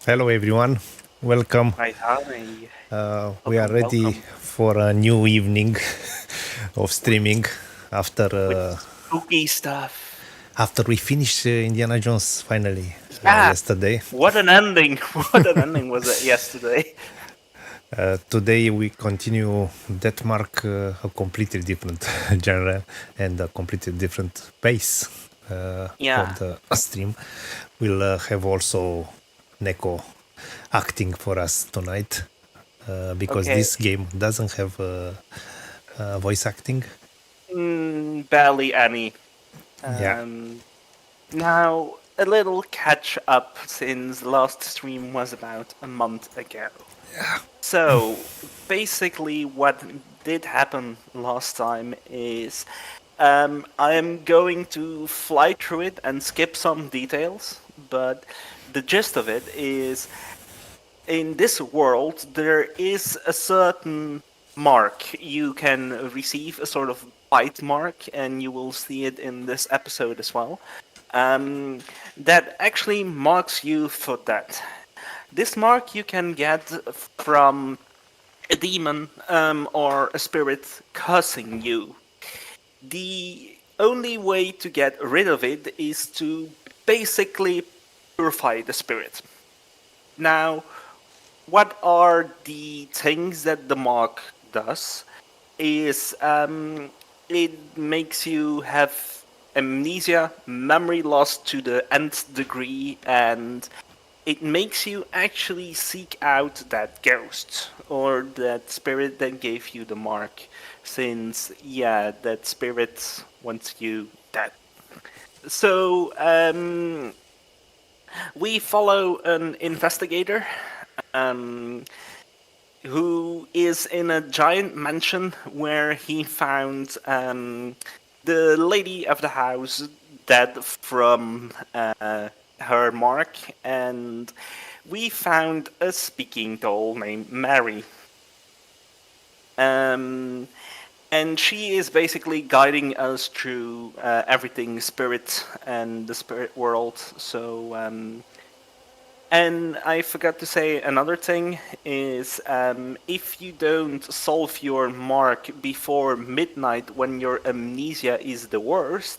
Hello, everyone. Welcome. Hi, hi. We are Welcome, ready welcome. for a new evening of streaming after With uh, spooky stuff. after we finished Indiana Jones finally Yeah, yesterday. what an ending. What an ending was it yesterday? Today we continue that mark a completely different genre and a completely different pace Yeah, of the stream. We'll have also Neko acting for us tonight because okay. this game doesn't have voice acting. Barely any. Yeah. Um, Now, a little catch up since the last stream was about a month ago. So, basically, what did happen last time is I am going to fly through it and skip some details, but the gist of it is in this world, there is a certain mark. You can receive a sort of bite mark, and you will see it in this episode as well. That actually marks you for that. This mark you can get from a demon or a spirit cursing you. The only way to get rid of it is to basically purify the spirit. Now, what are the things that the mark does is it makes you have amnesia, memory loss to the nth degree, and it makes you actually seek out that ghost or that spirit that gave you the mark, since yeah, that spirit wants you dead. So we follow an investigator um, who is in a giant mansion where he found the lady of the house dead from her mark, and we found a speaking doll named Mary. Um, and she is basically guiding us through everything spirit and the spirit world. So and I forgot to say another thing is if you don't solve your mark before midnight when your amnesia is the worst,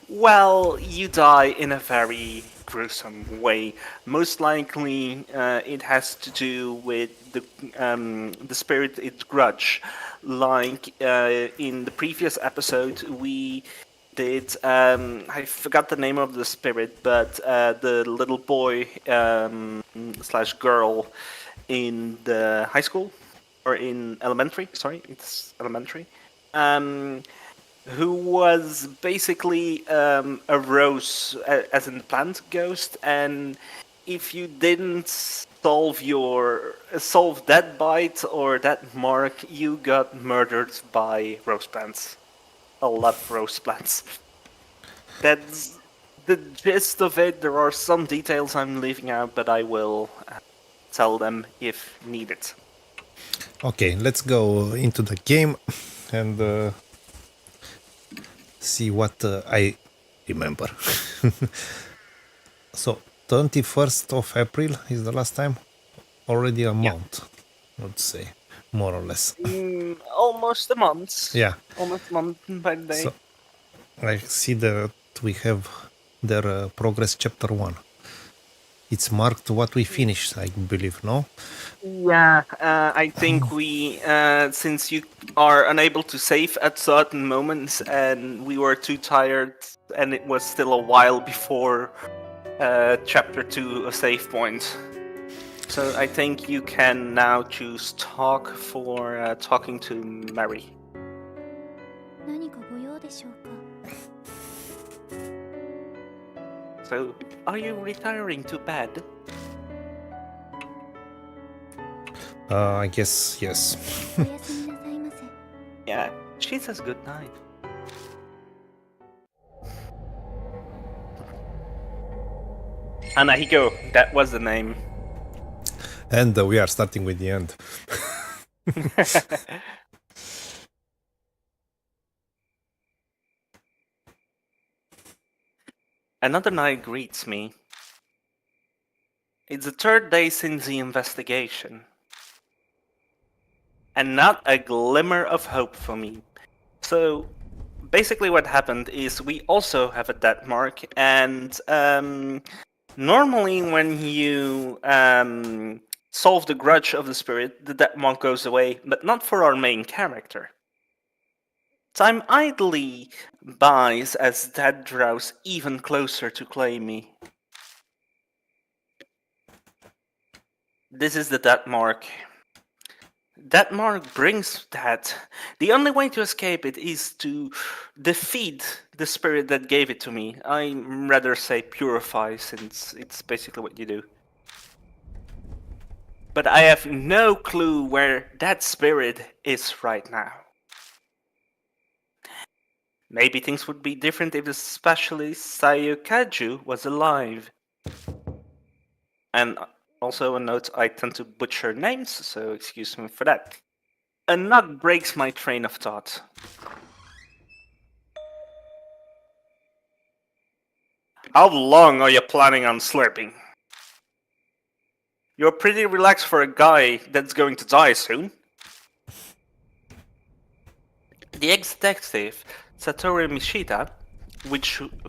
well, you die in a very gruesome way. Most likely, it has to do with the spirit it grudge. Like in the previous episode, we did I forgot the name of the spirit, but the little boy slash girl in the high school or in elementary. Sorry, it's elementary. Um, who was basically a rose, as in the plant ghost, and if you didn't solve that bite or that mark, you got murdered by rose plants. A lot of rose plants. That's the gist of it. There are some details I'm leaving out, but I will tell them if needed. Okay, let's go into the game and see what I remember. So, 21st of April is the last time. Already a Yeah. month, let's say, more or less. Almost a month. Yeah. Almost a month by the So, day. I see that we have their progress chapter 1. It's marked what we finished, I believe, no? Yeah, I think we, since you are unable to save at certain moments, and we were too tired, and it was still a while before chapter 2, a save point. So I think you can now choose talk for talking to Mary. 何かご用でしょうか So, are you retiring to bed? I guess yes. おやすみなさいませ Yeah, she says good night. Anahiko, that was the name. And we are starting with the end. Another night greets me. It's the third day since the investigation. And not a glimmer of hope for me. So, basically what happened is we also have a death mark, and normally when you solve the grudge of the spirit, the death mark goes away, but not for our main character. Time idly buys as that draws even closer to claim me. This is the death mark. That mark brings that. The only way to escape it is to defeat the spirit that gave it to me. I'd rather say purify, since it's basically what you do. But I have no clue where that spirit is right now. Maybe things would be different if the specialist Sayokaju was alive. And also a note, I tend to butcher names, so excuse me for that. A knock breaks my train of thought. How long are you planning on sleeping? You're pretty relaxed for a guy that's going to die soon. The ex-detective, Satoru Mishita,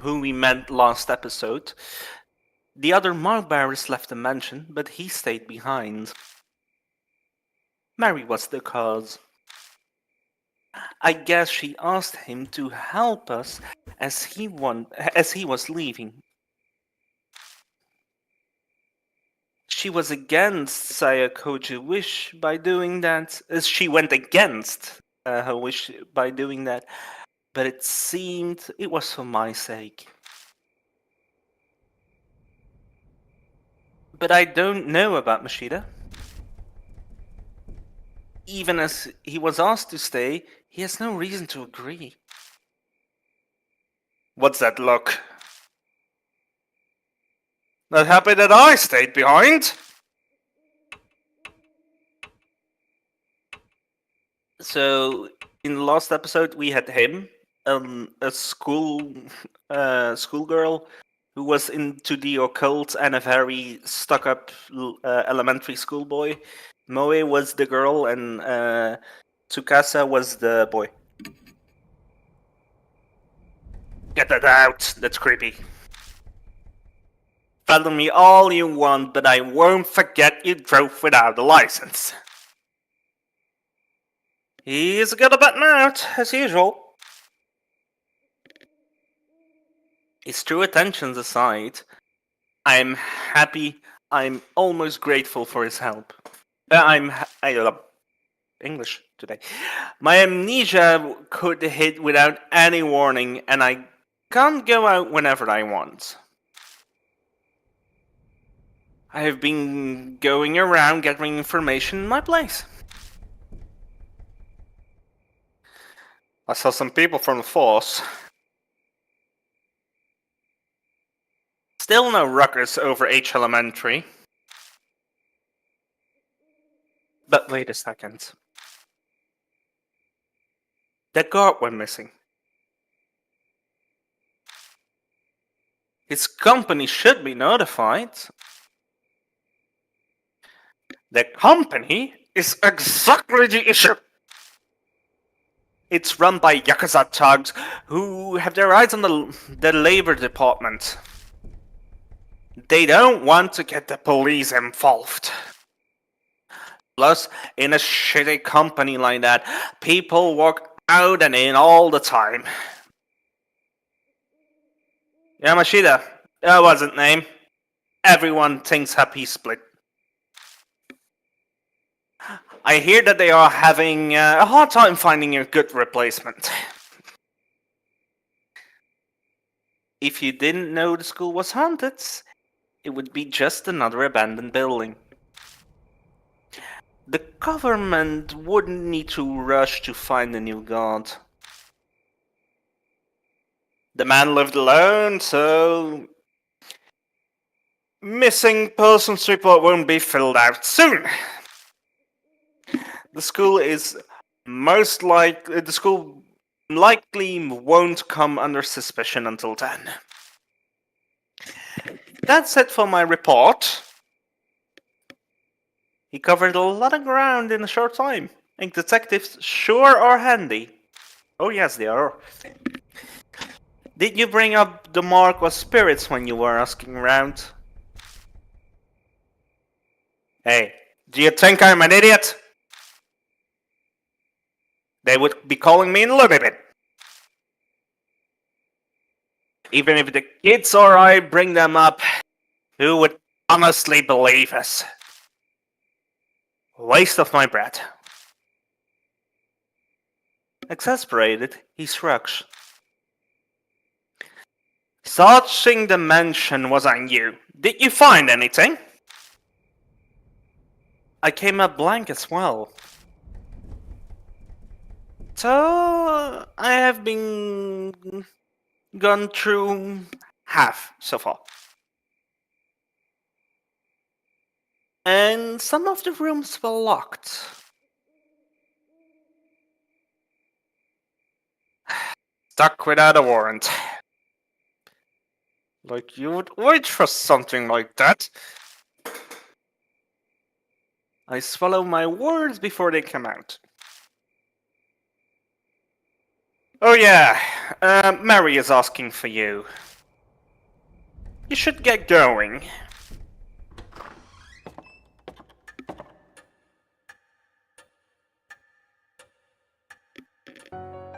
who we met last episode, the other mark bearers left the mansion, but he stayed behind. Mary was the cause. I guess she asked him to help us as he was leaving. She was against Sayakoju's wish by doing that. She went against her wish by doing that, but it seemed it was for my sake. But I don't know about Mishita. Even as he was asked to stay, he has no reason to agree. What's that look? Not happy that I stayed behind? So, in the last episode, we had him, a schoolgirl who was into the occult, and a very stuck-up elementary school boy. Moe was the girl, and Tsukasa was the boy. Get that out! That's creepy. Follow me all you want, but I won't forget you drove without a license. He's got a button out, as usual. His true attentions aside, I'm happy, I'm almost grateful for his help. English today. My amnesia could hit without any warning, and I can't go out whenever I want. I have been going around gathering information in my place. I saw some people from the force. Still no ruckus over H Elementary. But wait a second. That guard went missing. His company should be notified. The company is exactly the issue. It's run by Yakuza thugs who have their eyes on the labor department. They don't want to get the police involved. Plus, in a shitty company like that, people walk out and in all the time. Yamashita, that wasn't name. Everyone thinks Happy split. I hear that they are having a hard time finding a good replacement. If you didn't know the school was haunted, it would be just another abandoned building. The government wouldn't need to rush to find a new guard. The man lived alone, so missing persons report won't be filled out soon. The school likely won't come under suspicion until then. That's it for my report. He covered a lot of ground in a short time. Think detectives sure are handy. Oh yes, they are. Did you bring up the mark of spirits when you were asking around? Hey, do you think I'm an idiot? They would be calling me a lunatic. Even if the kids or I bring them up, who would honestly believe us? Waste of my breath. Exasperated, he shrugs. Searching the mansion was on you. Did you find anything? I came up blank as well. So I have been gone through half so far. And some of the rooms were locked. Stuck without a warrant. Like you would wait for something like that. I swallow my words before they come out. Oh yeah, Mary is asking for you. You should get going.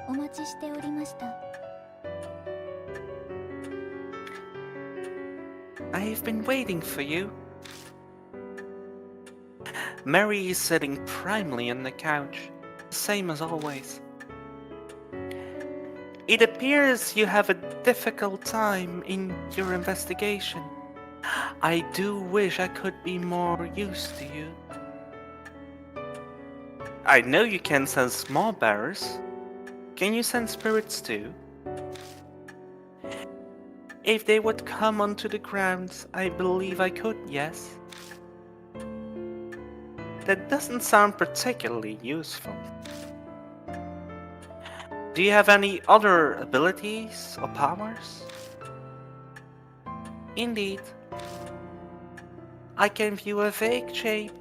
お待ちしておりました。 I've been waiting for you. Mary is sitting primly on the couch, same as always. It appears you have a difficult time in your investigation. I do wish I could be more used to you. I know you can sense small bearers. Can you sense spirits too? If they would come onto the grounds, I believe I could, yes. That doesn't sound particularly useful. Do you have any other abilities or powers? Indeed. I can view a vague shape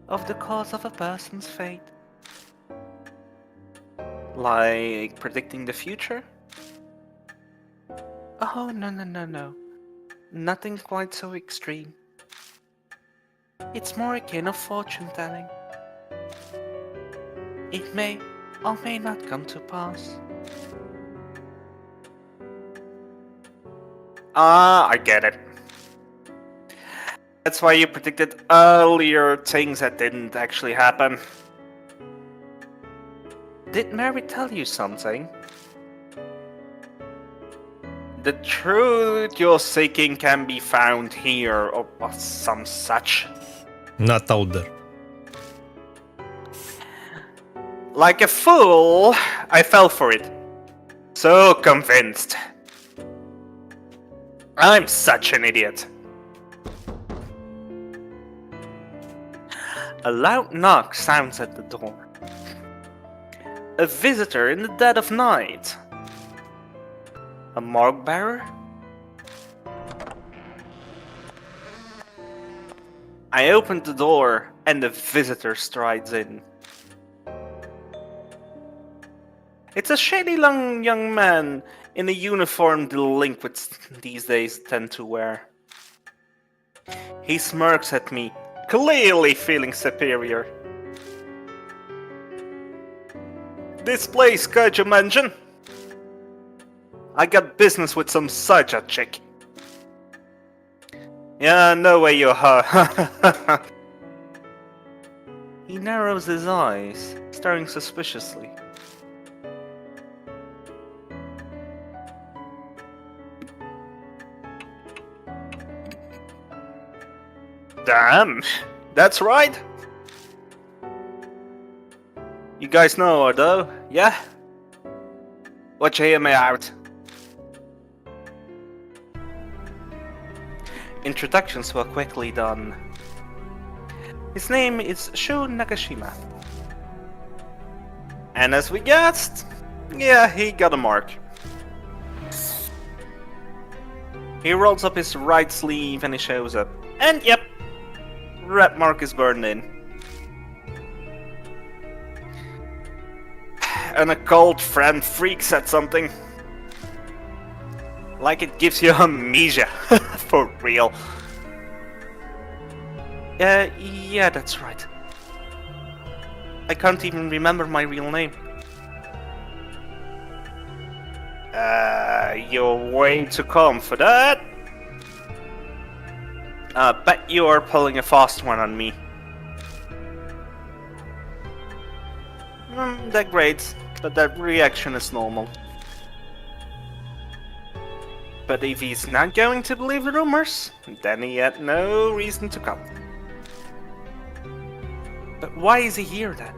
of the cause of a person's fate. Like predicting the future? Oh, no. Nothing quite so extreme. It's more akin of fortune telling. It may or may not come to pass. Ah, I get it. That's why you predicted earlier things that didn't actually happen. Did Mary tell you something? The truth you're seeking can be found here, or some such. Not Alder. Like a fool, I fell for it. So convinced. I'm such an idiot. A loud knock sounds at the door. A visitor in the dead of night. A mark bearer? I opened the door and the visitor strides in. It's a shady young man in a uniform delinquents these days tend to wear. He smirks at me, clearly feeling superior. This place, could you mention? I got business with some such a chick. Yeah, no way you're her. He narrows his eyes, staring suspiciously. Damn, that's right. You guys know her though, yeah? Watch you hear me out. Introductions were quickly done. His name is Shu Nakashima. And as we guessed, yeah, he got a mark. He rolls up his right sleeve and he shows up. And yep, red mark is burned in. an occult friend freaks at something. Like it gives you amnesia. For real. Yeah, that's right. I can't even remember my real name. You're way too calm for that. Bet you are pulling a fast one on me. That great, but that reaction is normal. But if he's not going to believe the rumors, then he had no reason to come. But why is he here then?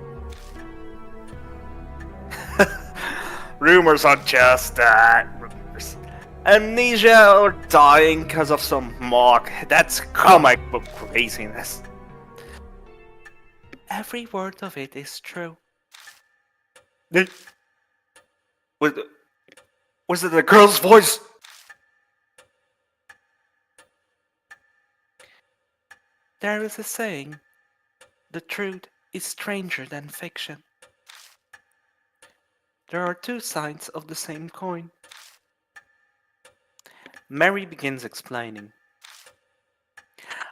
Rumors are just that, rumors. Amnesia or dying because of some mock, that's comic book craziness. Every word of it is true. Was it a girl's voice? There is a saying, the truth is stranger than fiction. There are two sides of the same coin. Mary begins explaining.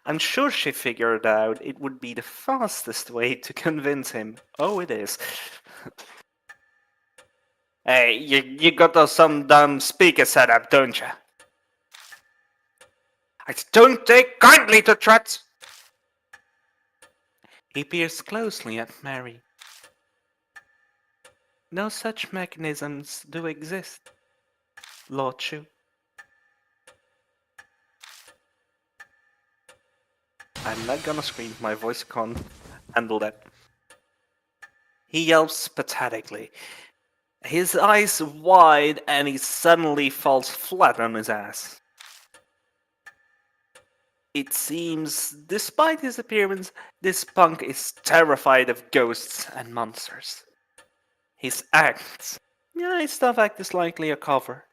I'm sure she figured out it would be the fastest way to convince him. Oh, it is. Hey, you got some dumb speaker set up, don't you? I don't take kindly to threats. He peers closely at Mary. No such mechanisms do exist, Lord Chu. I'm not gonna scream, my voice can't handle that. He yelps pathetically. His eyes wide and he suddenly falls flat on his ass. It seems, despite his appearance, this punk is terrified of ghosts and monsters. His acts. Yeah, his stuff act is likely a cover.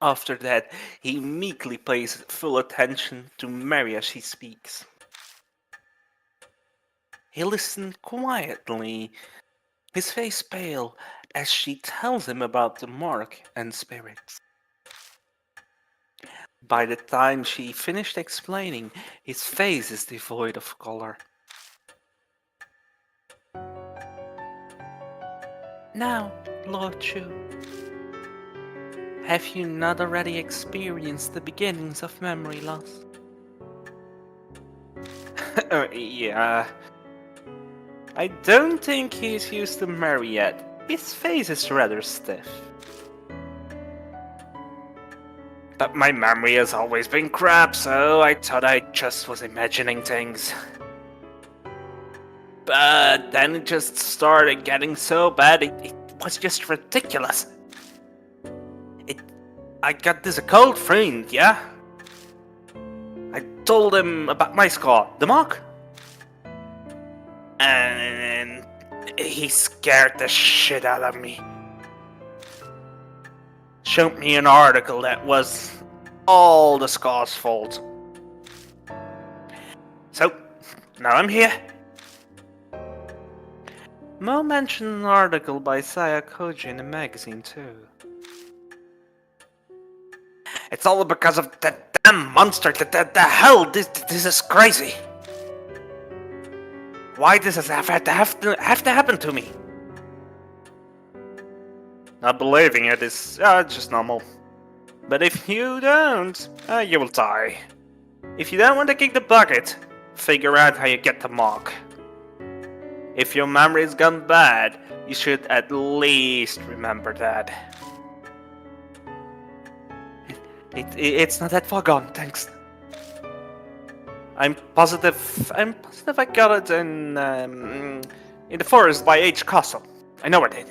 After that, he meekly pays full attention to Mary as she speaks. He listens quietly, his face pale, as she tells him about the mark and spirits. By the time she finished explaining, his face is devoid of color. Now, Lord Chu, have you not already experienced the beginnings of memory loss? Yeah. I don't think he's used to Mary yet. His face is rather stiff. But my memory has always been crap, so I thought I just was imagining things. But then it just started getting so bad, it was just ridiculous. I got this occult friend, yeah? I told him about my scar, the mark. And he scared the shit out of me. Showed me an article that was all the scar's fault. So, now I'm here. Mo mentioned an article by Sayakoji in a magazine too. It's all because of that damn monster. The hell, this is crazy. Why does this have to happen to me? Not believing it is just normal. But if you don't, you will die. If you don't want to kick the bucket, figure out how you get the mark. If your memory's gone bad, you should at least remember that. It's not that far gone, thanks. I'm positive I got it in the forest by H Castle. I know I did.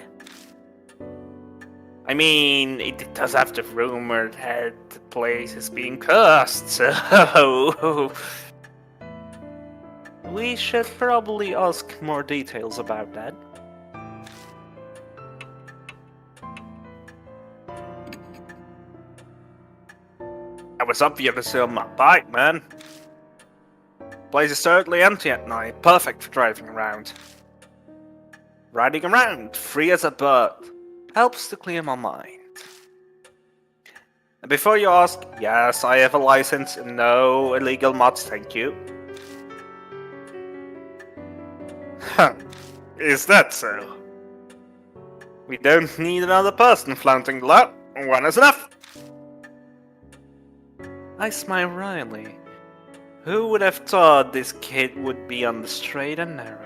I mean, it does have the rumor that the place is being cursed, so we should probably ask more details about that. I was obviously on my bike, man. Place is totally empty at night, perfect for driving around. Riding around, free as a bird, helps to clear my mind. And before you ask, yes, I have a license, no illegal mods, thank you. Huh, is that so? We don't need another person flaunting the law, one is enough. I smile wryly. Who would have thought this kid would be on the straight and narrow?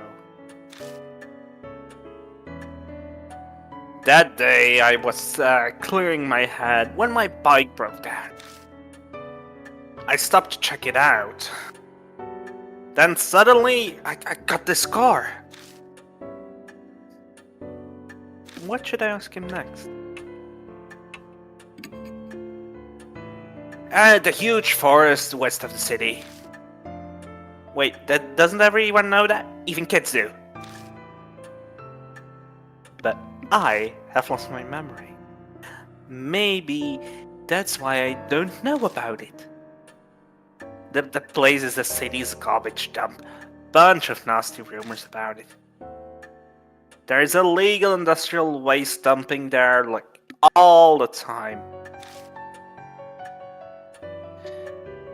That day I was clearing my head when my bike broke down. I stopped to check it out. Then suddenly I got this car. What should I ask him next? The huge forest west of the city. Wait, doesn't everyone know that? Even kids do. But I have lost my memory. Maybe that's why I don't know about it. The place is the city's garbage dump. Bunch of nasty rumors about it. There is illegal industrial waste dumping there like all the time.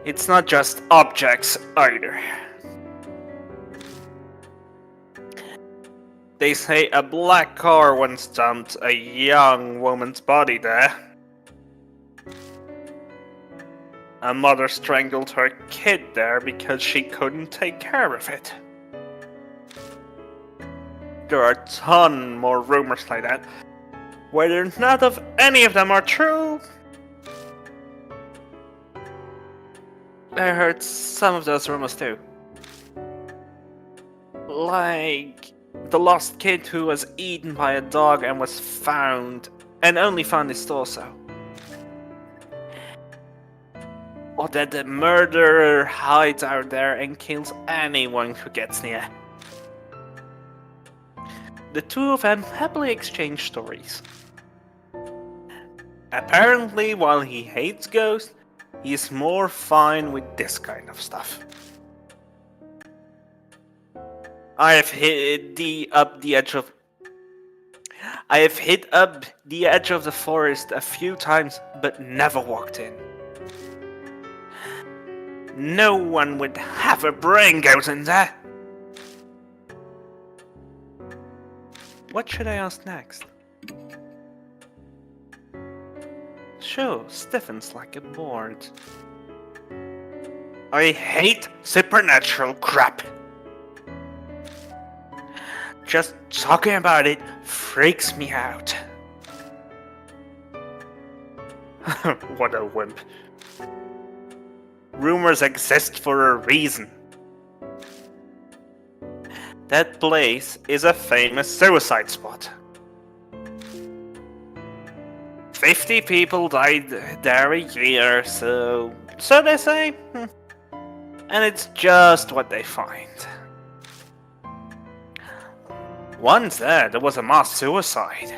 It's not just objects either. They say a black car once dumped a young woman's body there. A mother strangled her kid there because she couldn't take care of it. There are a ton more rumors like that. Whether none of any of them are true, I heard some of those rumors too. Like the lost kid who was eaten by a dog and was found, and only found his torso. Or that the murderer hides out there and kills anyone who gets near. The two of them happily exchange stories. Apparently, while he hates ghosts, he is more fine with this kind of stuff. I have hit up the edge of the forest a few times, but never walked in. No one with half a brain goes in there. What should I ask next? Sure, stiffens like a board. I hate supernatural crap. Just talking about it freaks me out. What a wimp. Rumors exist for a reason. That place is a famous suicide spot. 50 people died there a year, so they say. And it's just what they find. Once there was a mass suicide.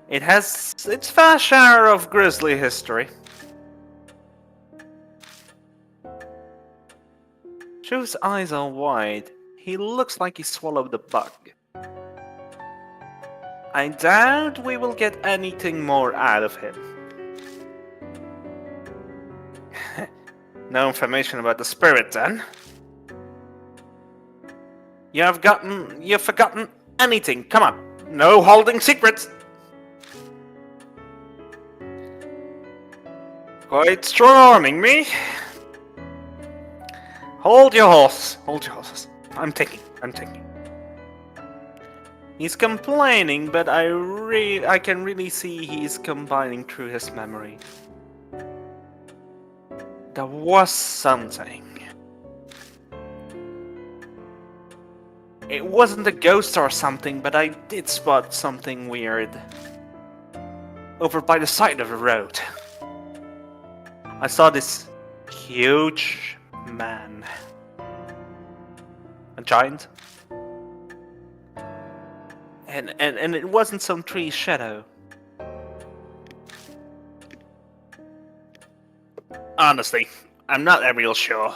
It has its fair share of grisly history. Shu's eyes are wide. He looks like he swallowed a bug. I doubt we will get anything more out of him. No information about the spirit then? You've forgotten anything. Come on. No holding secrets. Quite strong-arming me. Hold your horse. Hold your horses. I'm taking. He's complaining, but I can really see he's combining through his memory. There was something. It wasn't a ghost or something, but I did spot something weird. Over by the side of the road. I saw this huge man. A giant. And it wasn't some tree shadow. Honestly, I'm not real sure.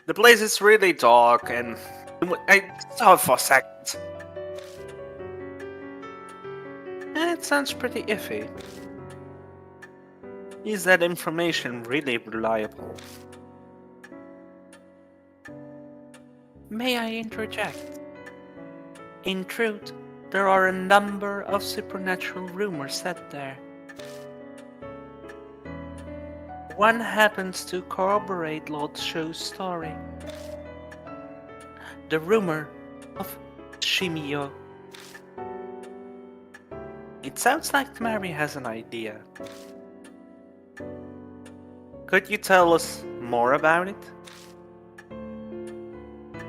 The place is really dark, and I saw it for a second. It sounds pretty iffy. Is that information really reliable? May I interject? In truth, there are a number of supernatural rumors set there. One happens to corroborate Lord Show's story. The rumor of Shimio. It sounds like Mary has an idea. Could you tell us more about it?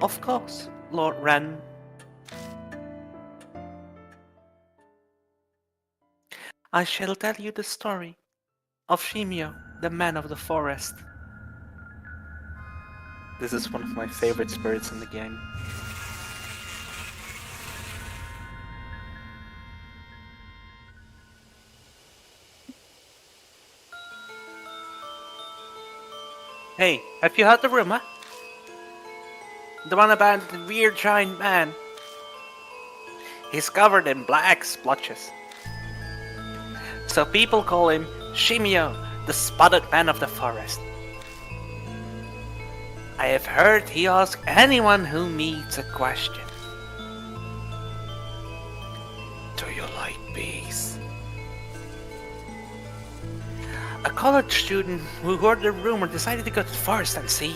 Of course, Lord Ren. I shall tell you the story of Shimio, the man of the forest. This is one of my favorite spirits in the game. Hey, have you heard the rumor? The one about the weird giant man. He's covered in black splotches. So people call him Shimio, the spotted man of the forest. I have heard he asks anyone who meets a question. Do you like bees? A college student who heard the rumor decided to go to the forest and see.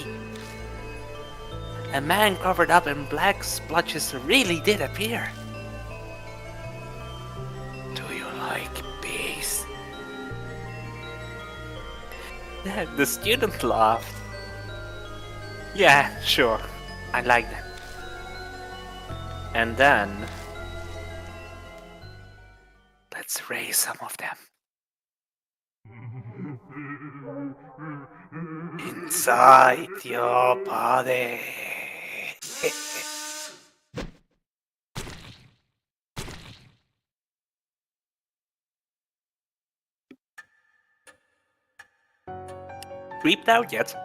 A man covered up in black splotches really did appear. Do you like bees? The student laughed. Yeah, sure. I like them. And then... let's raise some of them. Inside your body. Creeped out yet?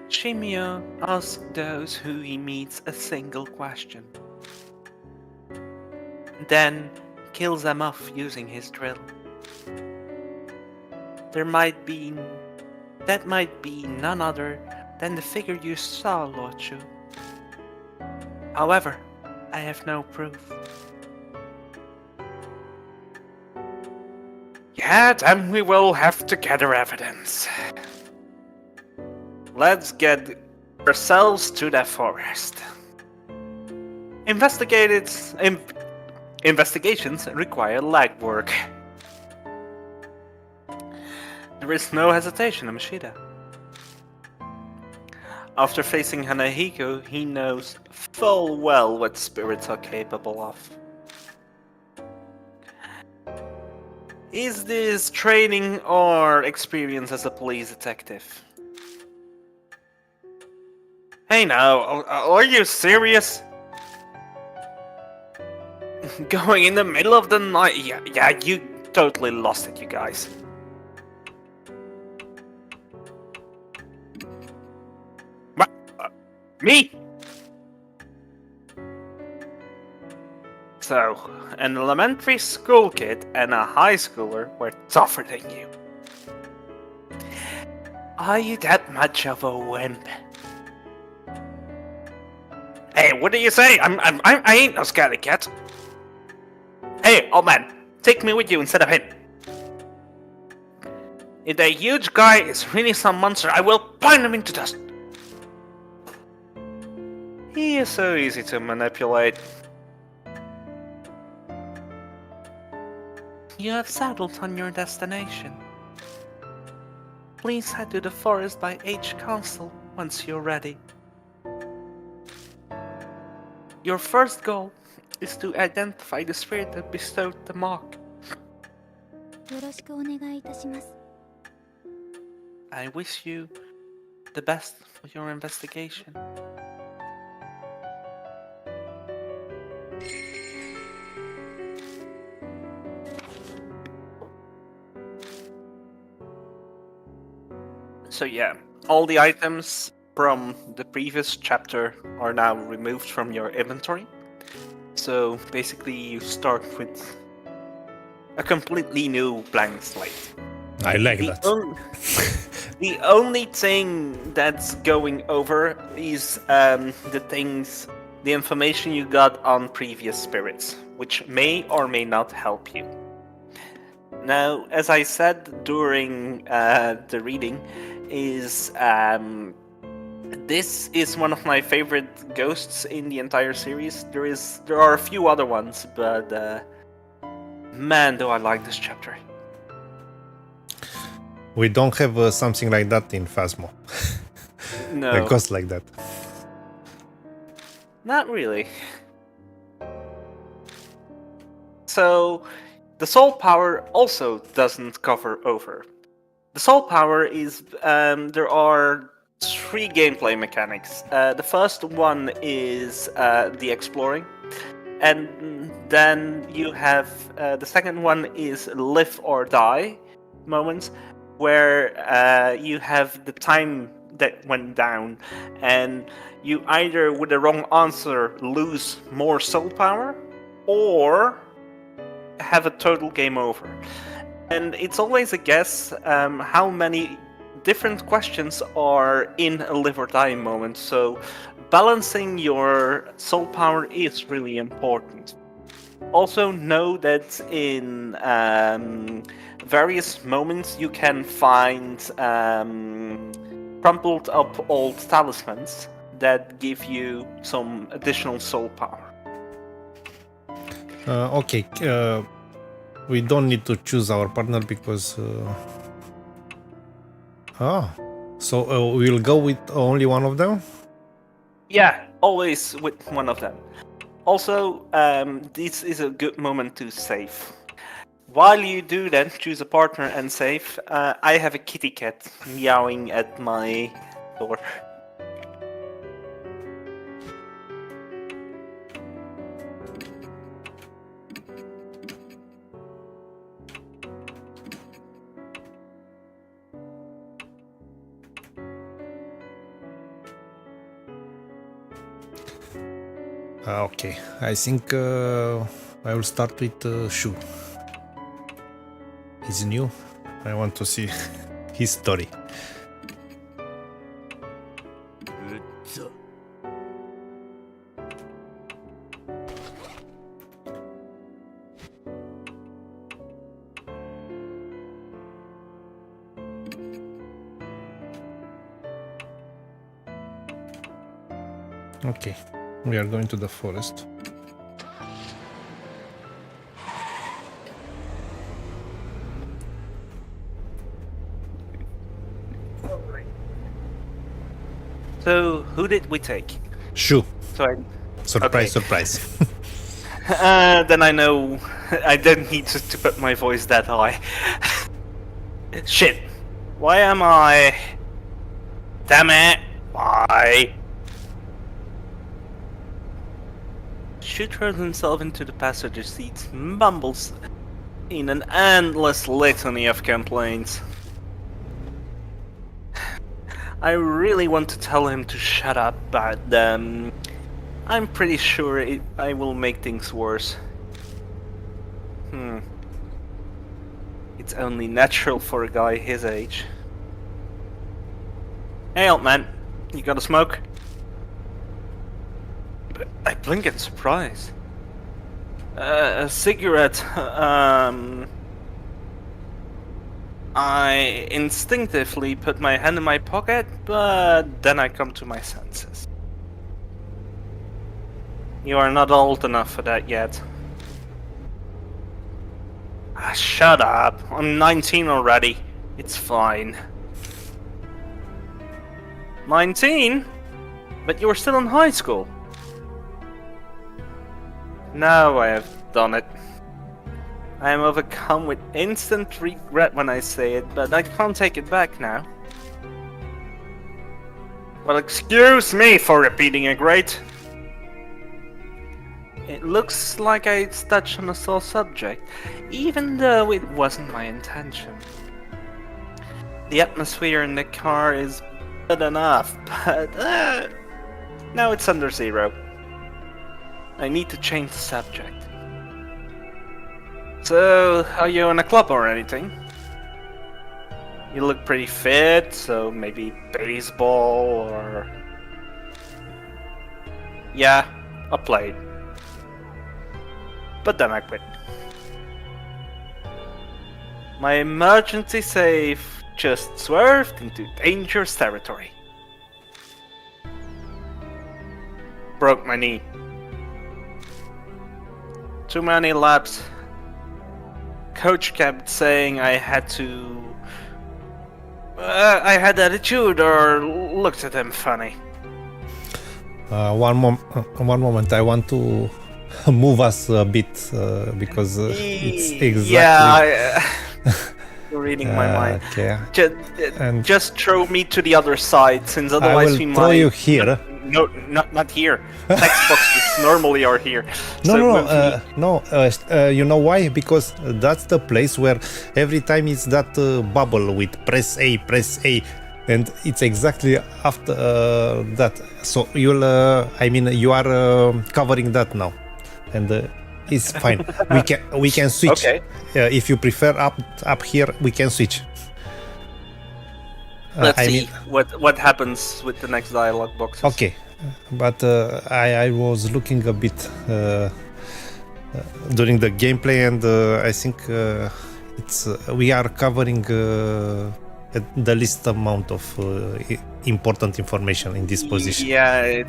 Shimio asks those who he meets a single question. Then kills them off using his drill. That might be none other than the figure you saw, Lord Shu. However, I have no proof. Yeah, then we will have to gather evidence. Let's get ourselves to the forest. Investigations require legwork. There is no hesitation in Mashida. After facing Hanahiko, he knows full well what spirits are capable of. Is this training or experience as a police detective? Hey now, are you serious? Going in the middle of the night? Yeah, you totally lost it, you guys. What? Me? So, an elementary school kid and a high schooler were tougher than you. Are you that much of a wimp? Hey, what do you say? I ain't no scaredy cat. Hey, old man, take me with you instead of him. If the huge guy is really some monster, I will pound him into dust. He is so easy to manipulate. You have settled on your destination. Please head to the forest by H Council once you're ready. Your first goal is to identify the spirit that bestowed the mark. よろしくお願いいたします。 I wish you the best for your investigation. So yeah, all the items from the previous chapter are now removed from your inventory. So basically you start with a completely new blank slate. I like The, that. the only thing that's going over is the information you got on previous spirits, which may or may not help you. Now, as I said during the reading, this is one of my favorite ghosts in the entire series. There are a few other ones, but man, do I like this chapter. We don't have something like that in Phasmo. No, A ghost like that. not really. So, the soul power also doesn't cover over. The soul power is there are 3 gameplay mechanics. The first one is the exploring, and then you have the second one is live or die moments, where you have the time that went down, and you either with the wrong answer lose more soul power, or have a total game over. And it's always a guess how many different questions are in a live or die moment, so balancing your soul power is really important. Also know that in various moments you can find crumpled up old talismans that give you some additional soul power. Okay, we don't need to choose our partner because... so we'll go with only one of them? Yeah, always with one of them. Also, this is a good moment to save. While you do that, choose a partner and save. I have a kitty cat meowing at my door. Okay, I think I will start with Shu. He's new. I want to see his story. Okay, we are going to the forest. So, who did we take? Shu. So Surprise, Okay. surprise. then I know I didn't need to put my voice that high. Shit. Why am I... Damn it. Why? Shu throws himself into the passenger seat, mumbles in an endless litany of complaints. I really want to tell him to shut up, but I'm pretty sure I will make things worse. It's only natural for a guy his age. Hey, old man, you got a smoke? I blink in surprise. A cigarette. I instinctively put my hand in my pocket, but then I come to my senses. You are not old enough for that yet. Shut up. I'm 19 already. It's fine. 19? But you were still in high school. Now I have done it. I am overcome with instant regret when I say it, but I can't take it back now. Well, excuse me for repeating it, great. It looks like I touched on a sore subject, even though it wasn't my intention. The atmosphere in the car is good enough, but now it's under 0. I need to change the subject. So, are you in a club or anything? You look pretty fit, so maybe baseball or... Yeah, I played. But then I quit. My emergency save just swerved into dangerous territory. Broke my knee. Too many laps. Coach kept saying I had to... I had attitude or looked at him funny. One moment, I want to move us a bit because it's exactly... Yeah, you're reading my mind. Okay. Just throw me to the other side, since otherwise we I will might... throw you here. No, not here. Text boxes normally are here. No, you know why? Because that's the place where every time it's that bubble with press A, and it's exactly after that. So you'll, you are covering that now, and it's fine. we can switch. Okay. If you prefer up here, we can switch. Let's see what happens with the next dialogue boxes. Okay, but I was looking a bit during the gameplay, and I think it's we are covering the least amount of important information in this position. Yeah,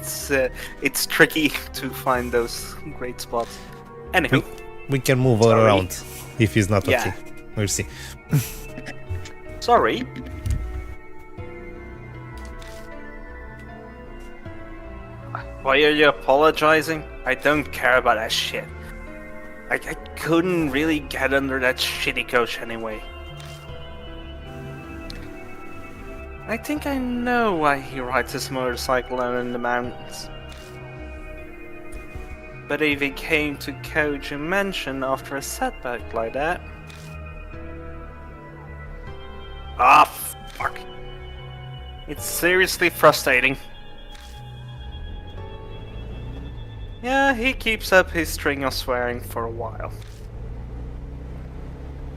it's tricky to find those great spots. Anyway, we can move around if it's not Yeah. okay. We'll see. Sorry. Why are you apologizing? I don't care about that shit. I couldn't really get under that shitty coach anyway. I think I know why he rides his motorcycle out in the mountains. But if he came to coach a mention after a setback like that... Ah, fuck. It's seriously frustrating. Yeah, he keeps up his string of swearing for a while.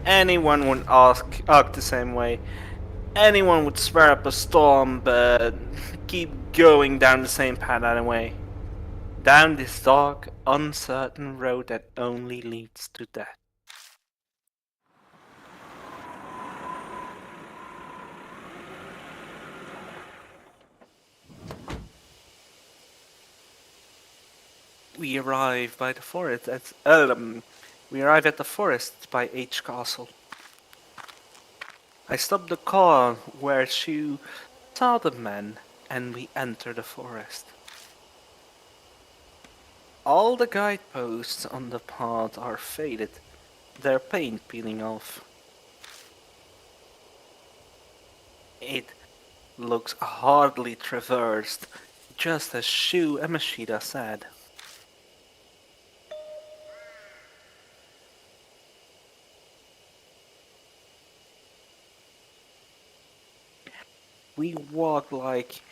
Anyone would act the same way. Anyone would swear up a storm, but keep going down the same path anyway. Down this dark, uncertain road that only leads to death. We arrive by the forest at we arrive at the forest by H Castle. I stop the car where she saw the men, and we enter the forest. All the guideposts on the path are faded, their paint peeling off. It looks hardly traversed, just as Shu Emashida said. We walk like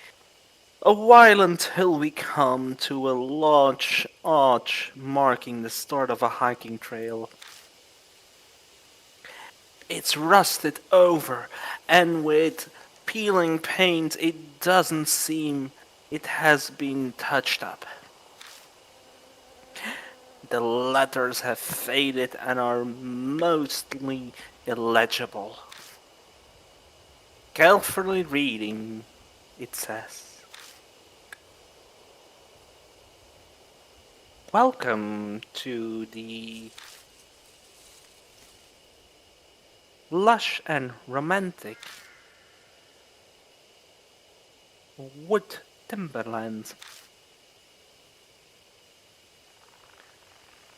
a while until we come to a large arch marking the start of a hiking trail. It's rusted over, and with peeling paint it doesn't seem it has been touched up. The letters have faded and are mostly illegible. Carefully reading, it says, "Welcome to the lush and romantic wood timberlands.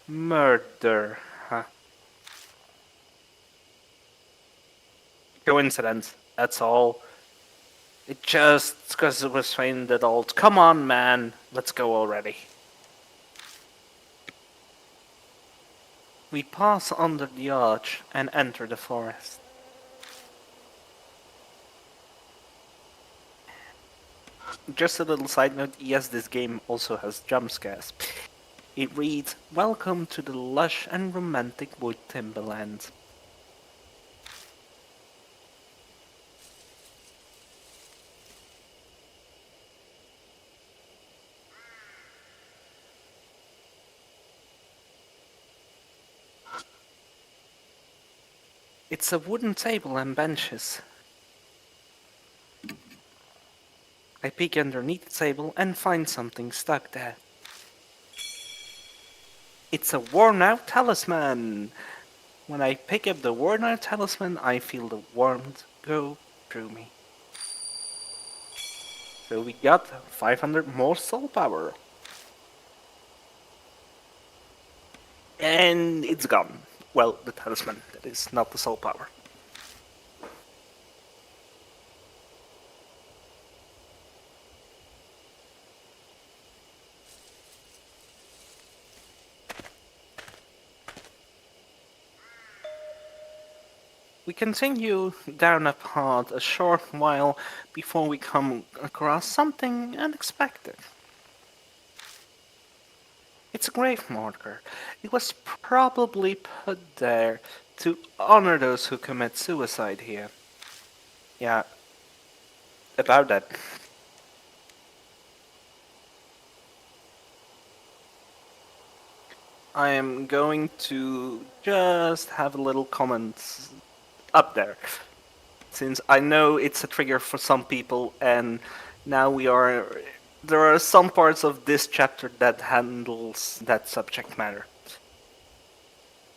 Murder, huh? Coincidence. That's all. It just because it was framed adult. Come on, man. Let's go already." We pass under the arch and enter the forest. just a little side note, yes, this game also has jump scares. It reads, "Welcome to the lush and romantic wood timberland." It's a wooden table and benches. I peek underneath the table and find something stuck there. It's a worn-out talisman! When I pick up the worn-out talisman, I feel the warmth go through me. So we got 500 more soul power. And it's gone. Well, the talisman, that is, not the soul power. We continue down a path a short while before we come across something unexpected. It's a grave marker. It was probably put there to honor those who commit suicide here. Yeah, about that. I am going to just have a little comment up there, since I know it's a trigger for some people, and now there are some parts of this chapter that handles that subject matter.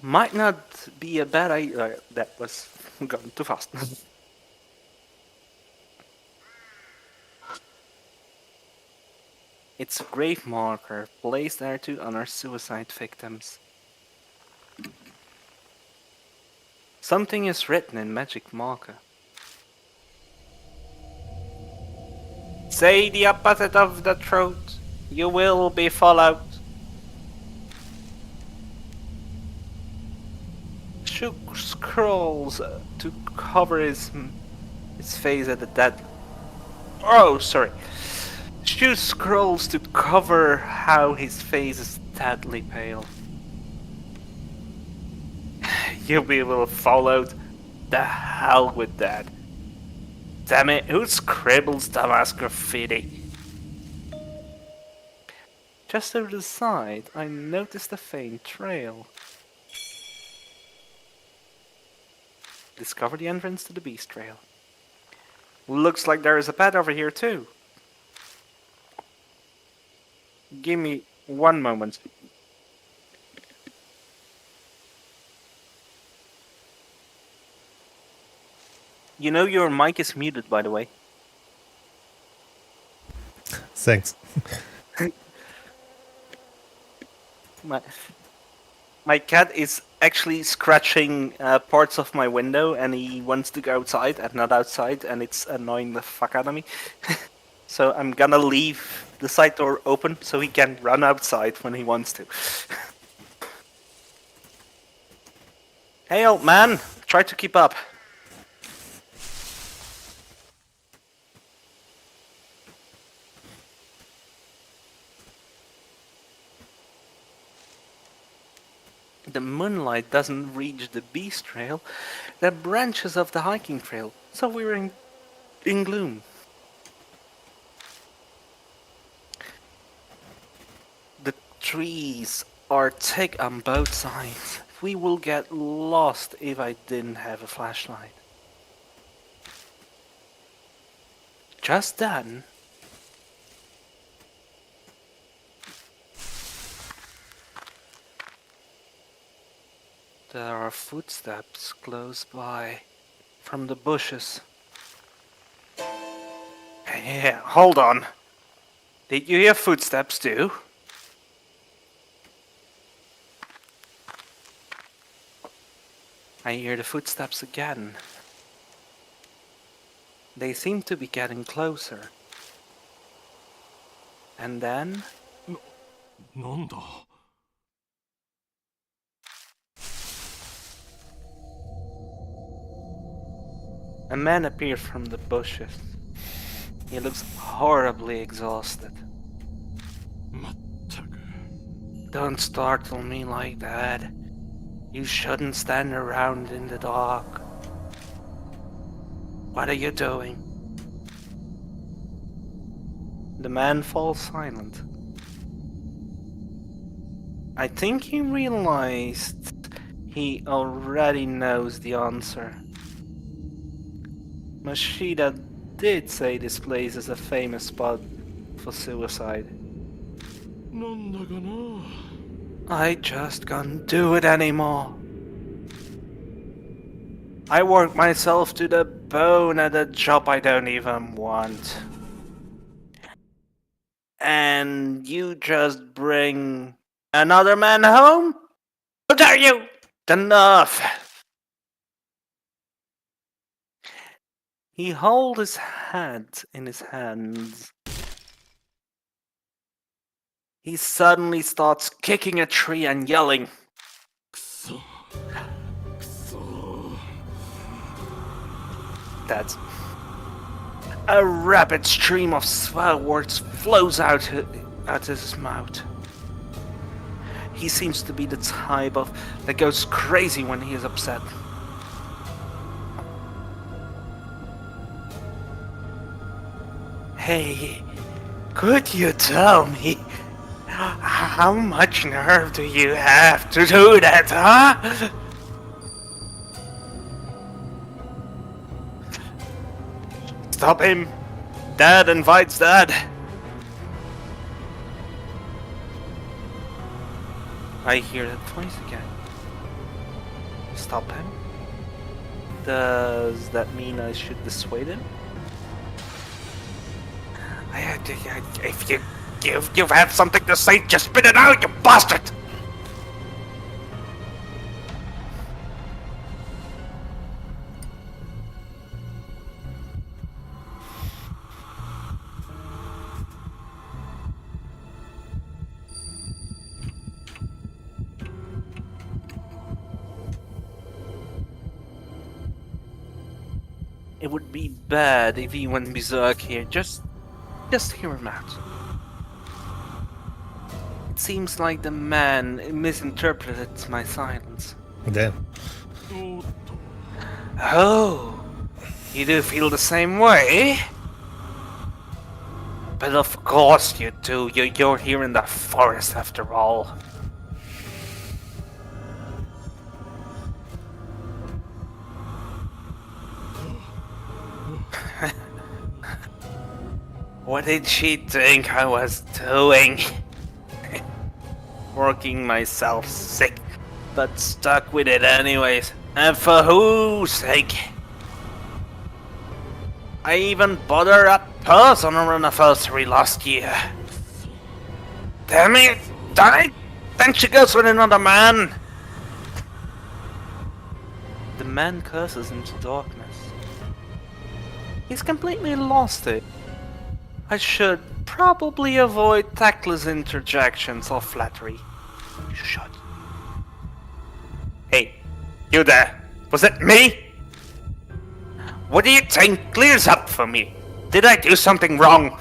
Might not be a bad idea. That was going too fast. It's a grave marker placed there to honor suicide victims. Something is written in magic marker. Say the opposite of the truth. You will be followed. Shook scrolls to cover his face at the dead. Oh, sorry. Shoot scrolls to cover how his face is deadly pale. You'll be followed. The hell with that. Damn it, who scribbles dumbass graffiti? Just over the side, I noticed a faint trail. Discover the entrance to the beast trail. Looks like there is a path over here too. Give me one moment. You know your mic is muted, by the way. Thanks. My cat is actually scratching parts of my window, and he wants to go outside and not outside, and it's annoying the fuck out of me. So I'm gonna leave the side door open so he can run outside when he wants to. Hey old man, try to keep up. The moonlight doesn't reach the beast trail, the branches of the hiking trail, so we're in gloom. The trees are thick on both sides. We will get lost if I didn't have a flashlight. Just then, there are footsteps close by from the bushes. Yeah, hold on. Did you hear footsteps too? I hear the footsteps again. They seem to be getting closer. And then... なんだ a man appeared from the bushes. He looks horribly exhausted. まったく Don't startle me like that. You shouldn't stand around in the dark. What are you doing? The man falls silent. I think he realized he already knows the answer. Mashida did say this place is a famous spot for suicide. なんだかな I just can't do it anymore. I work myself to the bone at a job I don't even want. And you just bring another man home? How dare you! Enough! He holds his head in his hands. He suddenly starts kicking a tree and yelling. くそくそ That a rapid stream of swear words flows out his mouth. He seems to be the type of that goes crazy when he is upset. Hey, could you tell me how much nerve do you have to do that, huh? Stop him! Dad invites Dad! I hear that voice again. Stop him? Does that mean I should dissuade him? If you have something to say, just spit it out, you bastard! It would be bad if he went berserk here. Just hear him out. It seems like the man misinterpreted my silence. Damn. おっと Oh, you do feel the same way? But of course you do. You're here in the forest after all. What did she think I was doing? Working myself sick, but stuck with it anyways. And for whose sake? I even bought her a purse on her anniversary last year. Damn it! Then she goes with another man! The man curses into darkness. He's completely lost it. I should probably avoid tactless interjections or flattery. You should. Hey, you there? Was it me? What do you think clears up for me? Did I do something wrong?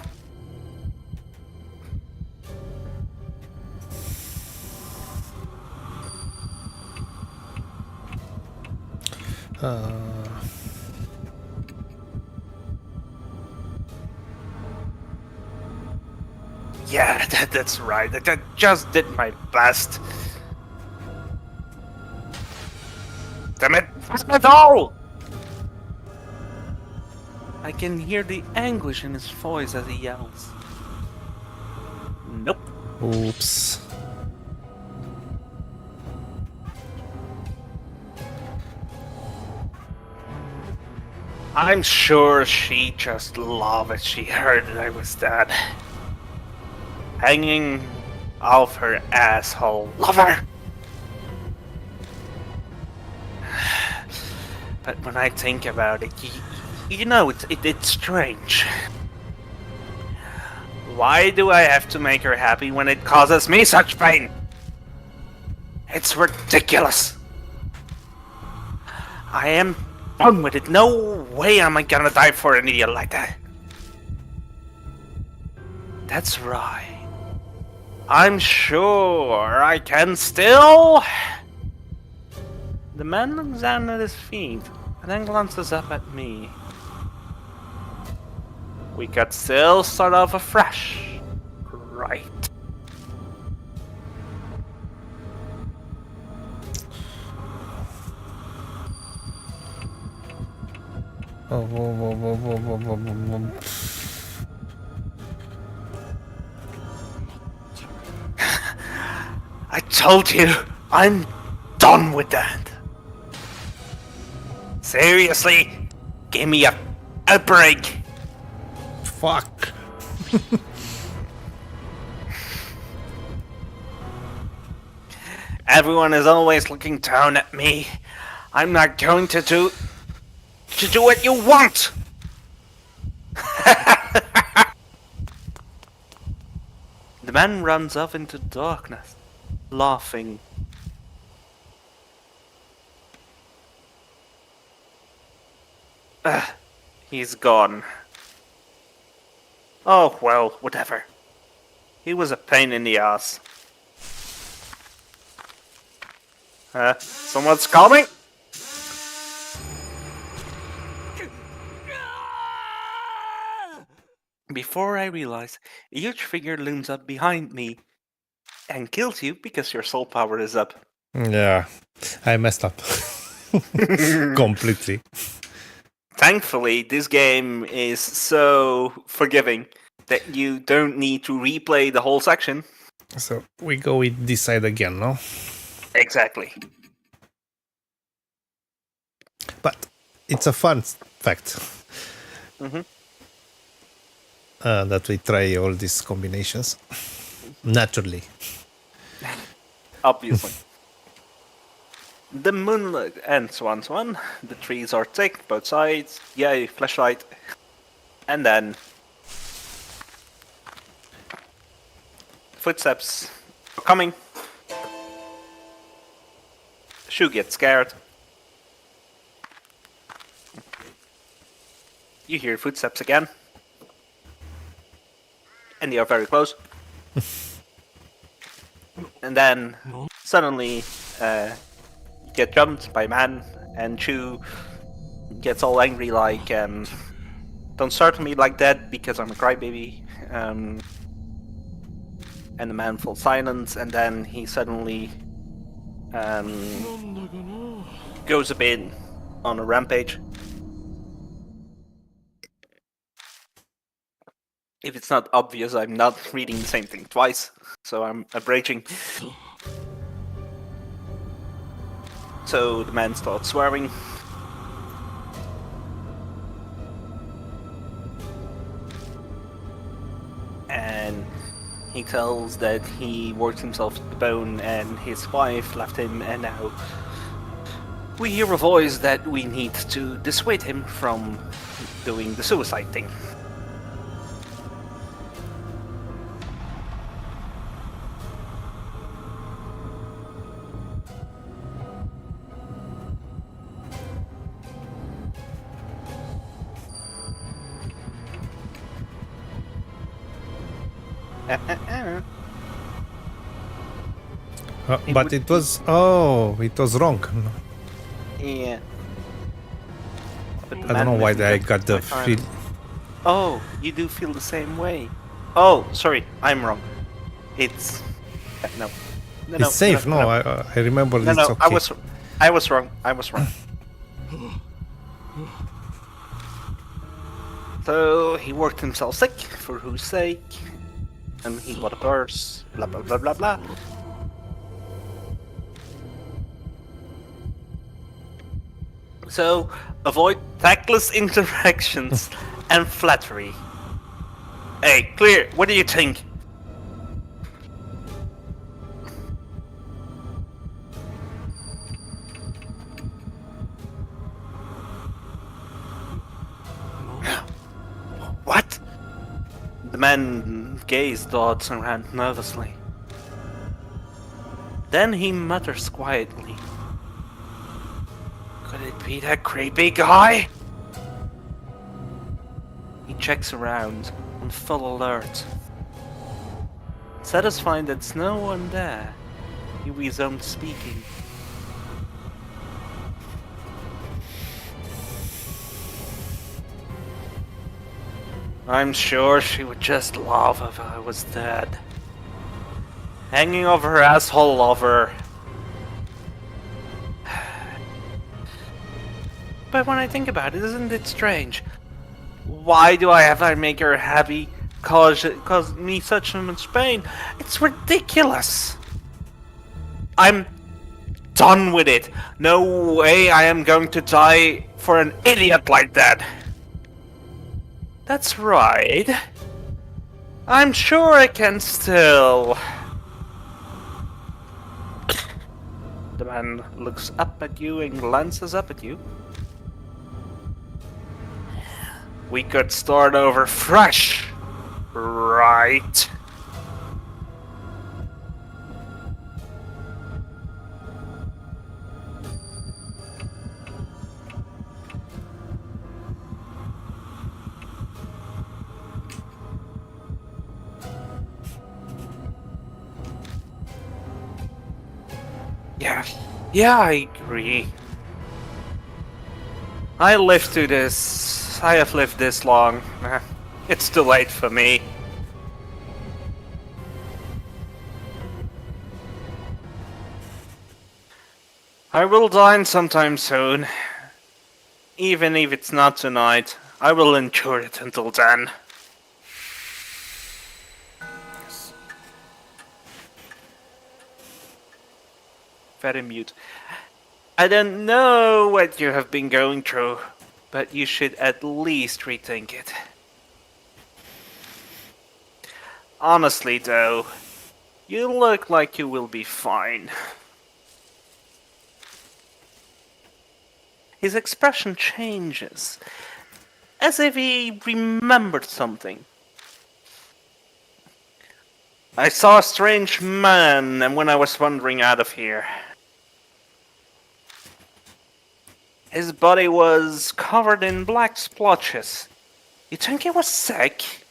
Yeah, that's right. I just did my best. Damn it! That's all! I can hear the anguish in his voice as he yells. Nope. Oops. I'm sure she just loved it. She heard that I was dead. Hanging off her asshole. Love her! But when I think about it, you know, it's strange. Why do I have to make her happy when it causes me such pain? It's ridiculous. I am done with it. No way am I gonna die for an idiot like that. That's right. I'm sure I can still... The man looks down at his feet and then glances up at me. We could still start off afresh, right? Oh, whoa, whoa, whoa, whoa, whoa, whoa, whoa, whoa. I told you, I'm done with that. Seriously, give me a break. Fuck. Everyone is always looking down at me. I'm not going to do what you want. The man runs off into darkness, laughing. He's gone. Oh well, whatever. He was a pain in the ass. Someone's coming? Before I realize, a huge figure looms up behind me and kills you because your soul power is up. Yeah, I messed up. Completely. Thankfully, this game is so forgiving that you don't need to replay the whole section. So we go with this side again, no? Exactly. But it's a fun fact that we try all these combinations naturally. Obviously. The moonlight ends once one. The trees are thick, both sides. Yay, flashlight. And then footsteps are coming. Shu gets scared. You hear footsteps again. And they are very close. And then suddenly you get jumped by a man, and Shu gets all angry like, don't start me like that because I'm a crybaby. And the man falls silent, and then he suddenly goes a bit on a rampage. If it's not obvious, I'm not reading the same thing twice, so I'm abridging. So the man starts swearing. And he tells that he worked himself to the bone and his wife left him, and now we hear a voice that we need to dissuade him from doing the suicide thing. But it was... Oh, it was wrong. Yeah. But I don't know why I got the feel... Oh, you do feel the same way. Oh, sorry, I'm wrong. It's... No. It's safe, no. I remember it's okay. I was wrong. So, he worked himself sick, for whose sake? And he bought a purse, blah blah blah blah blah. So, avoid tactless interactions and flattery. Hey, Clear, what do you think? What? The man gazed thoughts around nervously. Then he mutters quietly. Could it be that creepy guy? He checks around, on full alert. Satisfied that's no one there, he resumed speaking. I'm sure she would just laugh if I was dead. Hanging over her asshole lover. But when I think about it, isn't it strange? Why do I have to make her happy? Cause me such much pain? It's ridiculous. I'm done with it. No way I am going to die for an idiot like that. That's right. I'm sure I can still... The man looks up at you and glances up at you. We could start over fresh, right? Yeah, I agree. I have lived this long. It's too late for me. I will dine sometime soon. Even if it's not tonight, I will endure it until then. Very mute. I don't know what you have been going through, but you should at least rethink it. Honestly though, you look like you will be fine. His expression changes, as if he remembered something. I saw a strange man and when I was wandering out of here. His body was covered in black splotches. You think he was sick?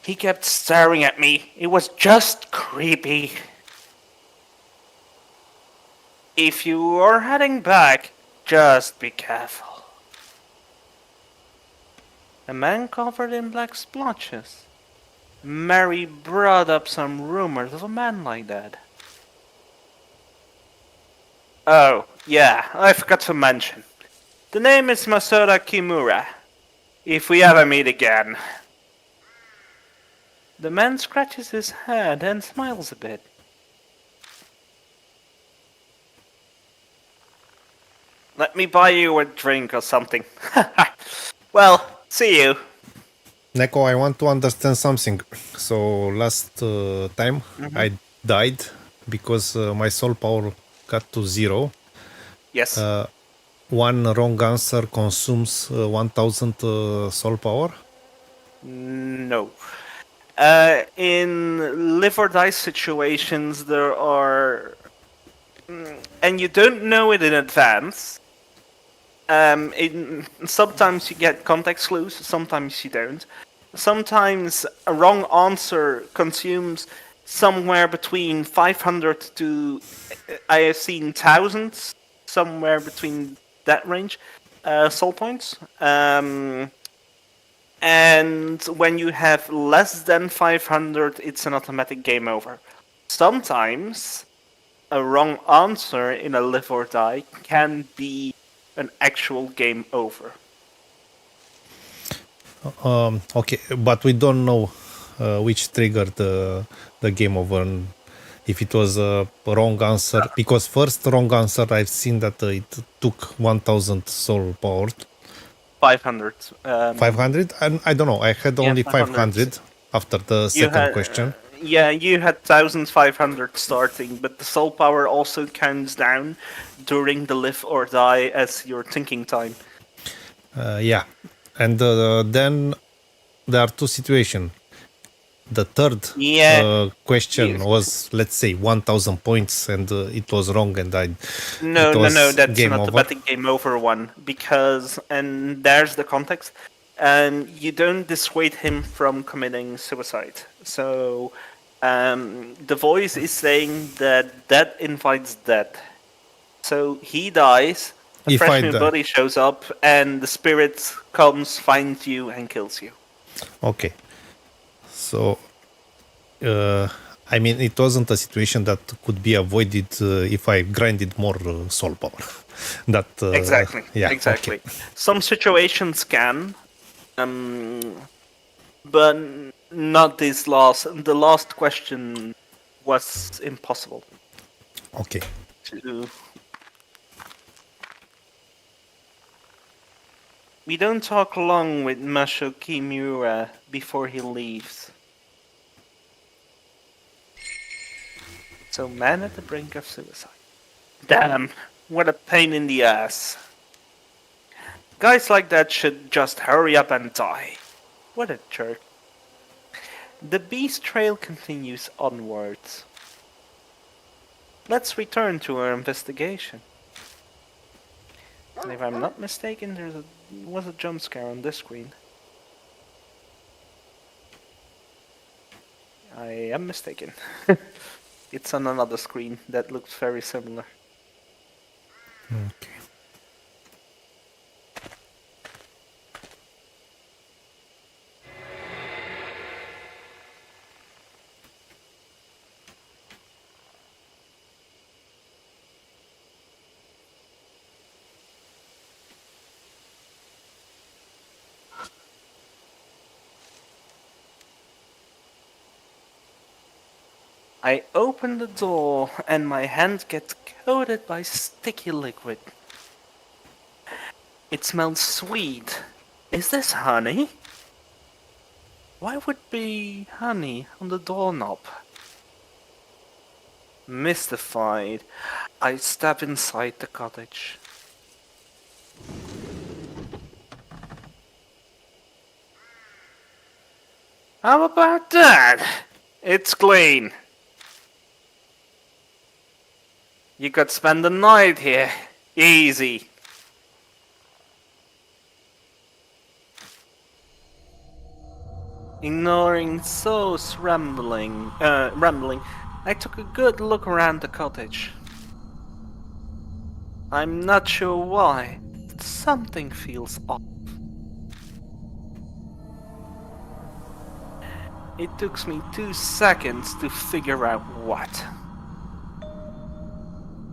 He kept staring at me. It was just creepy. If you are heading back, just be careful. A man covered in black splotches. Mary brought up some rumors of a man like that. Oh, yeah, I forgot to mention. The name is Masato Kimura. If we ever meet again. The man scratches his head and smiles a bit. Let me buy you a drink or something. Well, see you. Neko, I want to understand something. So last time I died because my soul power got to 0. Yes. One wrong answer consumes 1000 soul power? No. In live or die situations, there are... And you don't know it in advance. Sometimes you get context clues, sometimes you don't. Sometimes a wrong answer consumes somewhere between 500 to, I have seen thousands, somewhere between that range, soul points. And when you have less than 500, it's an automatic game over. Sometimes a wrong answer in a live or die can be an actual game over. Okay, but we don't know which triggered the game over. And if it was a wrong answer, because first wrong answer I've seen that it took 1000 soul power. 500. 500? And I don't know. I had only 500 after the second question. Yeah, you had 1500 starting, but the soul power also counts down during the live or die as your thinking time. Yeah. And then there are two situations. The third question was, let's say, 1000 points, and it was wrong, and No, that's game an over. automatic game over one, because, and there's the context, and you don't dissuade him from committing suicide. So the voice is saying that death invites death. So he dies, a If fresh I new die. body shows up, and the spirit comes, finds you, and kills you. Okay. So, I mean, it wasn't a situation that could be avoided if I grinded more soul power. That Exactly. Yeah. Exactly. Okay. Some situations can, but not this last. The last question was impossible Okay. to. We don't talk long with Masho Kimura before he leaves. So, man at the brink of suicide. Damn, what a pain in the ass. Guys like that should just hurry up and die. What a jerk. The beast trail continues onwards. Let's return to our investigation. And if I'm not mistaken, there was a jump scare on this screen. I am mistaken. It's on another screen that looks very similar. Okay. I open the door and my hand gets coated by sticky liquid. It smells sweet. Is this honey? Why would be honey on the doorknob? Mystified, I step inside the cottage. How about that? It's clean. You could spend the night here. Easy. Ignoring So's rambling, I took a good look around the cottage. I'm not sure why, but something feels off. It took me 2 seconds to figure out what.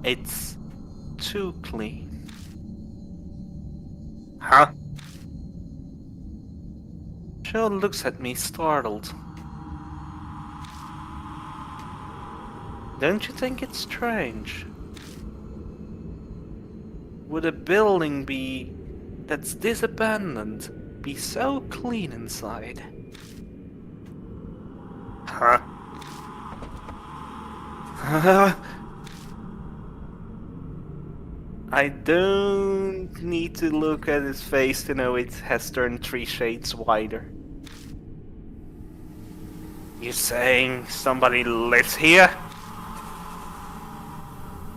It's too clean. Huh? Joe looks at me startled. Don't you think it's strange? Would a building that's this abandoned be so clean inside? Huh? I don't need to look at his face to know it has turned 3 shades wider. You saying somebody lives here?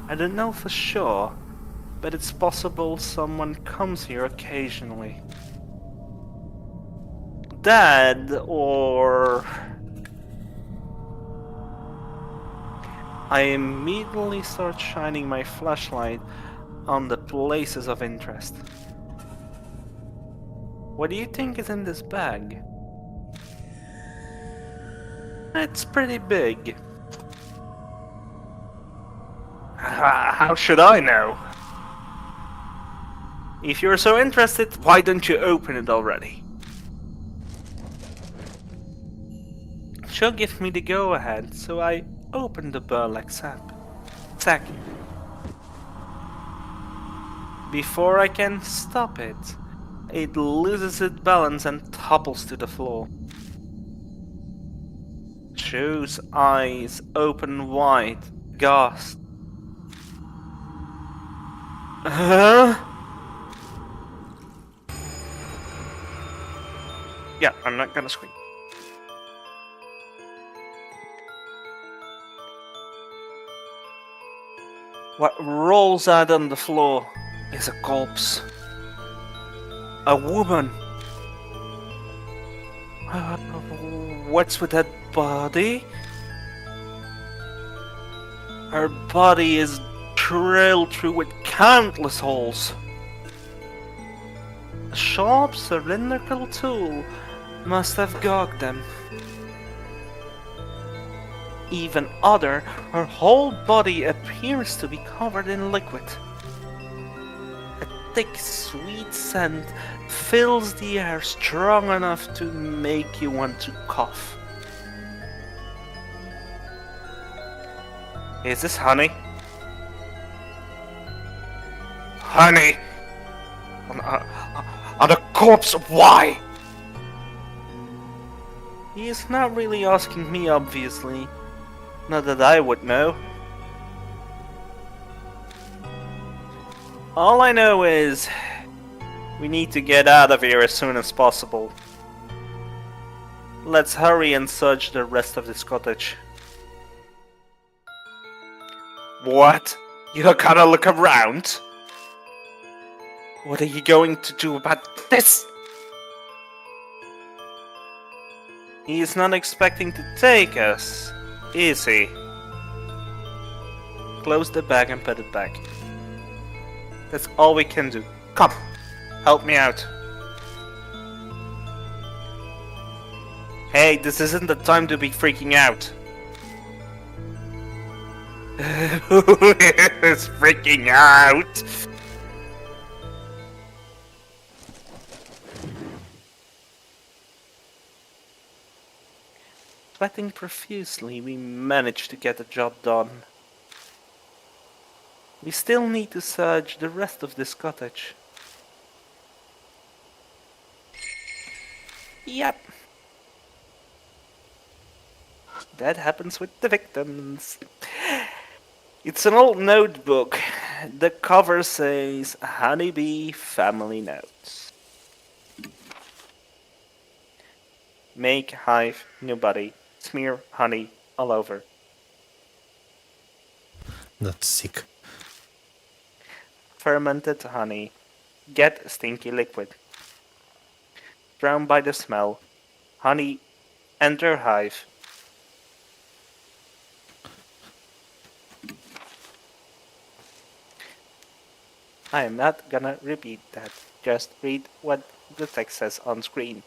I don't know for sure, but it's possible someone comes here occasionally. Dad, or... I immediately start shining my flashlight on the places of interest. What do you think is in this bag? It's pretty big. How should I know? If you're so interested, why don't you open it already? She'll give me the go-ahead, so I open the burlap sack. Before I can stop it, it loses its balance and topples to the floor. Joe's eyes open wide, gasped. Huh? Yeah, I'm not gonna scream. What rolls out on the floor is a corpse. A woman What's with that body? Her body is drilled through with countless holes. A sharp cylindrical tool must have gouged them. Even odder, her whole body appears to be covered in liquid. A thick, sweet scent fills the air strong enough to make you want to cough. Is this honey? Honey! On a corpse, why? He is not really asking me, obviously. Not that I would know. All I know is we need to get out of here as soon as possible. Let's hurry and search the rest of this cottage. What? You don't gotta look around? What are you going to do about this? He is not expecting to take us, is he? Close the bag and put it back. That's all we can do. Come, help me out. Hey, this isn't the time to be freaking out. Who is freaking out? Sweating profusely, we managed to get the job done. We still need to search the rest of this cottage. Yep. That happens with the victims. It's an old notebook. The cover says Honeybee Family Notes. Make hive, new body. Smear honey all over. That's sick. Fermented honey. Get stinky liquid. Drown by the smell. Honey, enter hive. I am not gonna repeat that. Just read what the text says on screen.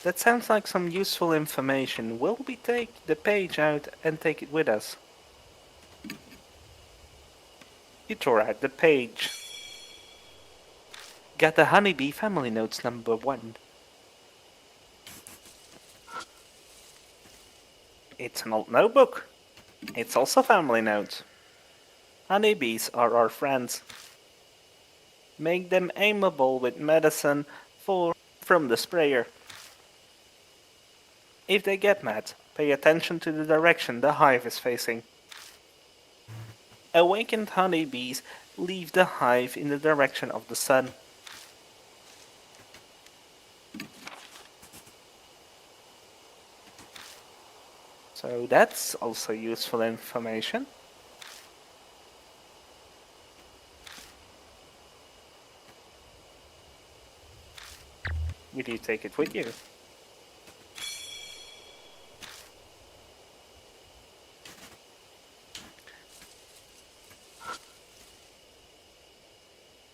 That sounds like some useful information. Will we take the page out and take it with us? You tore out the page. Got the Honeybee Family Notes number 1. It's an old notebook. It's also family notes. Honeybees are our friends. Make them aimable with medicine from the sprayer. If they get mad, pay attention to the direction the hive is facing. Awakened honeybees leave the hive in the direction of the sun. So that's also useful information. Will you take it with you?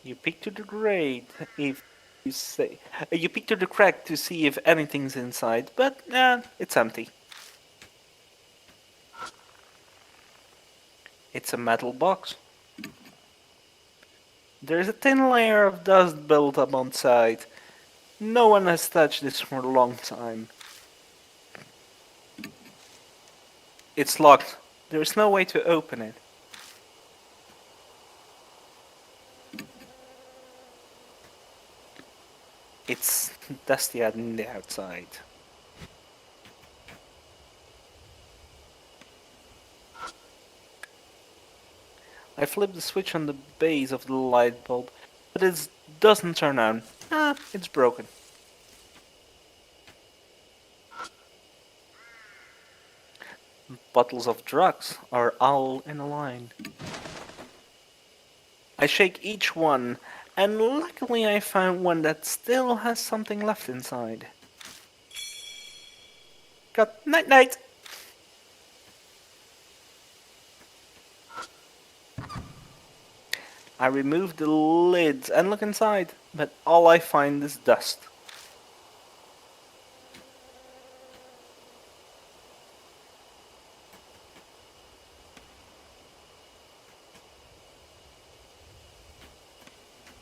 You peek to the grate if you say. You peek to the crack to see if anything's inside, but it's empty. It's a metal box. There's a thin layer of dust built up on side. No one has touched this for a long time. It's locked. There's no way to open it. It's dusty on the outside. I flip the switch on the base of the light bulb, but it doesn't turn on. It's broken. Bottles of drugs are all in a line. I shake each one And luckily I found one that still has something left inside. Good night night! I removed the lids and look inside, but all I find is dust.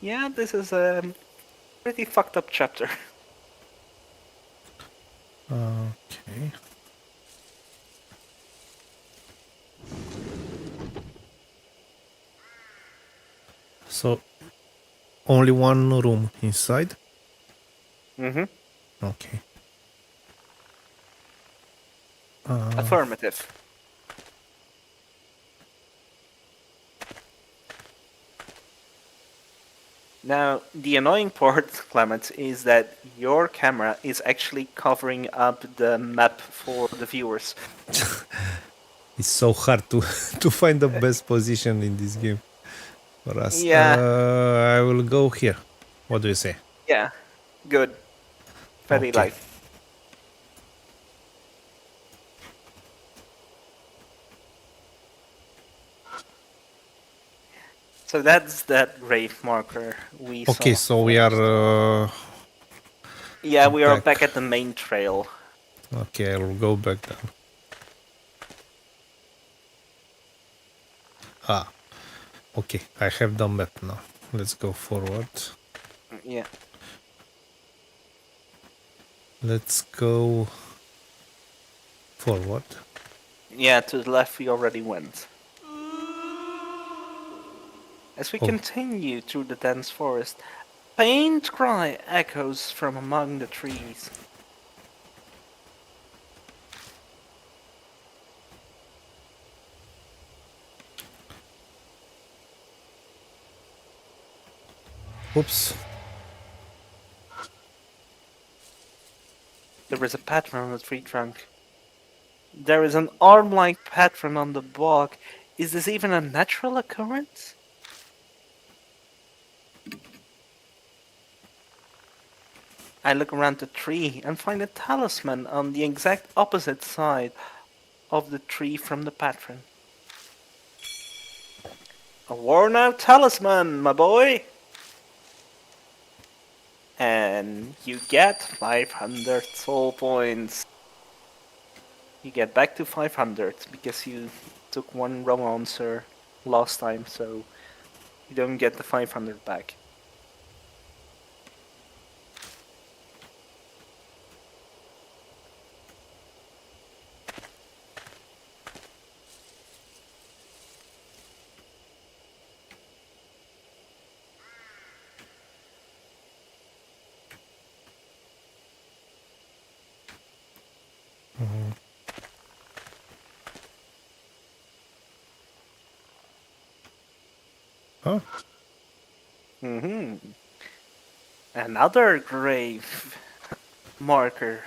Yeah, this is a pretty fucked up chapter. Okay. So, only one room inside? Mm-hmm. Okay. Affirmative. Now, the annoying part, Klamath, is that your camera is actually covering up the map for the viewers. It's so hard to to find the best position in this game for us. Yeah. I will go here. What do you say? Yeah, good. Very Okay. light. So that's that grave marker we Okay, saw. so we are. Yeah, we are back. back at the main trail. Okay, I will go back down. Ah, okay. I have the map now. Let's go forward. Yeah. Let's go forward. Yeah, to the left we already went. As we Oh. continue through the dense forest, a faint cry echoes from among the trees. Oops. There is a pattern on the tree trunk. There is an arm-like pattern on the bark. Is this even a natural occurrence? I look around the tree and find a talisman on the exact opposite side of the tree from the pattern. A worn-out talisman, my boy! And you get 500 soul points. You get back to 500 because you took one wrong answer last time, so you don't get the 500 back. Huh? Another grave marker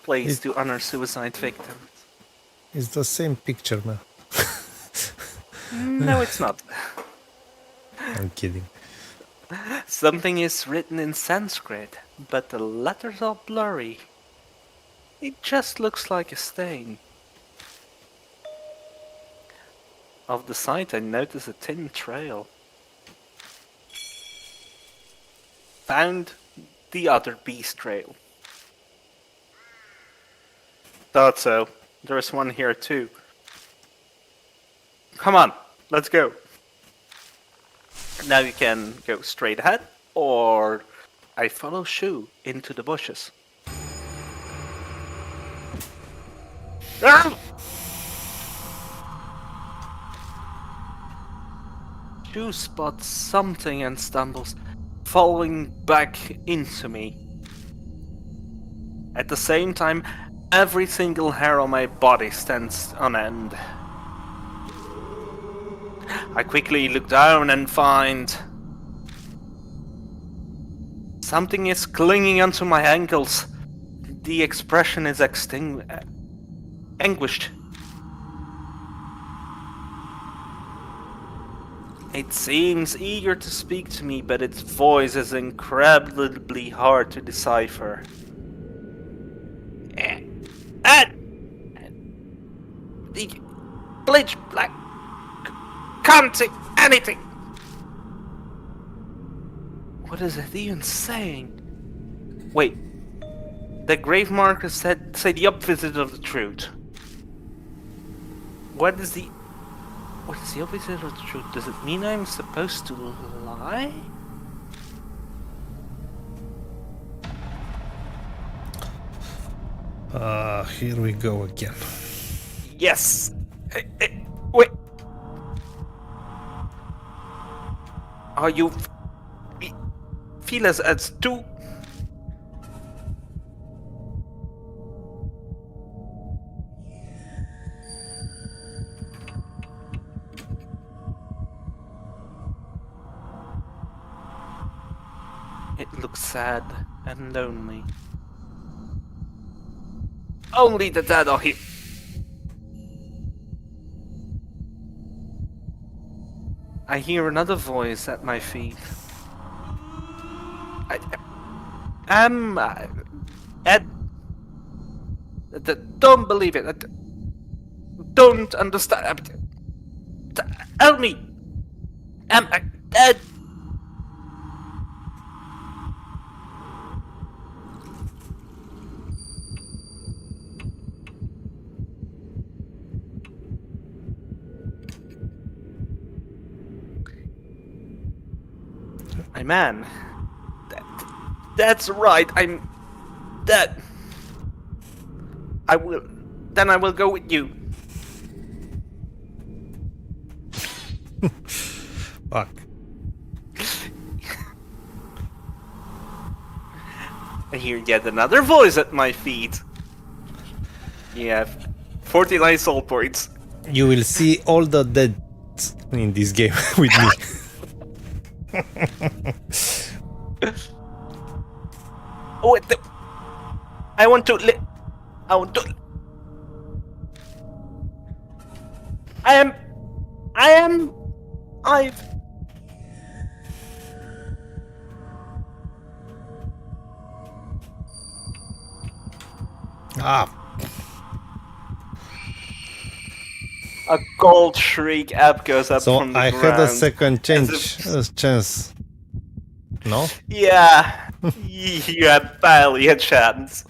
placed to honor suicide victims. It's the same picture, man. No, it's not. I'm kidding. Something is written in Sanskrit, but the letters are blurry. It just looks like a stain. Of the site, I notice a thin trail. Found the other beast trail. Thought so. There's one here too. Come on, let's go. Now you can go straight ahead, or I follow Shu into the bushes. Ah! Shu spots something and stumbles, falling back into me. At the same time, every single hair on my body stands on end. I quickly look down and find something is clinging onto my ankles. The expression is anguished. It seems eager to speak to me, but its voice is incredibly hard to decipher. Bleach black. Can't see anything. What is it even saying? Wait. The grave marker say the opposite of the truth. What is the opposite of the truth? Does it mean I'm supposed to lie? Here we go again. Yes. Wait. Are you feel as too? It looks sad and lonely. Only the dead are here. I hear another voice at my feet. Ed. Don't believe it. Don't understand. Help me. Ed. My man. That's right. I'm dead. I will go with you. Fuck. I hear yet another voice at my feet. You have 49 soul points. You will see all the dead in this game with me. Oh, wait, I want to. I've. A gold shriek app goes up So from the I ground. had a second chance. No? Yeah, you had barely a chance.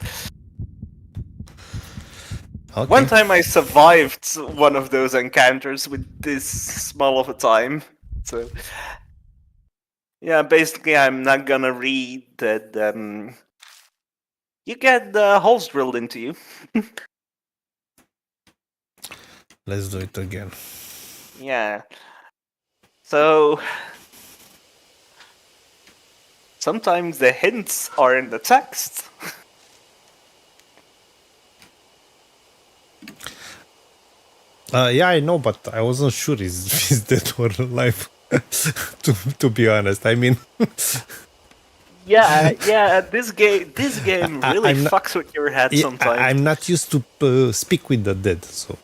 Okay. One time I survived one of those encounters with this small of a time. So, yeah, basically I'm not gonna read that you get holes drilled into you. Let's do it again. Yeah. So, sometimes the hints are in the text. Yeah, I know, but I wasn't sure he's dead or alive. to be honest, I mean. Yeah. This game really fucks with your head sometimes. I'm not used to speak with the dead, so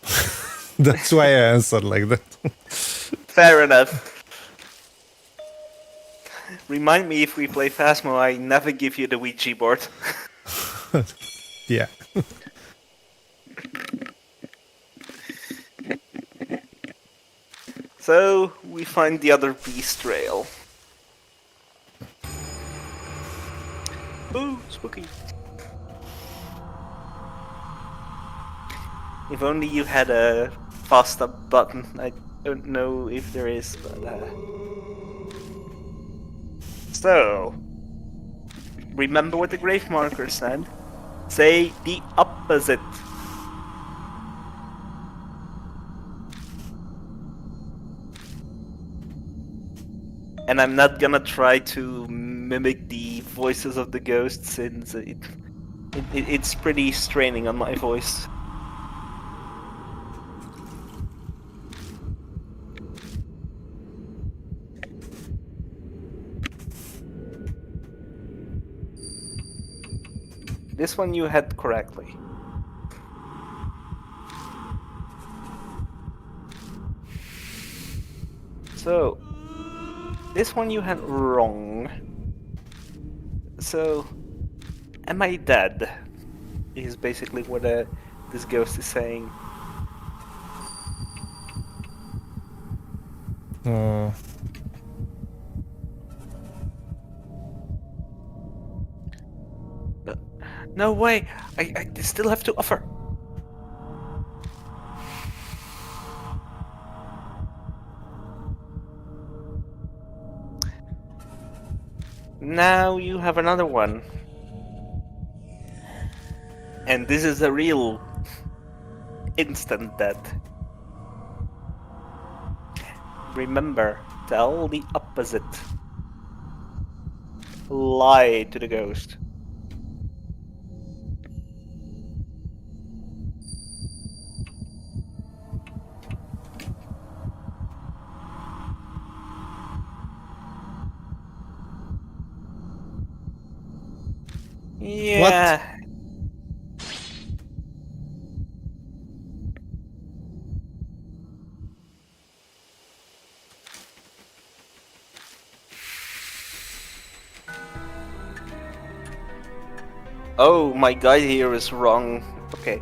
that's why I answer like that. Fair enough. Remind me if we play Phasmo, I never give you the Ouija board. Yeah. So, we find the other beast trail. Ooh, spooky. If only you had a fast up button. I don't know if there is, but So, remember what the grave marker said? Say the opposite. And I'm not gonna try to mimic the voices of the ghosts since it's pretty straining on my voice. This one you had correctly. So, This one you had wrong. So, am I dead? Is basically what this ghost is saying. Uh, No way! I still have to offer. Now you have another one. And this is a real instant death. Remember, tell the opposite. Lie to the ghost. Yeah. Oh, my guide here is wrong. Okay.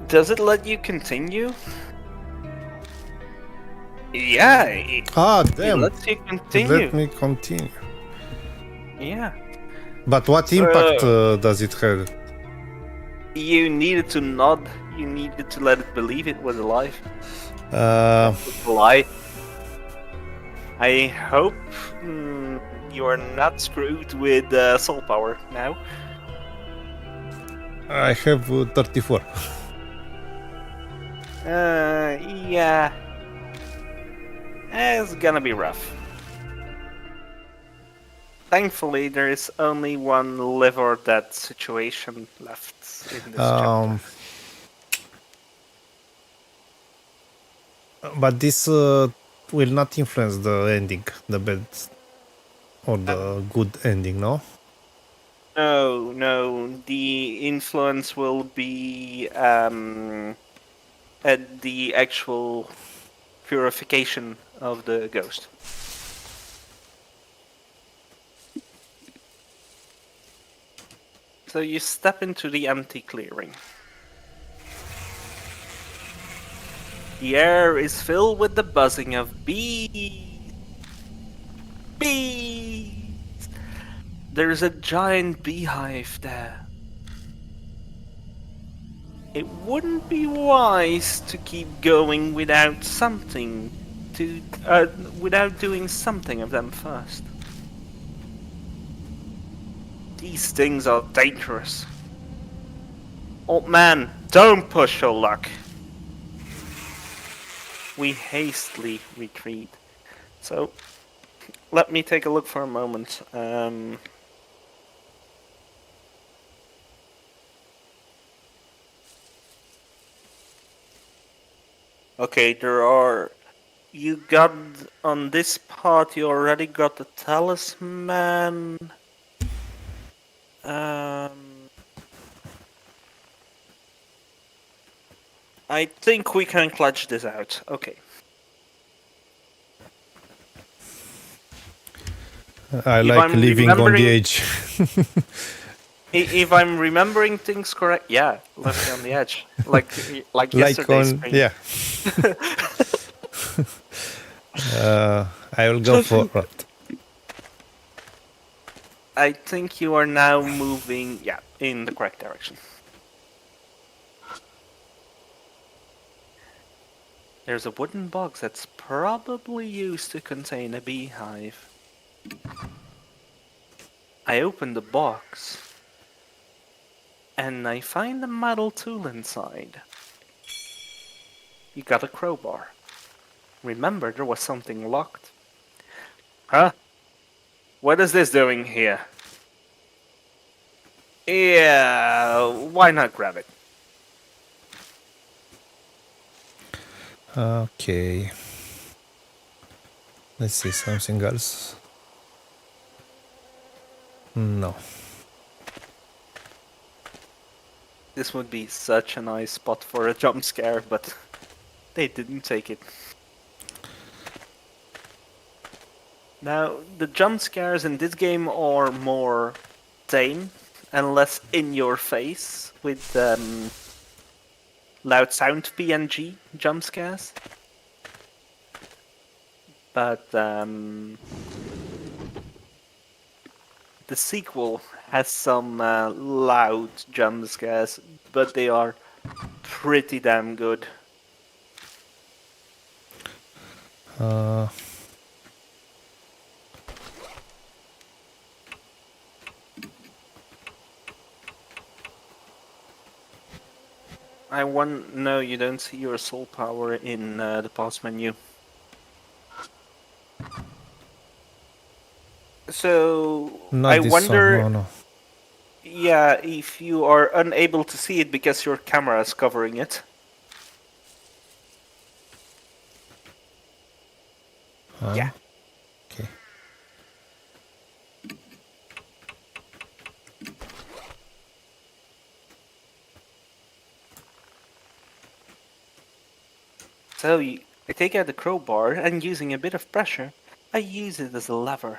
Does it let you continue? Yeah, it damn. lets you continue. Let me continue. Yeah. But what impact does it have? You needed to nod. You needed to let it believe it was alive. Lie. I hope you are not screwed with soul power now. I have 34. Yeah. It's gonna be rough. Thankfully, there is only one live or dead situation left in this chapter. But this will not influence the ending, the bad or the good ending, no? No. The influence will be at the actual purification of the ghost. So you step into the empty clearing. The air is filled with the buzzing of bees. Bees! There's a giant beehive there. It wouldn't be wise to keep going without without doing something of them first. These things are dangerous. Old man, don't push your luck. We hastily retreat. So, let me take a look for a moment. Okay, you got, on this part, you already got the talisman. I think we can clutch this out. Okay. I like living on the edge. If I'm remembering things correct, yeah, left on the edge, like yesterday's stream. Yeah. I will go for it. I think you are now moving, in the correct direction. There's a wooden box that's probably used to contain a beehive. I open the box, and I find a metal tool inside. You got a crowbar. Remember, there was something locked. Huh? What is this doing here? Yeah, why not grab it? Okay. Let's see something else. No. This would be such a nice spot for a jump scare, but They didn't take it. Now, the jump scares in this game are more tame and less in your face with loud sound PNG jump scares. But the sequel has some loud jump scares, but they are pretty damn good. No, you don't see your soul power in the pause menu. So Not I this wonder, one, no. yeah, if you are unable to see it because your camera is covering it. Yeah. Okay. So I take out the crowbar and using a bit of pressure, I use it as a lever.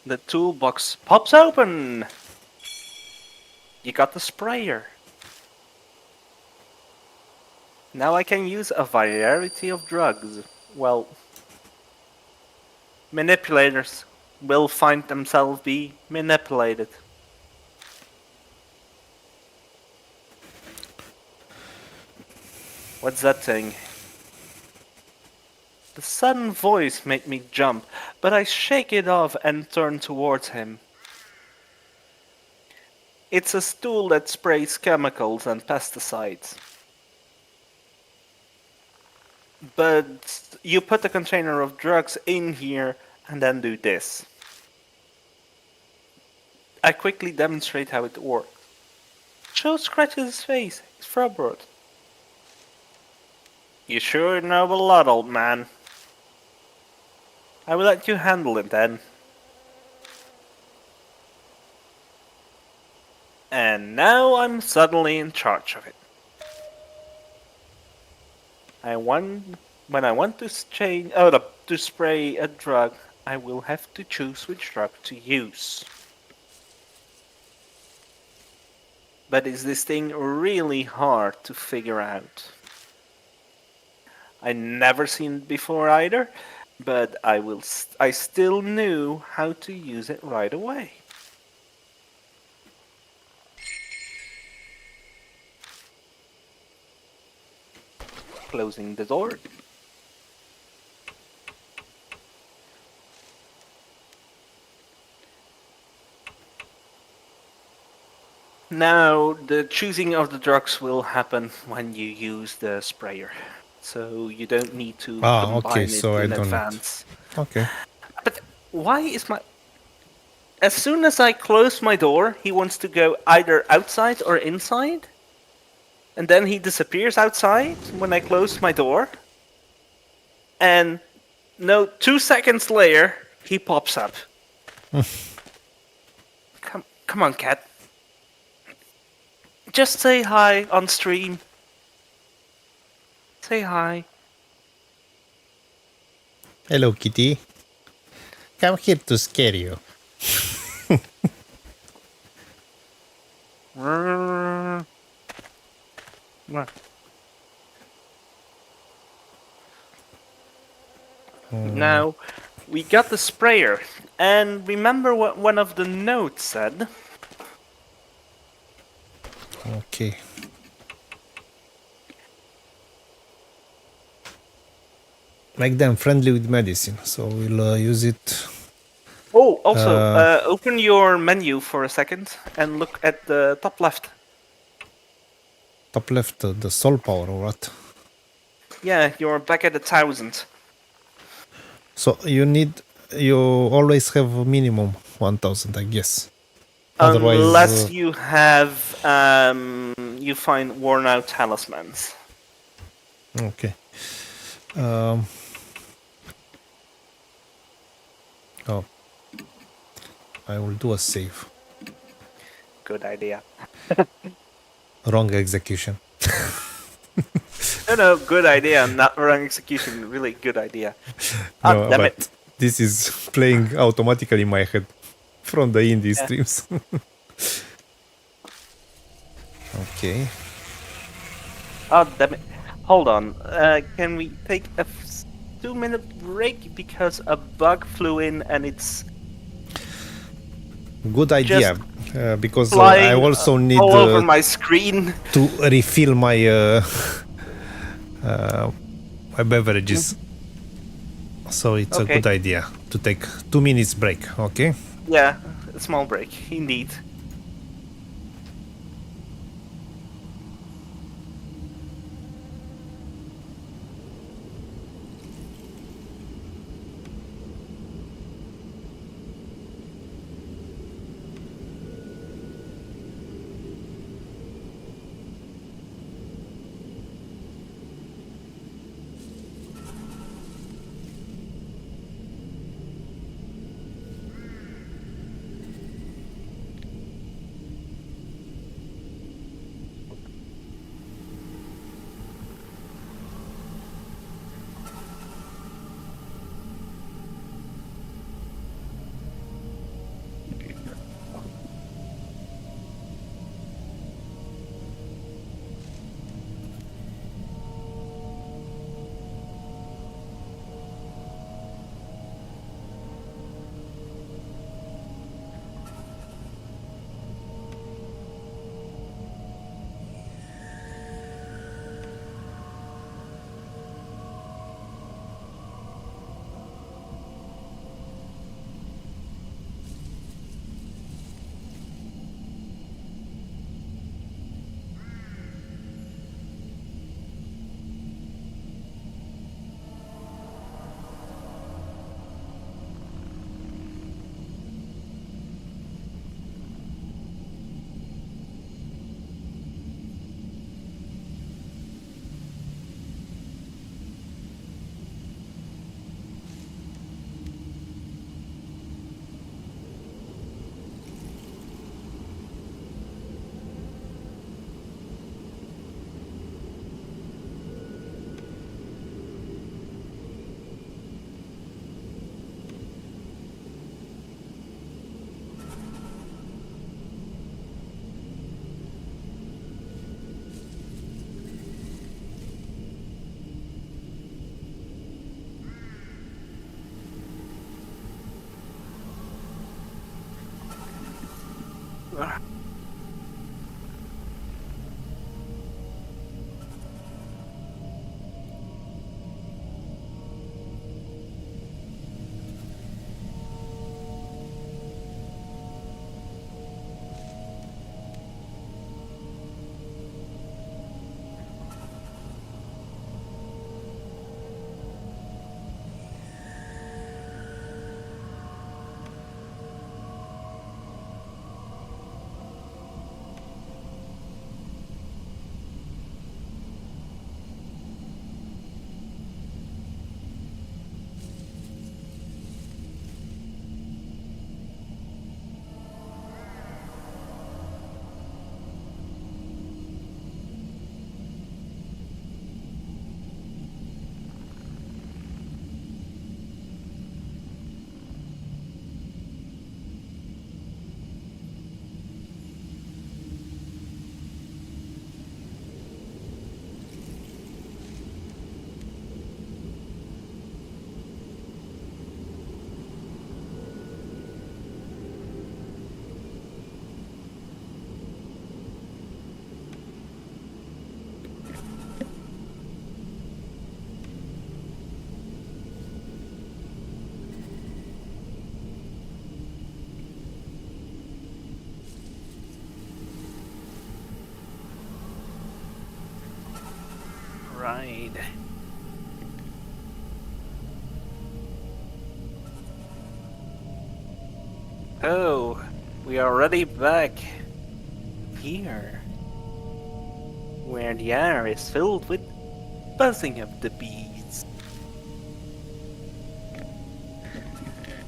The toolbox pops open! You got the sprayer. Now I can use a variety of drugs. Well, manipulators will find themselves be manipulated. What's that thing? The sudden voice made me jump, but I shake it off and turn towards him. It's a stool that sprays chemicals and pesticides. But you put a container of drugs in here and then do this. I quickly demonstrate how it works. Joe scratches his face, his frown. You sure know a lot, old man. I will let you handle it then. And now I'm suddenly in charge of it. When I want to spray a drug, I will have to choose which drug to use. But is this thing really hard to figure out? I never seen it before either, but I still knew how to use it right away. Closing the door. Now, the choosing of the drugs will happen when you use the sprayer. So you don't need to combine it in advance. Okay. But why is my... As soon as I close my door, he wants to go either outside or inside. And then he disappears outside when I close my door. And no, 2 seconds later, he pops up. Come on, cat. Just say hi on stream. Say hi. Hello, kitty. Come here to scare you. Now, we got the sprayer, and remember what one of the notes said? Okay. Make them friendly with medicine, so we'll use it. Oh, also, open your menu for a second and look at the top left. Top left, the soul power or what? Yeah, you're back at 1,000. So you always have a minimum 1,000, I guess. Otherwise, Unless you have, you find worn out talismans. Okay. Oh, I will do a save. Good idea. Wrong execution. No, good idea. Not wrong execution. Really good idea. Ah, No, damn but it. this is playing automatically in my head from the indie Yeah. streams. Okay. Oh, damn it. Hold on. Can we take a 2-minute break because a bug flew in and it's Good idea. Just Because I flying also need all over my screen? to refill my my beverages. So it's a Okay. good idea to take 2 minutes break, okay? Yeah, a small break, indeed. Right. Oh, we are already back here, where the air is filled with buzzing of the bees.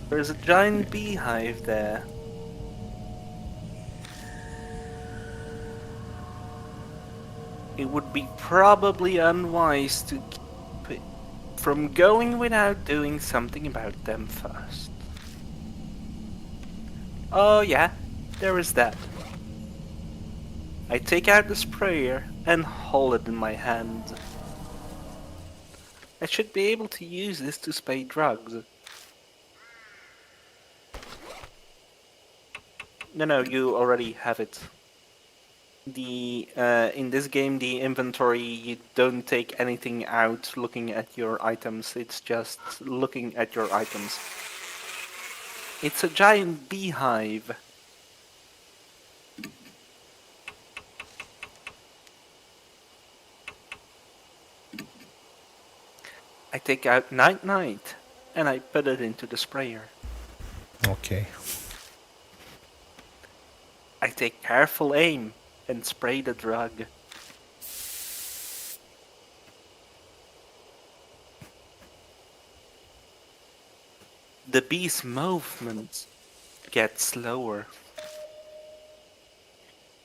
There's a giant beehive there. it would be probably unwise to keep it from going without doing something about them first. Oh yeah, there is that. I take out the sprayer and hold it in my hand. I should be able to use this to spray drugs. No, you already have it. In this game, the inventory, you don't take anything out looking at your items. It's just looking at your items. It's a giant beehive. I take out Night and I put it into the sprayer. Okay. I take careful aim and spray the drug. The bee's movements get slower.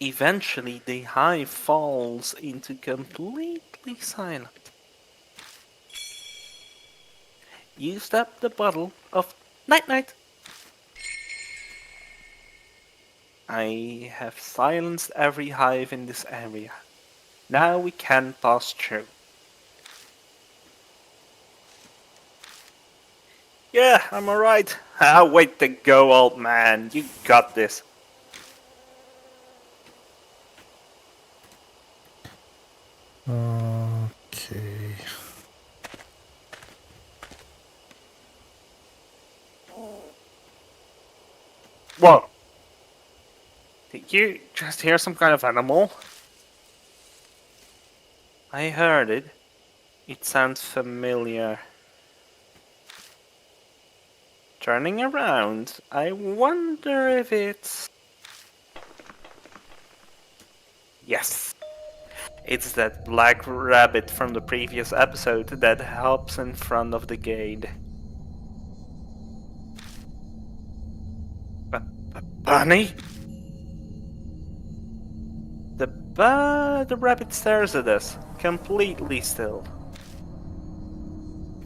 Eventually, the hive falls into completely silent. Used up the bottle of Night. I have silenced every hive in this area. Now we can pass through. Yeah, I'm alright. Way to go, old man. You got this. Okay. Whoa. Did you just hear some kind of animal? I heard it. It sounds familiar. Turning around, I wonder if it's... Yes. It's that black rabbit from the previous episode that helps in front of the gate. Bunny? The rabbit stares at us, completely still.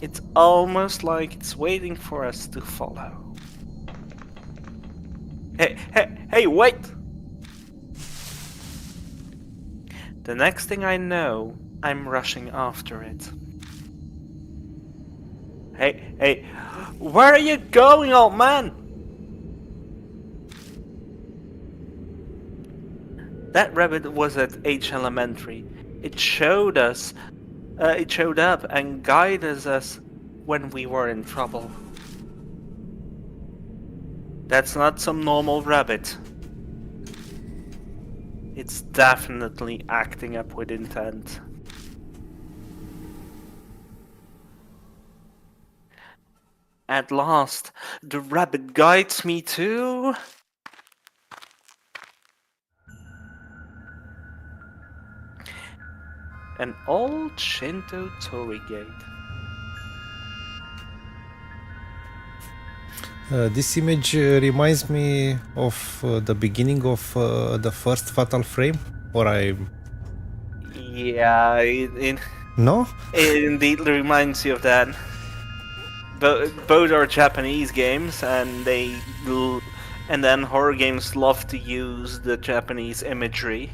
It's almost like it's waiting for us to follow. Hey, wait! The next thing I know, I'm rushing after it. Hey, where are you going, old man? That rabbit was at H Elementary. It showed up and guided us when we were in trouble. That's not some normal rabbit. It's definitely acting up with intent. At last, the rabbit guides me to... an old Shinto torii gate. This image reminds me of the beginning of the first Fatal Frame, or I... Yeah, No? it indeed reminds you of that. Both are Japanese games, and then horror games love to use the Japanese imagery.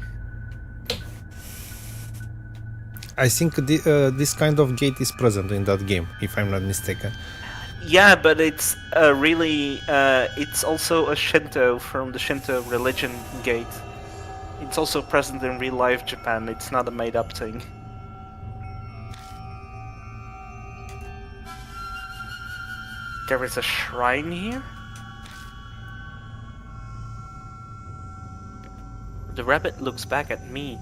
I think this kind of gate is present in that game, if I'm not mistaken. Yeah, but it's it's also a Shinto from the Shinto religion gate. It's also present in real life Japan, it's not a made up thing. There is a shrine here? The rabbit looks back at me.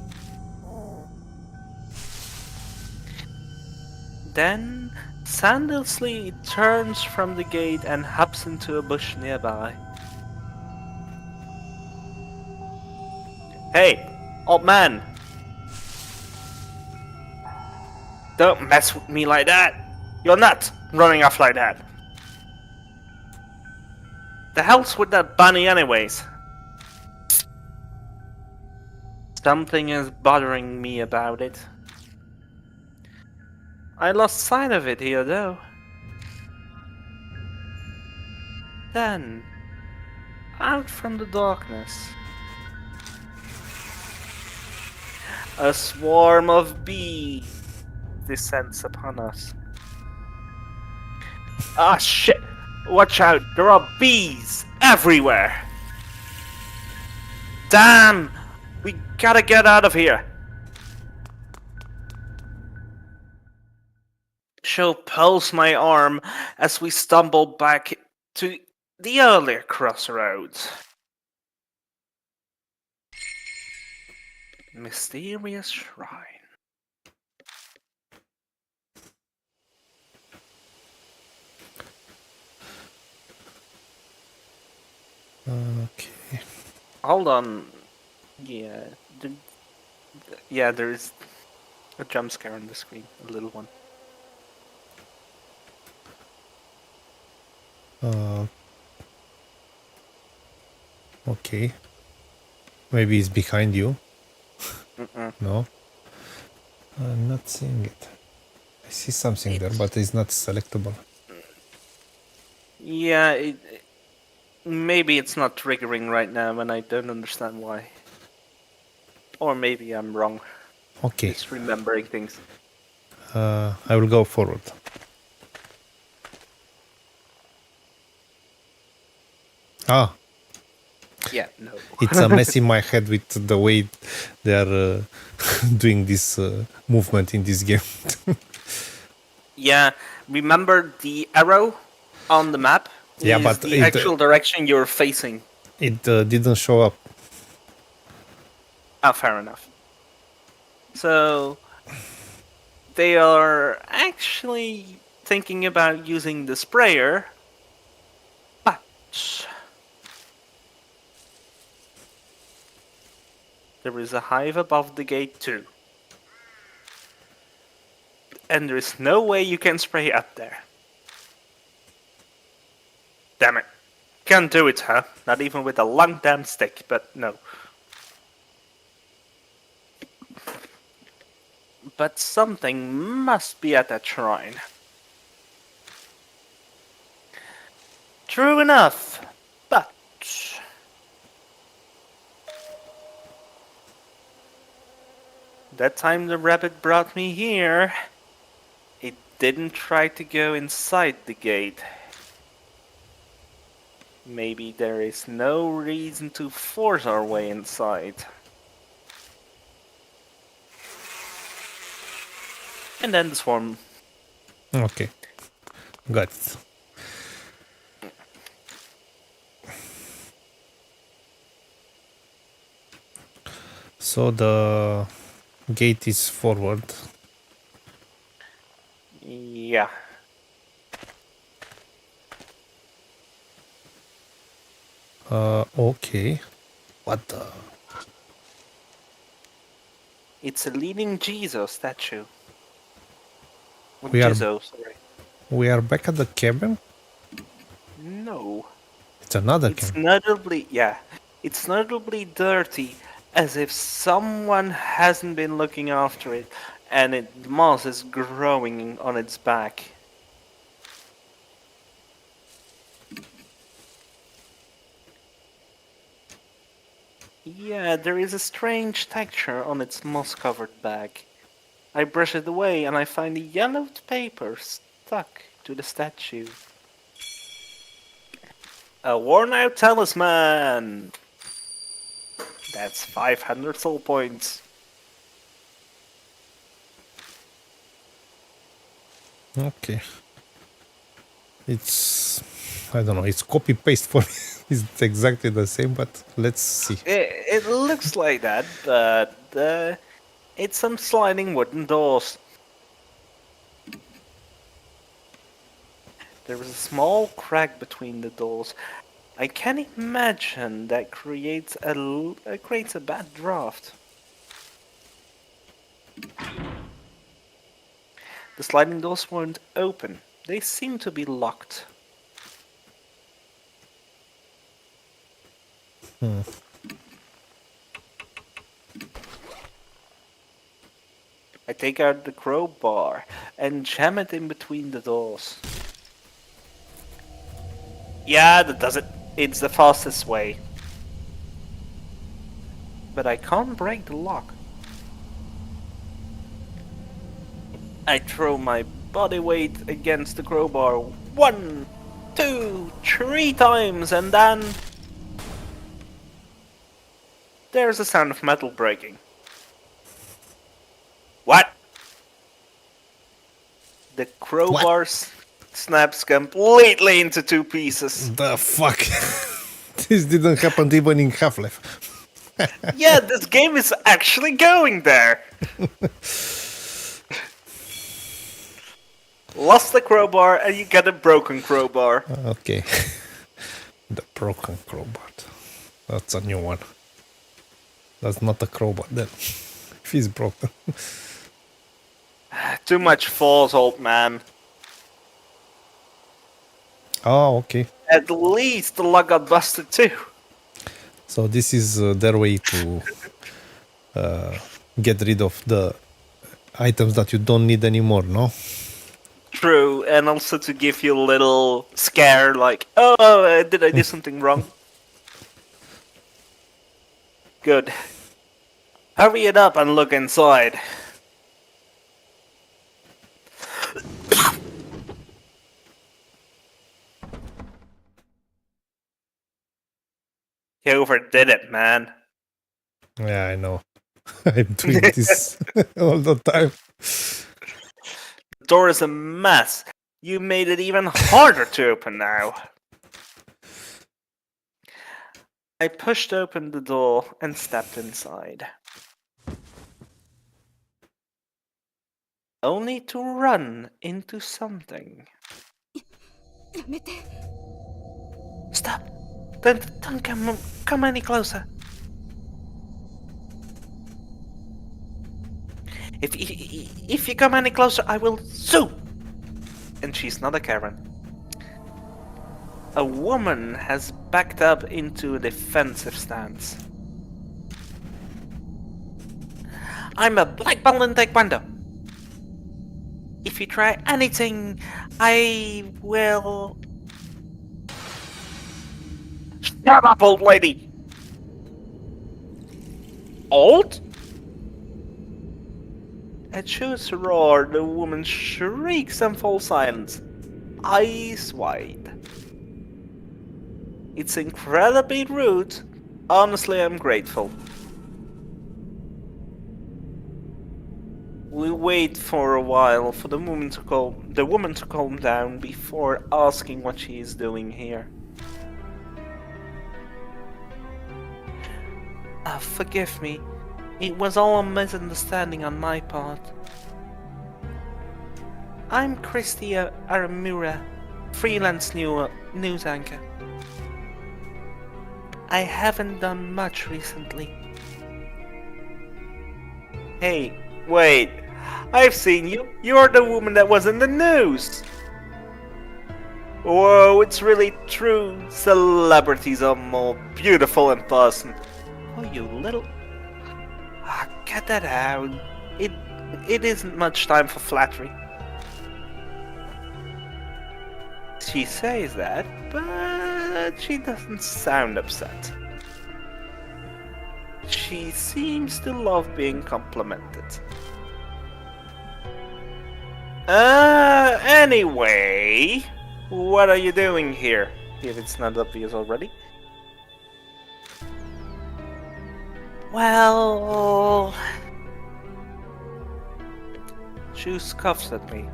Then, sandalsly, it turns from the gate and hops into a bush nearby. Hey, old man! Don't mess with me like that! You're not running off like that! The hell's with that bunny anyways? Something is bothering me about it. I lost sight of it here, though. Then, out from the darkness, a swarm of bees descends upon us. Ah, shit! Watch out! There are bees everywhere! Damn! We gotta get out of here! She'll pulse my arm as we stumble back to the earlier crossroads. Mysterious shrine. Okay. Hold on. Yeah. There is a jump scare on the screen. A little one. Okay. Maybe it's behind you. No. I'm not seeing it. I see something there, but it's not selectable. Yeah, maybe it's not triggering right now, and I don't understand why. Or maybe I'm wrong. Okay. Just remembering things. I will go forward. Ah, Yeah, no. it's a mess in my head with the way they are doing this movement in this game. Yeah, remember the arrow on the map? Yeah, is but the actual direction you're facing. It didn't show up. Ah, fair enough. So they are actually thinking about using the sprayer, but there is a hive above the gate too. And there is no way you can spray up there. Damn it. Can't do it, huh? Not even with a long damn stick, but no. But something must be at that shrine. True enough, but... that time the rabbit brought me here, it didn't try to go inside the gate. Maybe there is no reason to force our way inside. And then the swarm. Okay. Got it. So the gate is forward. Yeah. Okay. What the? It's a leaning Jesus statue. We are- Jesus, sorry. We are back at the cabin? No. It's another It's cabin. notably, yeah. It's notably dirty, as if someone hasn't been looking after it, and moss is growing on its back. Yeah, there is a strange texture on its moss-covered back. I brush it away and I find a yellowed paper stuck to the statue. A worn-out talisman! That's 500 soul points. Okay. It's... I don't know. It's copy-paste for me. It's exactly the same, but let's see. It looks like that, but it's some sliding wooden doors. There is a small crack between the doors. I can imagine that creates a bad draft. The sliding doors won't open. They seem to be locked. I take out the crowbar and jam it in between the doors. Yeah, that does it. It's the fastest way. But I can't break the lock. I throw my body weight against the crowbar 1, 2, 3 times, and then there's the sound of metal breaking. What? The crowbar snaps completely into 2 pieces. The fuck? This didn't happen even in Half-Life. Yeah, this game is actually going there. Lost the crowbar and you get a broken crowbar. Okay. The broken crowbar. That's a new one. That's not a crowbar then. If he's broken. Too much falls, old man. Oh, okay. At least the lock got busted too. So this is their way to get rid of the items that you don't need anymore, no? True, and also to give you a little scare, like, oh, did I do something wrong? Good. Hurry it up and look inside. You overdid it, man. Yeah, I know. I'm doing this all the time. The door is a mess. You made it even harder to open now. I pushed open the door and stepped inside. Only to run into something. Stop! Don't come any closer. If you come any closer, I will sue. And she's not a Karen. A woman has backed up into a defensive stance. I'm a black belt in Taekwondo. If you try anything, I will... Shut up, old lady! Old? At Shu's roar, the woman shrieks and falls silent, eyes wide. It's incredibly rude. Honestly, I'm grateful. We wait for a while for the woman to calm down before asking what she is doing here. Forgive me. It was all a misunderstanding on my part. I'm Christy Aramura, freelance news anchor. I haven't done much recently. Hey, wait. I've seen you. You're the woman that was in the news. Whoa, it's really true. Celebrities are more beautiful in person. Oh, you little... get that out. It isn't much time for flattery. She says that, but she doesn't sound upset. She seems to love being complimented. Anyway, what are you doing here? If it's not obvious already. Well... Shu scoffs at me.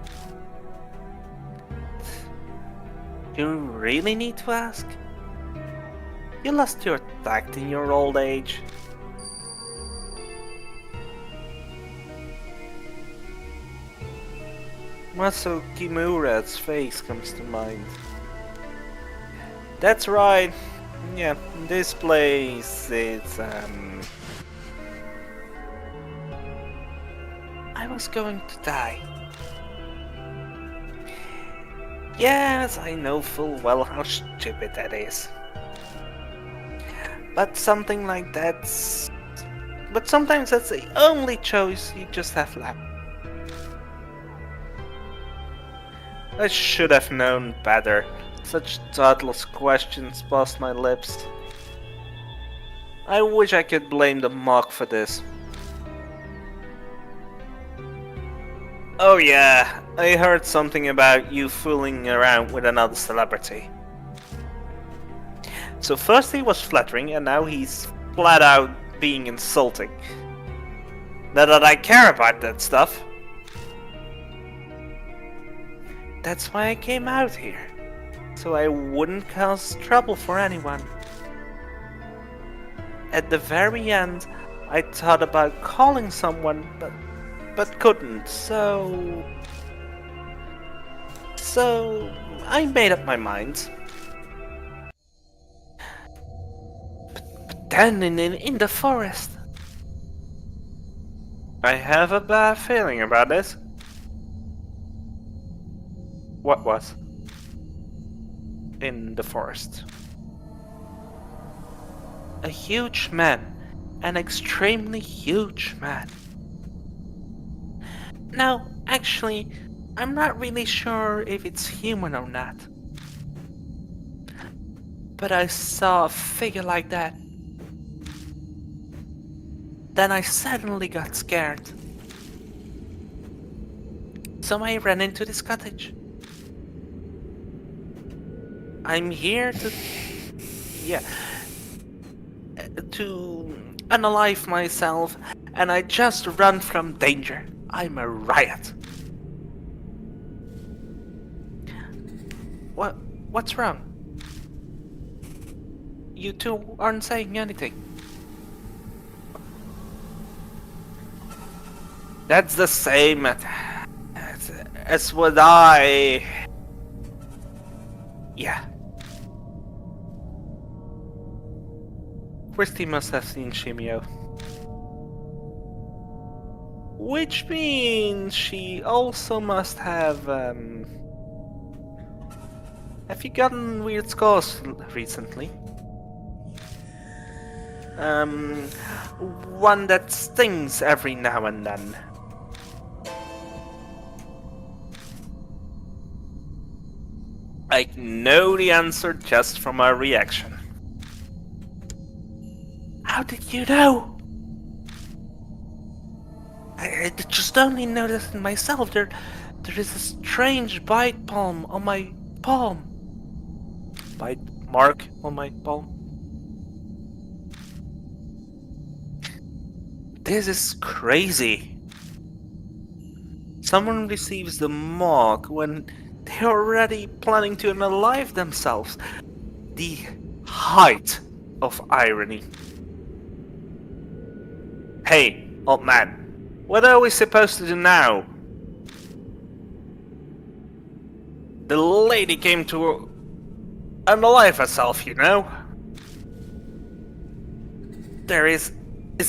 You really need to ask? You lost your tact in your old age. Maso Kimura's face comes to mind. That's right. Yeah, this place, it's I was going to die. Yes, I know full well how stupid that is. But something like that's... But sometimes that's the only choice you just have left. I should have known better. Such thoughtless questions passed my lips. I wish I could blame the mock for this. Oh yeah, I heard something about you fooling around with another celebrity. So first he was flattering and now he's flat out being insulting. Not that I care about that stuff. That's why I came out here. So I wouldn't cause trouble for anyone. At the very end, I thought about calling someone, but couldn't, so I made up my mind. But then in the forest, I have a bad feeling about this. What was? In the forest. A huge man. An extremely huge man. Now, actually, I'm not really sure if it's human or not. But I saw a figure like that. Then I suddenly got scared. So I ran into this cottage. I'm here to unalive myself, and I just run from danger. I'm a riot. What's wrong? You two aren't saying anything. That's the same as what I... Yeah. Christy must have seen Shimio. Which means she also must have, Have you gotten weird scores recently? One that stings every now and then. I know the answer just from her reaction. How did you know? I just only noticed it myself. There is a strange bite palm on my palm. Bite mark on my palm. This is crazy. Someone receives the mark when they're already planning to unalive themselves. The height of irony. Hey, old man, what are we supposed to do now? The lady came to unalive herself, you know? Is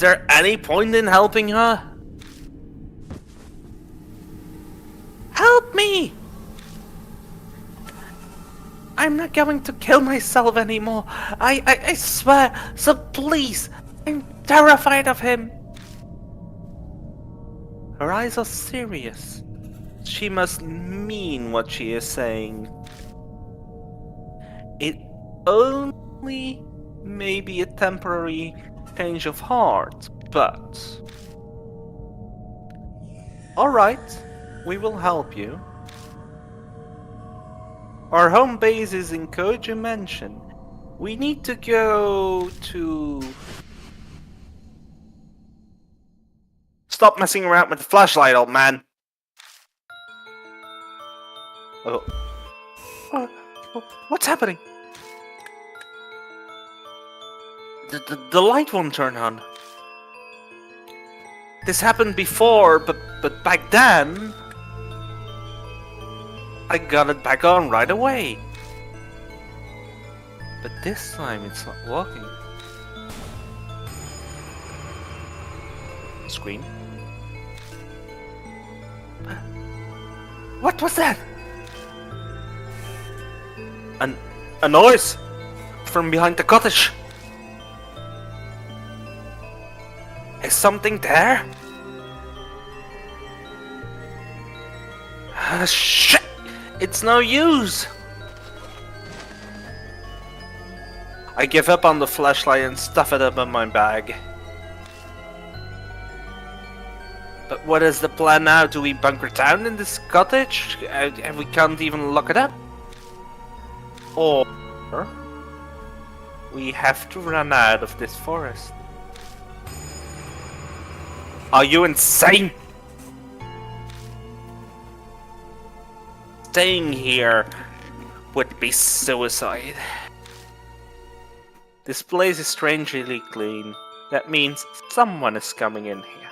there any point in helping her? Help me! I'm not going to kill myself anymore. I swear, so please, I'm terrified of him. Her eyes are serious. She must mean what she is saying. It only may be a temporary change of heart, but... Alright, we will help you. Our home base is in Koji Mansion. We need to go to... Stop messing around with the flashlight, old man. Oh. What's happening? The light won't turn on. This happened before, but back then... I got it back on right away. But this time it's not working. Screen. What was that? A noise from behind the cottage. Is something there? Shit! It's no use! I give up on the flashlight and stuff it up in my bag. But what is the plan now? Do we bunker down in this cottage? And we can't even lock it up? Or we have to run out of this forest. Are you insane? Staying here would be suicide. This place is strangely clean. That means someone is coming in here.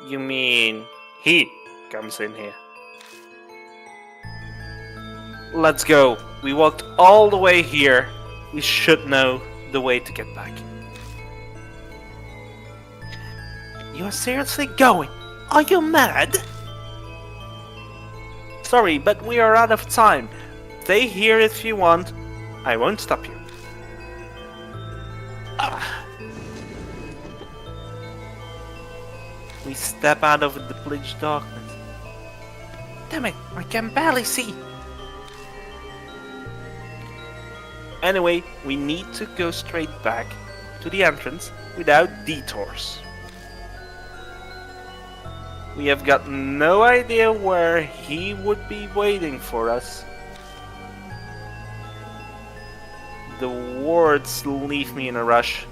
You mean he comes in here? Let's go. We walked all the way here. We should know the way to get back. You are seriously going? Are you mad? Sorry, but we are out of time. Stay here if you want. I won't stop you. We step out of the bleach darkness. Damn it, I can barely see. Anyway, we need to go straight back to the entrance without detours. We have got no idea where he would be waiting for us. The words leave me in a rush.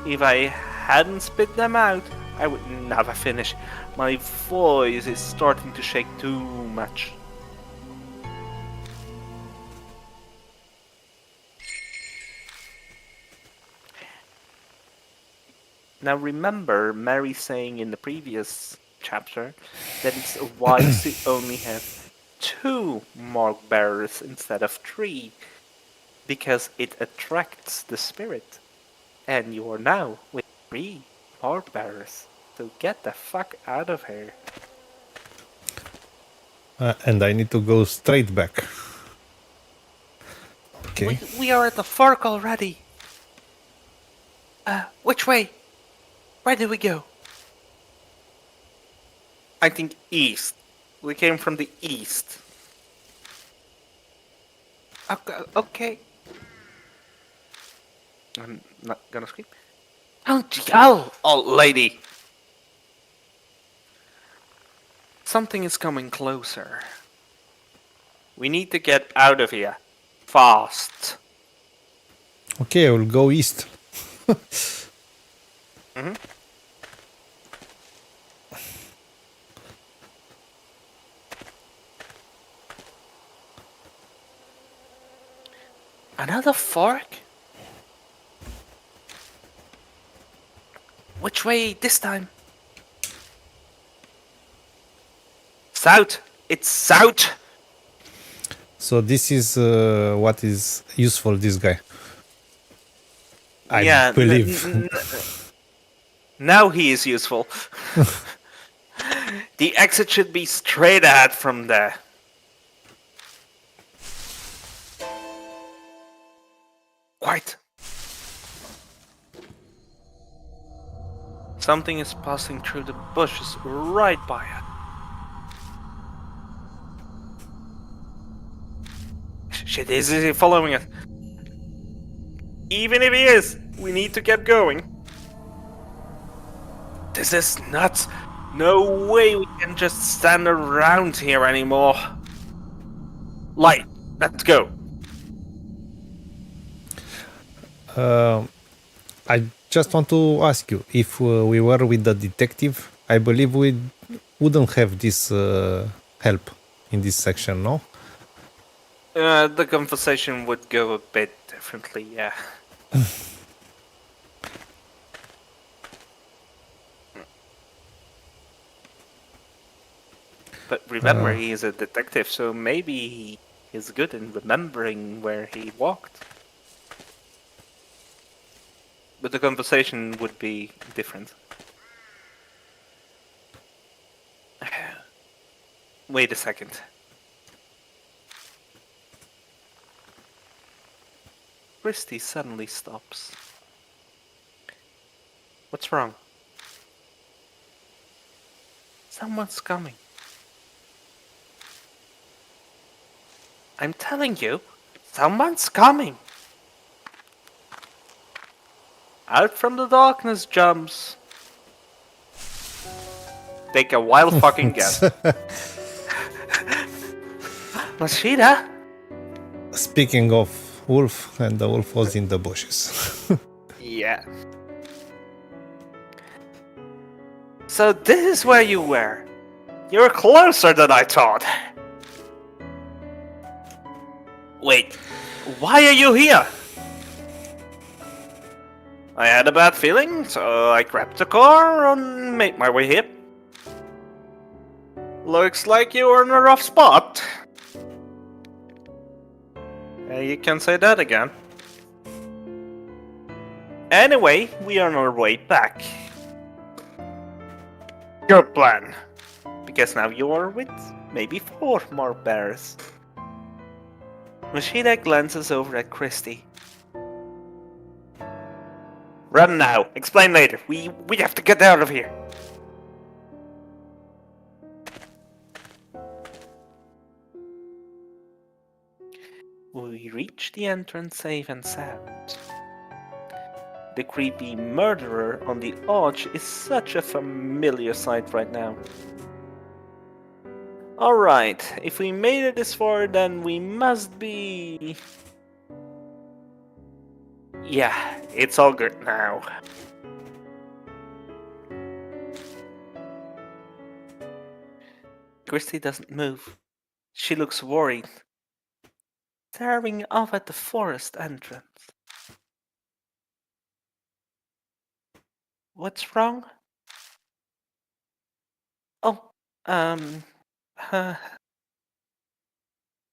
If I hadn't spit them out, I would never finish. My voice is starting to shake too much. Now remember Mary saying in the previous chapter that it's wise to only have 2 mark bearers instead of 3, because it attracts the spirit. And you are now with 3 mark bearers, so get the fuck out of here. And I need to go straight back. Okay. We are at the fork already. Which way? Where did we go? I think east. We came from the east. Okay. I'm not gonna scream. Don't yell, old lady! Something is coming closer. We need to get out of here. Fast. Okay, I will go east. Mm-hmm. Another fork? Which way this time? South! It's south! So this is what is useful, this guy. I believe. Now he is useful. The exit should be straight ahead from there. Quiet. Something is passing through the bushes right by us. Shit, is he following us? Even if he is, we need to keep going. This is nuts. No way we can just stand around here anymore. Light, let's go. I just want to ask you, if we were with the detective, I believe we wouldn't have this help in this section, no? The conversation would go a bit differently, yeah. But remember, he is a detective, so maybe he is good in remembering where he walked. But the conversation would be different. Wait a second. Christy suddenly stops. What's wrong? Someone's coming. I'm telling you, someone's coming. Out from the darkness jumps. Take a wild fucking guess. Mashida? Speaking of wolf, and the wolf was in the bushes. Yeah. So this is where you were. You're closer than I thought. Wait, why are you here? I had a bad feeling, so I grabbed the car and made my way here. Looks like you were in a rough spot. You can say that again. Anyway, we are on our way back. Good plan. Because now you are with maybe 4 more bears. Mashida glances over at Christy. Run now. Explain later. We have to get out of here. We reach the entrance safe and sound. The creepy murderer on the arch is such a familiar sight right now. Alright, if we made it this far, then we must be... Yeah, it's all good now. Christy doesn't move. She looks worried, staring off at the forest entrance. What's wrong? Oh,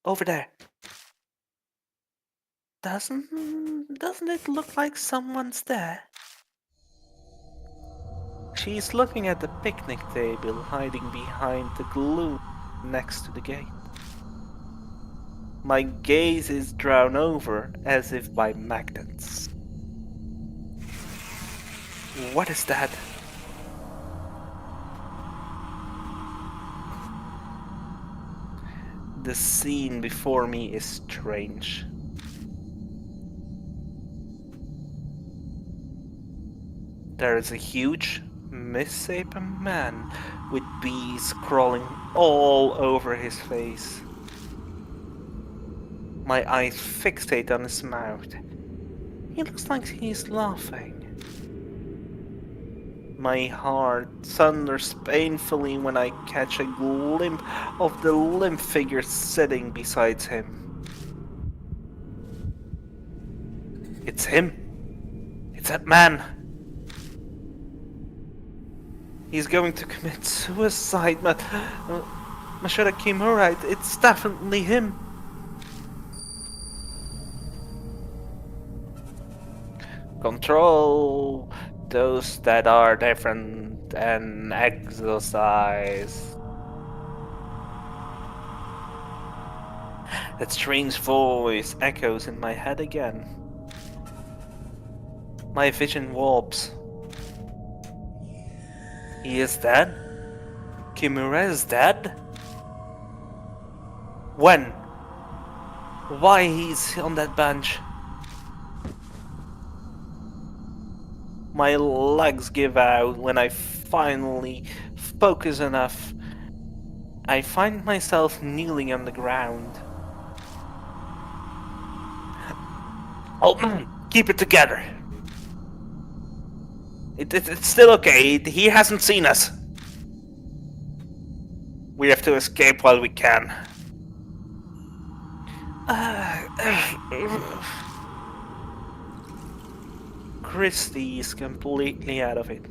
over there. Doesn't it look like someone's there? She's looking at the picnic table hiding behind the gloom next to the gate. My gaze is drawn over as if by magnets. What is that? The scene before me is strange. There is a huge, misshapen man with bees crawling all over his face. My eyes fixate on his mouth. He looks like he's laughing. My heart thunders painfully when I catch a glimpse of the limp figure sitting beside him. It's him. It's that man. He's going to commit suicide, but Mashida Kimura, it's definitely him. Control those that are different and exercise. That strange voice echoes in my head again. My vision warps. He is dead? Kimura is dead? When? Why he's on that bench? My legs give out when I finally focus enough. I find myself kneeling on the ground. Oh, keep it together. It's still okay. He hasn't seen us. We have to escape while we can. Christy is completely out of it.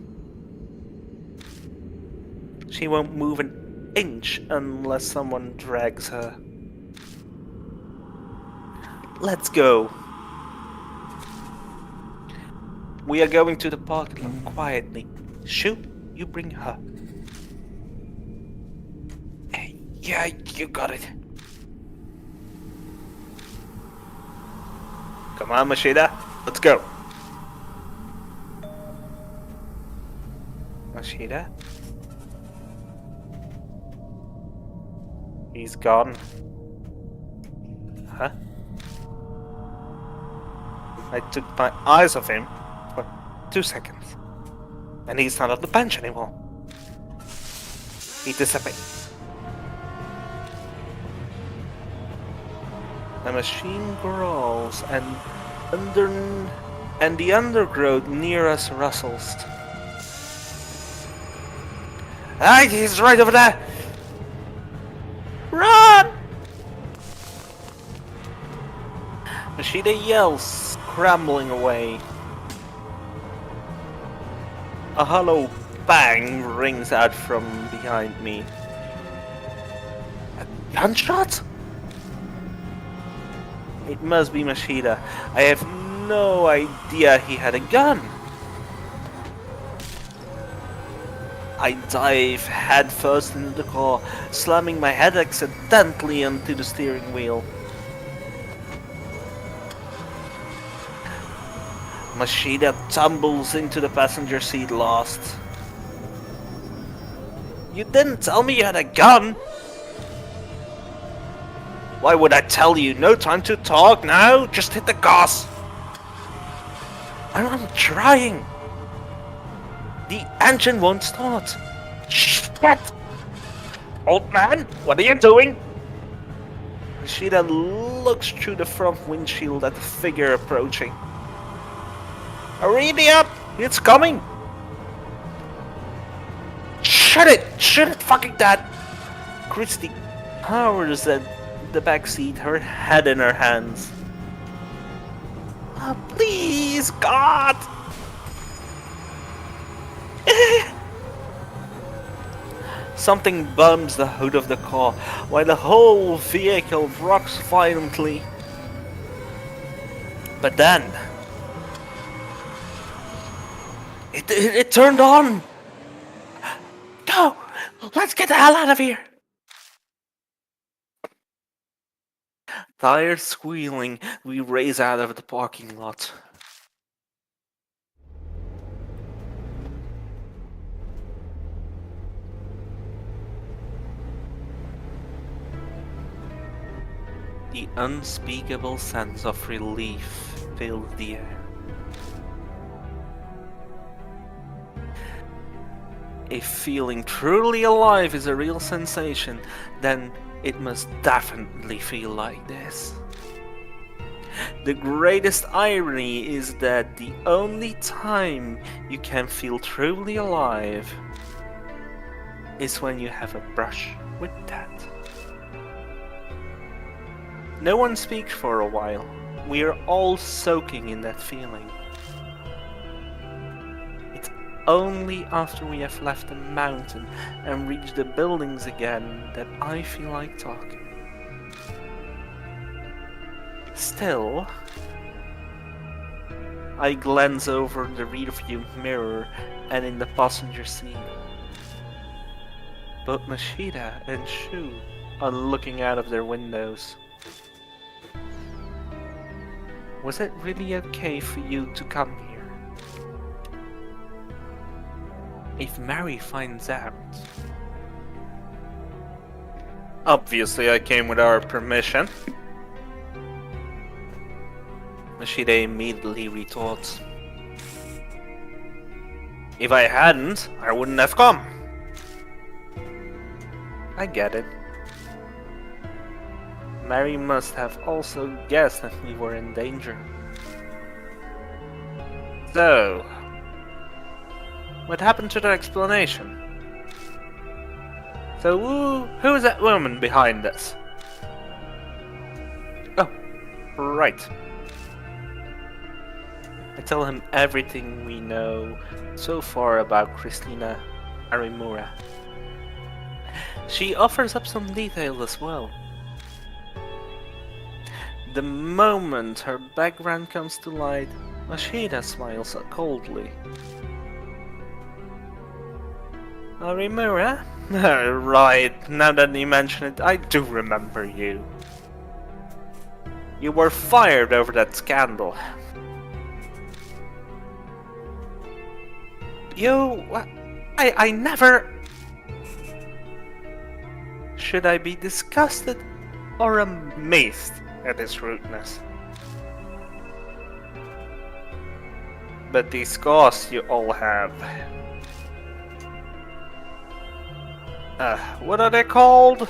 She won't move an inch unless someone drags her. Let's go. We are going to the parking lot quietly. Shu, you bring her. Yeah, you got it. Come on, Mashida. Let's go. Mashida? He's gone. Huh? I took my eyes off him for 2 seconds. And he's not on the bench anymore. He disappeared. The machine growls and the undergrowth near us rustles. Ah, he's right over there! Run! Machida yells, scrambling away. A hollow bang rings out from behind me. A gunshot? It must be Machida. I have no idea he had a gun. I dive headfirst into the car, slamming my head accidentally onto the steering wheel. Machida tumbles into the passenger seat last. You didn't tell me you had a gun! Why would I tell you? No time to talk now! Just hit the gas! I'm trying! The engine won't start! Shit! Old man, what are you doing? Machida looks through the front windshield at the figure approaching. Hurry up! It's coming! Shut it! Shut it, fucking dad! Christy powers at the back seat, her head in her hands. Oh, please, God! Something bumps the hood of the car, while the whole vehicle rocks violently. But then... It turned on! Go! Let's get the hell out of here! Tires squealing, we race out of the parking lot. The unspeakable sense of relief filled the air. If feeling truly alive is a real sensation, then it must definitely feel like this. The greatest irony is that the only time you can feel truly alive is when you have a brush with death. No one speaks for a while. We are all soaking in that feeling. It's only after we have left the mountain and reached the buildings again that I feel like talking. Still, I glance over the rearview mirror and in the passenger seat. Both Machida and Shu are looking out of their windows. Was it really okay for you to come here? If Mary finds out... Obviously I came with our permission. Machida immediately retorts. If I hadn't, I wouldn't have come. I get it. Mary must have also guessed that we were in danger. So, what happened to the explanation? So who is that woman behind this? Oh, right. I tell him everything we know so far about Christina Arimura. She offers up some detail as well. The moment her background comes to light, Machida smiles coldly. Arimura? Right, now that you mention it, I do remember you. You were fired over that scandal. I never... Should I be disgusted or amazed at his rudeness? But these scars you all have. What are they called?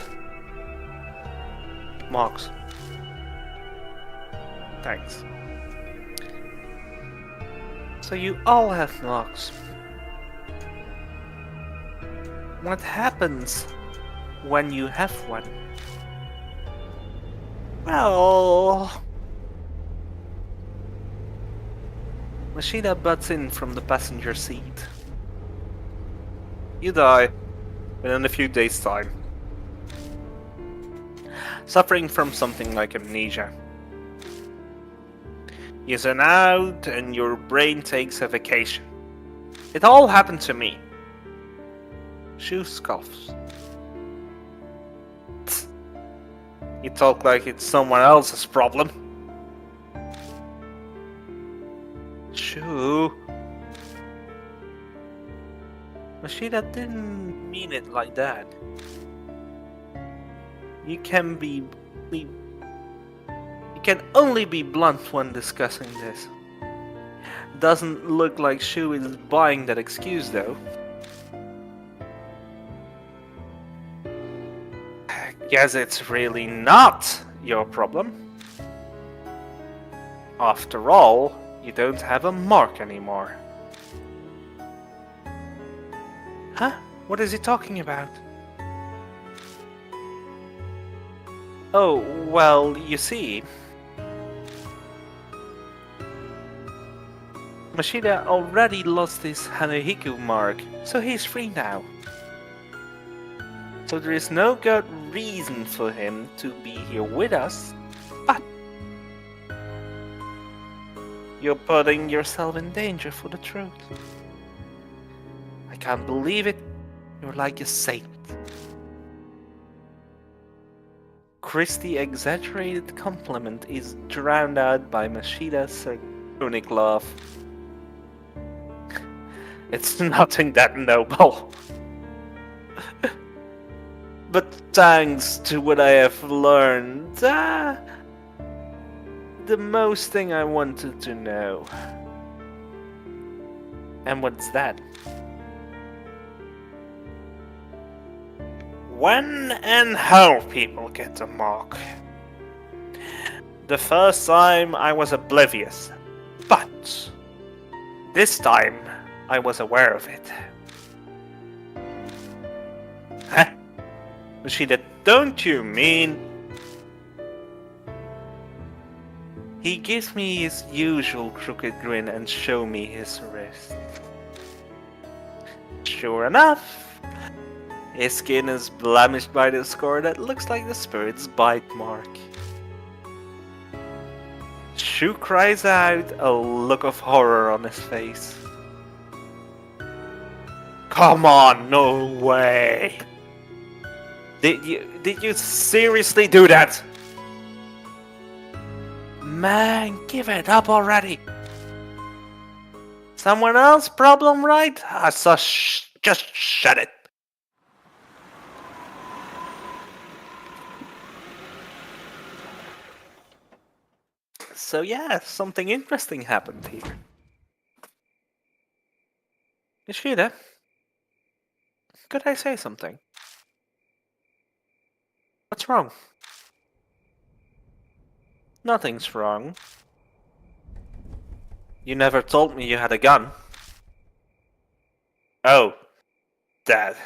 Marks. Thanks. So you all have marks. What happens when you have one? Well... Machida butts in from the passenger seat. You die within a few days' time. Suffering from something like amnesia. You zone out and your brain takes a vacation. It all happened to me. Shu scoffs. You talk like it's someone else's problem. Shu. Machida didn't mean it like that. You can only be blunt when discussing this. Doesn't look like Shu is buying that excuse though. Guess it's really not your problem. After all, you don't have a mark anymore. Huh? What is he talking about? Oh, well, you see... Machida already lost his Hanahiku mark, so he's free now. So there is no good reason for him to be here with us, but... You're putting yourself in danger for the truth. I can't believe it. You're like a saint. Christie's exaggerated compliment is drowned out by Machida's sardonic laugh. It's nothing that noble. But thanks to what I have learned, the most thing I wanted to know. And what's that? When and how people get a mark. The first time I was oblivious, but this time I was aware of it. Huh? Machida, don't you mean... He gives me his usual crooked grin and show me his wrist. Sure enough, his skin is blemished by the scar that looks like the spirit's bite mark. Shu cries out, a look of horror on his face. Come on, no way! Did you seriously do that? Man, give it up already! Someone else problem, right? So just shut it. So yeah, something interesting happened here. Ishida, could I say something? What's wrong? Nothing's wrong. You never told me you had a gun. Oh, Dad.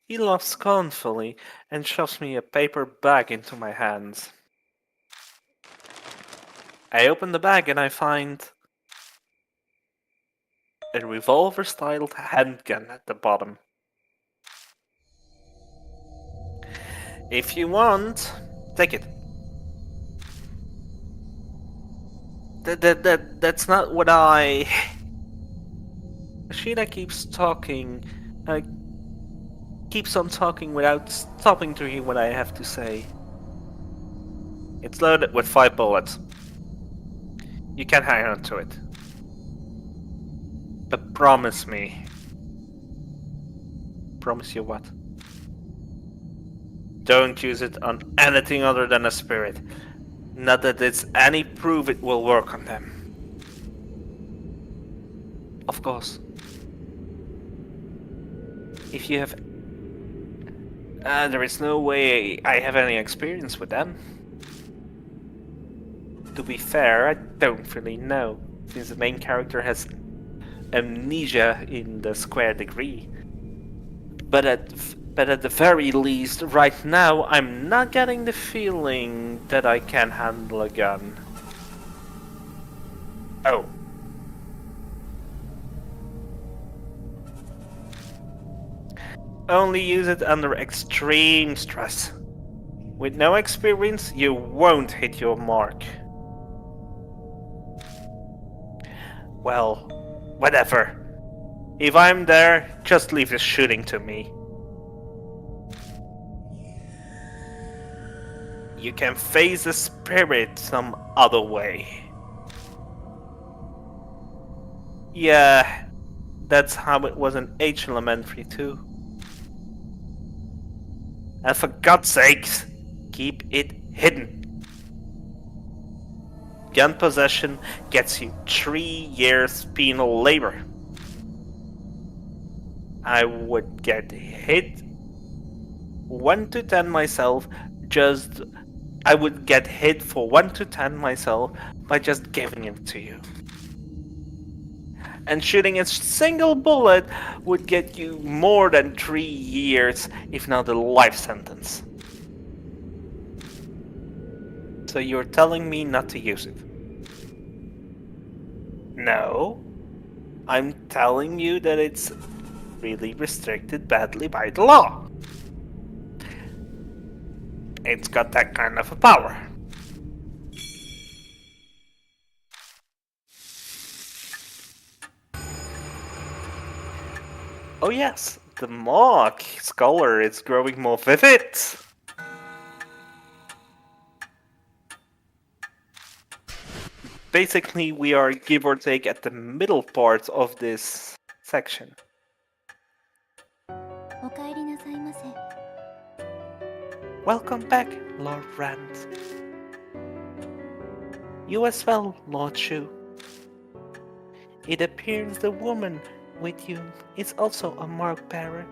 He laughs scornfully and shoves me a paper bag into my hands. I open the bag and I find a revolver-styled handgun at the bottom. If you want, take it. That's not what I... Ashida keeps talking. Keeps on talking without stopping to hear what I have to say. It's loaded with 5 bullets. You can hang on to it. But promise me. Promise you what? Don't use it on anything other than a spirit. Not that it's any proof it will work on them. Of course. If you have... there is no way I have any experience with them. To be fair, I don't really know, since the main character has amnesia in the square degree. But at the very least, right now, I'm not getting the feeling that I can handle a gun. Oh. Only use it under extreme stress. With no experience, you won't hit your mark. Well, whatever. If I'm there, just leave the shooting to me. You can face the spirit some other way. Yeah, that's how it was in H Elementary too. And for God's sakes, keep it hidden. Gun possession gets you 3 years penal labor. I would get hit 1 to 10 myself I would get hit for 1 to 10 myself by just giving it to you. And shooting a single bullet would get you more than 3 years, if not a life sentence. So you're telling me not to use it? No. I'm telling you that it's really restricted badly by the law. It's got that kind of a power. Oh yes, the mark color is growing more vivid. Basically, we are give or take at the middle part of this section. お帰りなさいませ。 Welcome back, Lord Rand. You as well, Lord Shu. It appears the woman with you is also a mark bearer.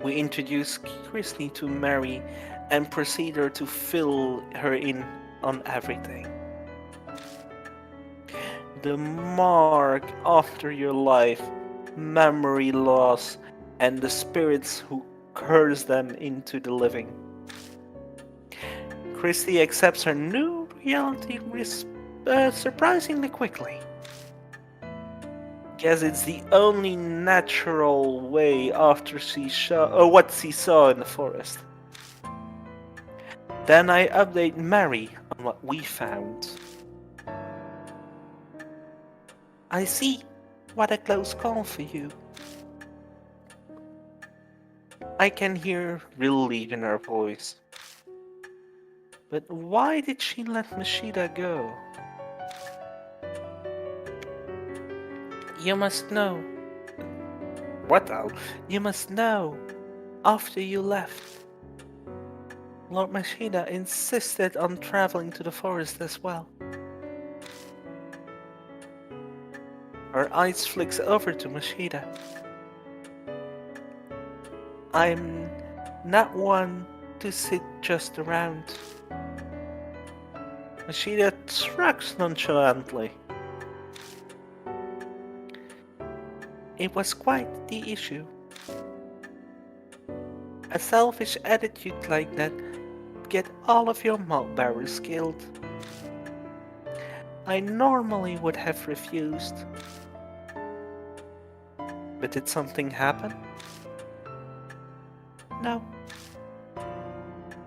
We introduce Christy to Mary and proceed her to fill her in on everything. The mark after your life, memory loss, and the spirits who curse them into the living. Christy accepts her new reality surprisingly quickly. Guess it's the only natural way after what she saw in the forest. Then I update Mary on what we found. I see. What a close call for you. I can hear relief in her voice. But why did she let Mashida go? You must know. What now? You must know. After you left, Lord Mashida insisted on traveling to the forest as well. Her eyes flicks over to Mashida. I'm not one to sit just around. Mashida shrugs nonchalantly. It was quite the issue. A selfish attitude like that would get all of your malt bearers killed. I normally would have refused. But did something happen? No.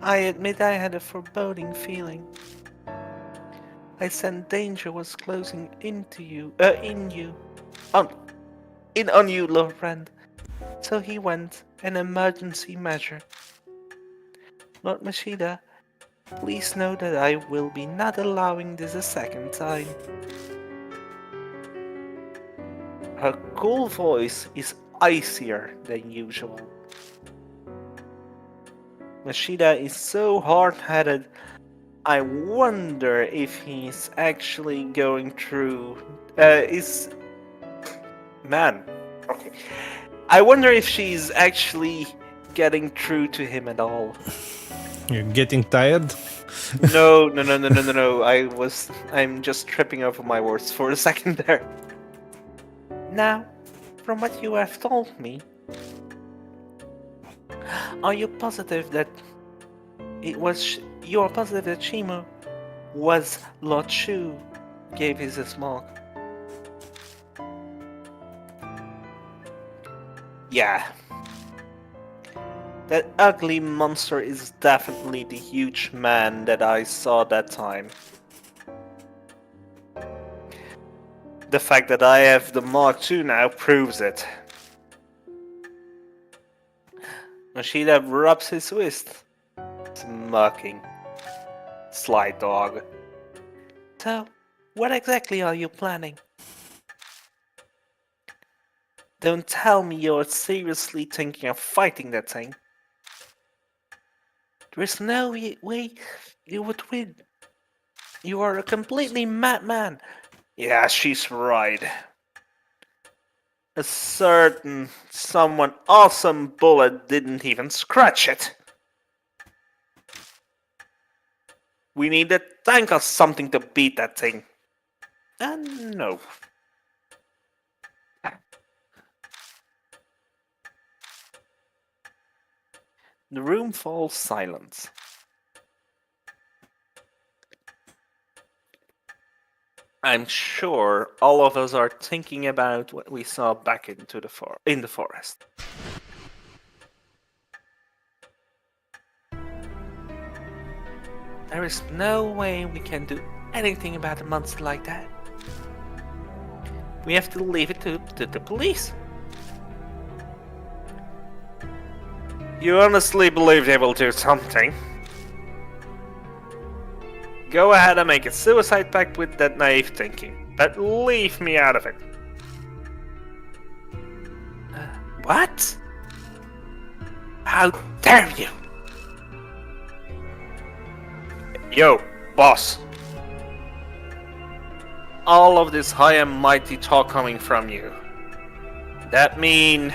I admit I had a foreboding feeling. I sensed danger was closing on you, Lord Rand. So he went an emergency measure. Lord Mashida, please know that I will be not allowing this a second time. Her cool voice is icier than usual. Mashida is so hard-headed. I wonder if he's actually going through. Man. Okay. I wonder if she's actually getting through to him at all. You're getting tired? No. I'm just tripping over my words for a second there. Now, from what you have told me, are you positive that you're positive that Shimu was Lord Shu gave his mark? Yeah. That ugly monster is definitely the huge man that I saw that time. The fact that I have the Mark II now proves it. Mashida rubs his wrist, smirking. Sly dog. So, what exactly are you planning? Don't tell me you're seriously thinking of fighting that thing. There's no way you would win. You are a completely madman. Yeah, she's right. A certain someone awesome bullet didn't even scratch it. We need a tank or something to beat that thing. And no. The room falls silent. I'm sure all of us are thinking about what we saw back in the forest. There is no way we can do anything about a monster like that. We have to leave it to the police. You honestly believe they will do something? Go ahead and make a suicide pact with that naive thinking, but leave me out of it. What? How dare you? Yo, boss. All of this high and mighty talk coming from you. That mean...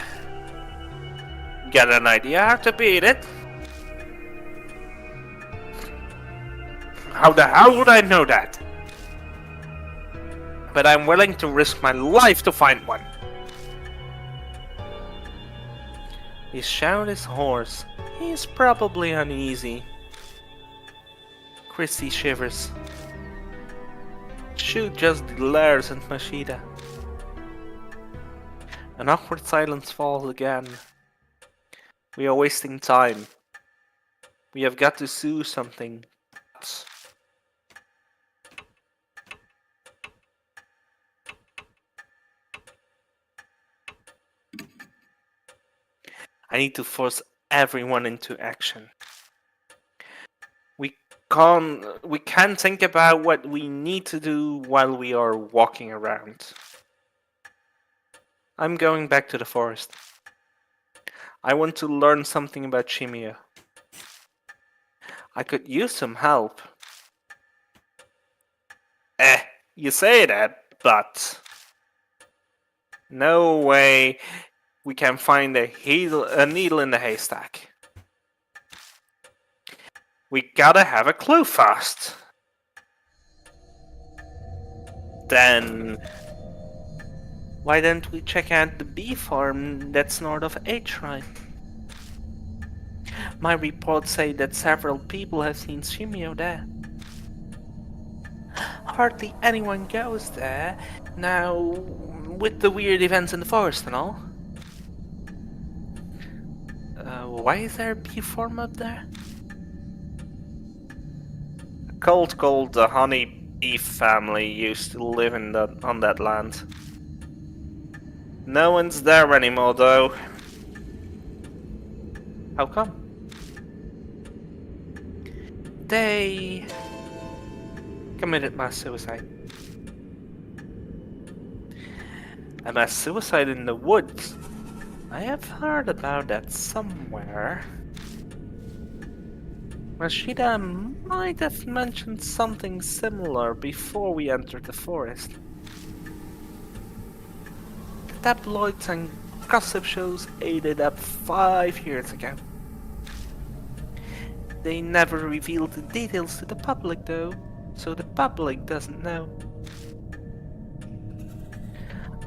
Got an idea how to beat it? How the hell would I know that? But I'm willing to risk my life to find one. He shouted his horse. He's probably uneasy. Chrissy shivers. Shu just glares at Mashida. An awkward silence falls again. We are wasting time. We have got to do something. I need to force everyone into action. We can't think about what we need to do while we are walking around. I'm going back to the forest. I want to learn something about Shimiya. I could use some help. You say that, but... No way we can find a needle in the haystack. We gotta have a clue fast. Then... Why don't we check out the bee farm that's north of H-Shrine? My reports say that several people have seen Shimio there. Hardly anyone goes there, now with the weird events in the forest and all. Why is there a bee farm up there? A cult called the Honey Bee family used to live on that land. No one's there anymore, though. How come? They committed mass suicide. A mass suicide in the woods? I have heard about that somewhere. Rashida might have mentioned something similar before we entered the forest. The tabloids and gossip shows ate it up 5 years ago. They never revealed the details to the public though, so the public doesn't know.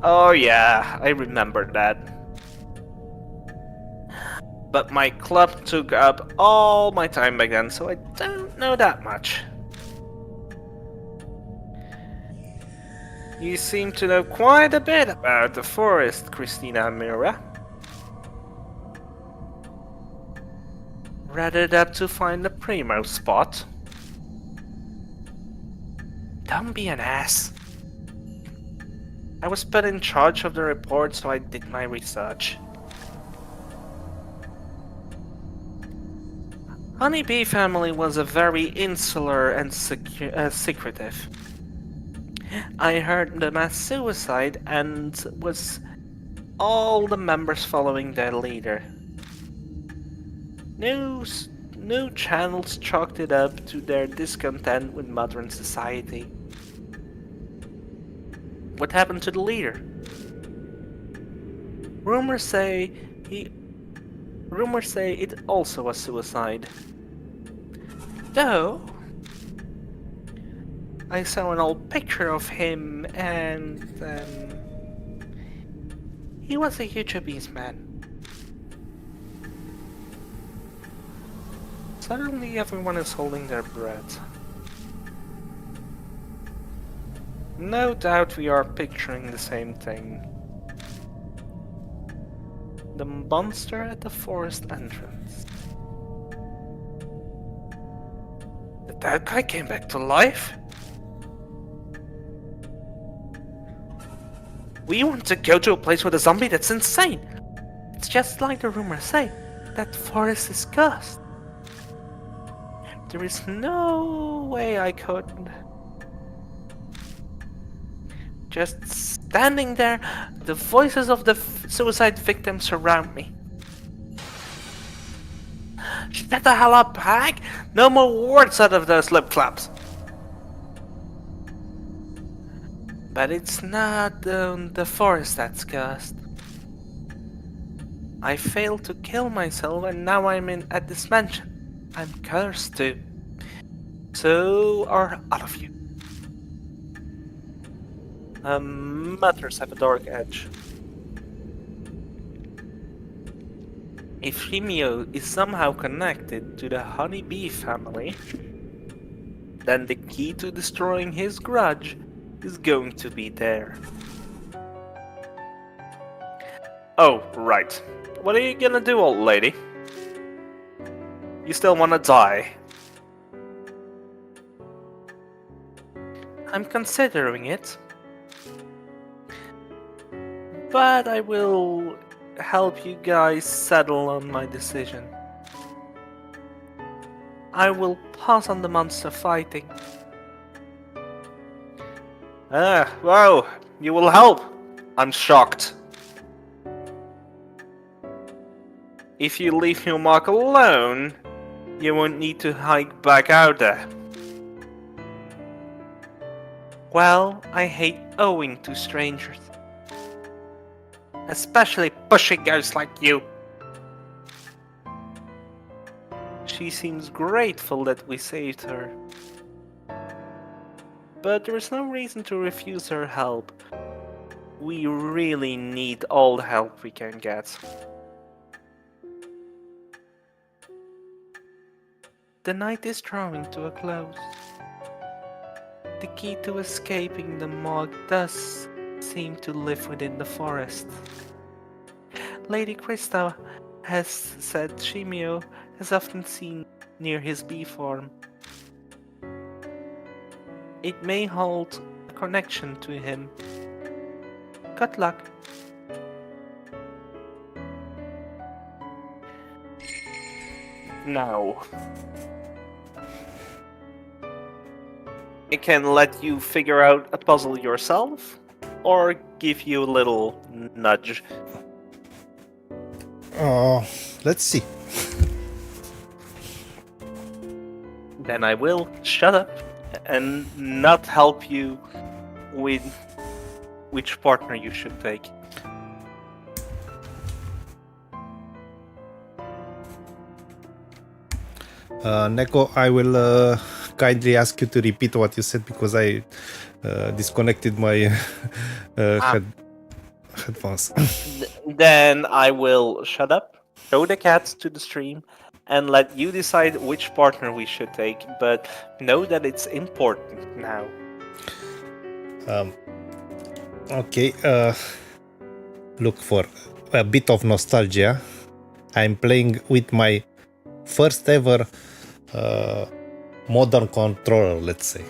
Oh yeah, I remember that. But my club took up all my time back then, so I don't know that much. You seem to know quite a bit about the forest, Christina Mira. Rather up to find the primo spot. Don't be an ass. I was put in charge of the report, so I did my research. Honeybee family was a very insular and secretive. I heard the mass suicide and was all the members following their leader. New channels chalked it up to their discontent with modern society. What happened to the leader? Rumors say it also was suicide. Though I saw an old picture of him and he was a huge obese man. Suddenly everyone is holding their breath. No doubt we are picturing the same thing. The monster at the forest entrance. That guy came back to life? We want to go to a place with a zombie that's insane. It's just like the rumors say, that forest is cursed. There is no way I could. Just standing there, the voices of the suicide victims surround me. Shut the hell up, hag! No more words out of those lip flaps. But it's not the forest that's cursed. I failed to kill myself and now I'm at this mansion. I'm cursed too. So are all of you. Matters have a dark edge. If Shimio is somehow connected to the Honeybee family, then the key to destroying his grudge is going to be there. Oh, right. What are you gonna do, old lady? You still wanna die? I'm considering it. But I will help you guys settle on my decision. I will pass on the monster fighting. Wow, you will help? I'm shocked. If you leave your mark alone, you won't need to hike back out there. Well, I hate owing to strangers. Especially pushy ghosts like you. She seems grateful that we saved her. But there is no reason to refuse her help. We really need all the help we can get. The night is drawing to a close. The key to escaping the Mog does seem to live within the forest. Lady Krista has said Shimio has often seen near his bee farm. It may hold a connection to him. Good luck. Now, I can let you figure out a puzzle yourself, or give you a little nudge. Let's see. then I will shut up and not help you with which partner you should take. Neko, I will kindly ask you to repeat what you said because I disconnected my headphones. Then I will shut up, show the cats to the stream, and let you decide which partner we should take. But know that it's important now. Okay. Look, for a bit of nostalgia, I'm playing with my first ever modern controller, let's say.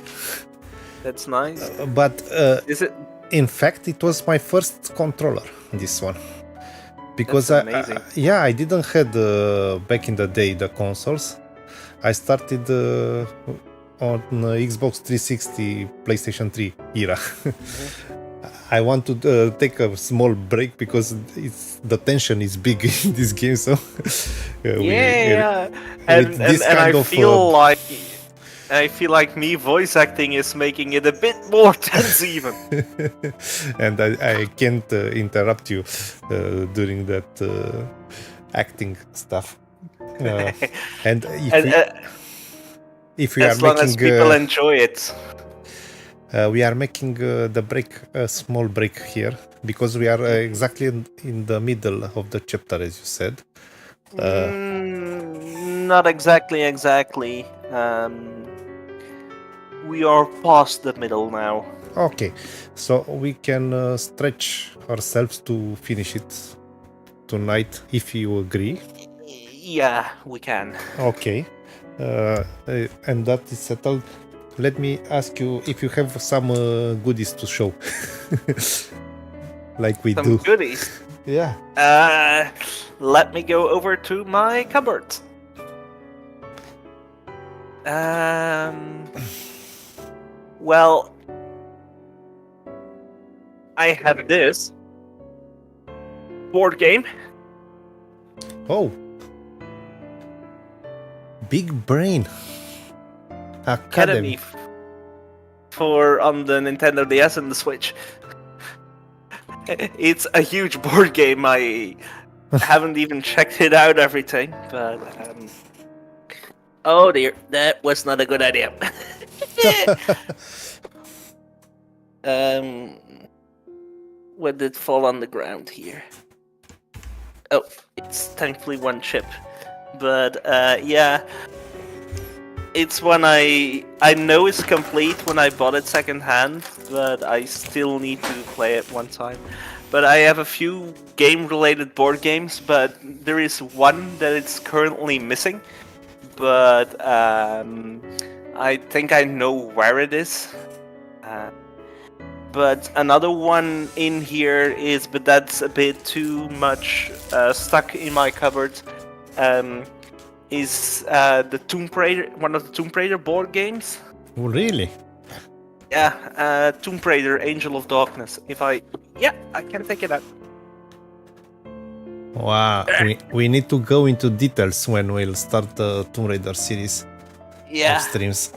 That's nice. But Is it? in fact, it was my first controller, this one. Because That's amazing. I didn't had back in the day the consoles. I started on Xbox 360, PlayStation 3 era. I want to take a small break because the tension is big in this game. So Yeah. And I feel like me voice acting is making it a bit more tense even. And I can't interrupt you during that acting stuff. And if we are as long making as people enjoy it. we are making a small break here because we are exactly in the middle of the chapter, as you said. Not exactly. We are past the middle now. Okay, so we can stretch ourselves to finish it tonight, if you agree. Yeah, we can. Okay, and that is settled. Let me ask you if you have some goodies to show, like we Some do. goodies. Yeah. Let me go over to my cupboard. Well, I have this board game. Oh, big brain. Academy. For on the Nintendo DS and the Switch. It's a huge board game. I haven't even checked it out everything, but oh dear, that was not a good idea. What did fall on the ground here? Oh, it's thankfully one chip. But yeah, it's one I know it's complete when I bought it secondhand, but I still need to play it one time. But I have a few game-related board games, but there is one that it's currently missing. But I think I know where it is. But another one in here is, but that's a bit too much stuck in my cupboard. Is the Tomb Raider, one of the Tomb Raider board games? Oh, really? Yeah, Tomb Raider, Angel of Darkness. I can take it out. Wow, we need to go into details when we'll start the Tomb Raider series of streams.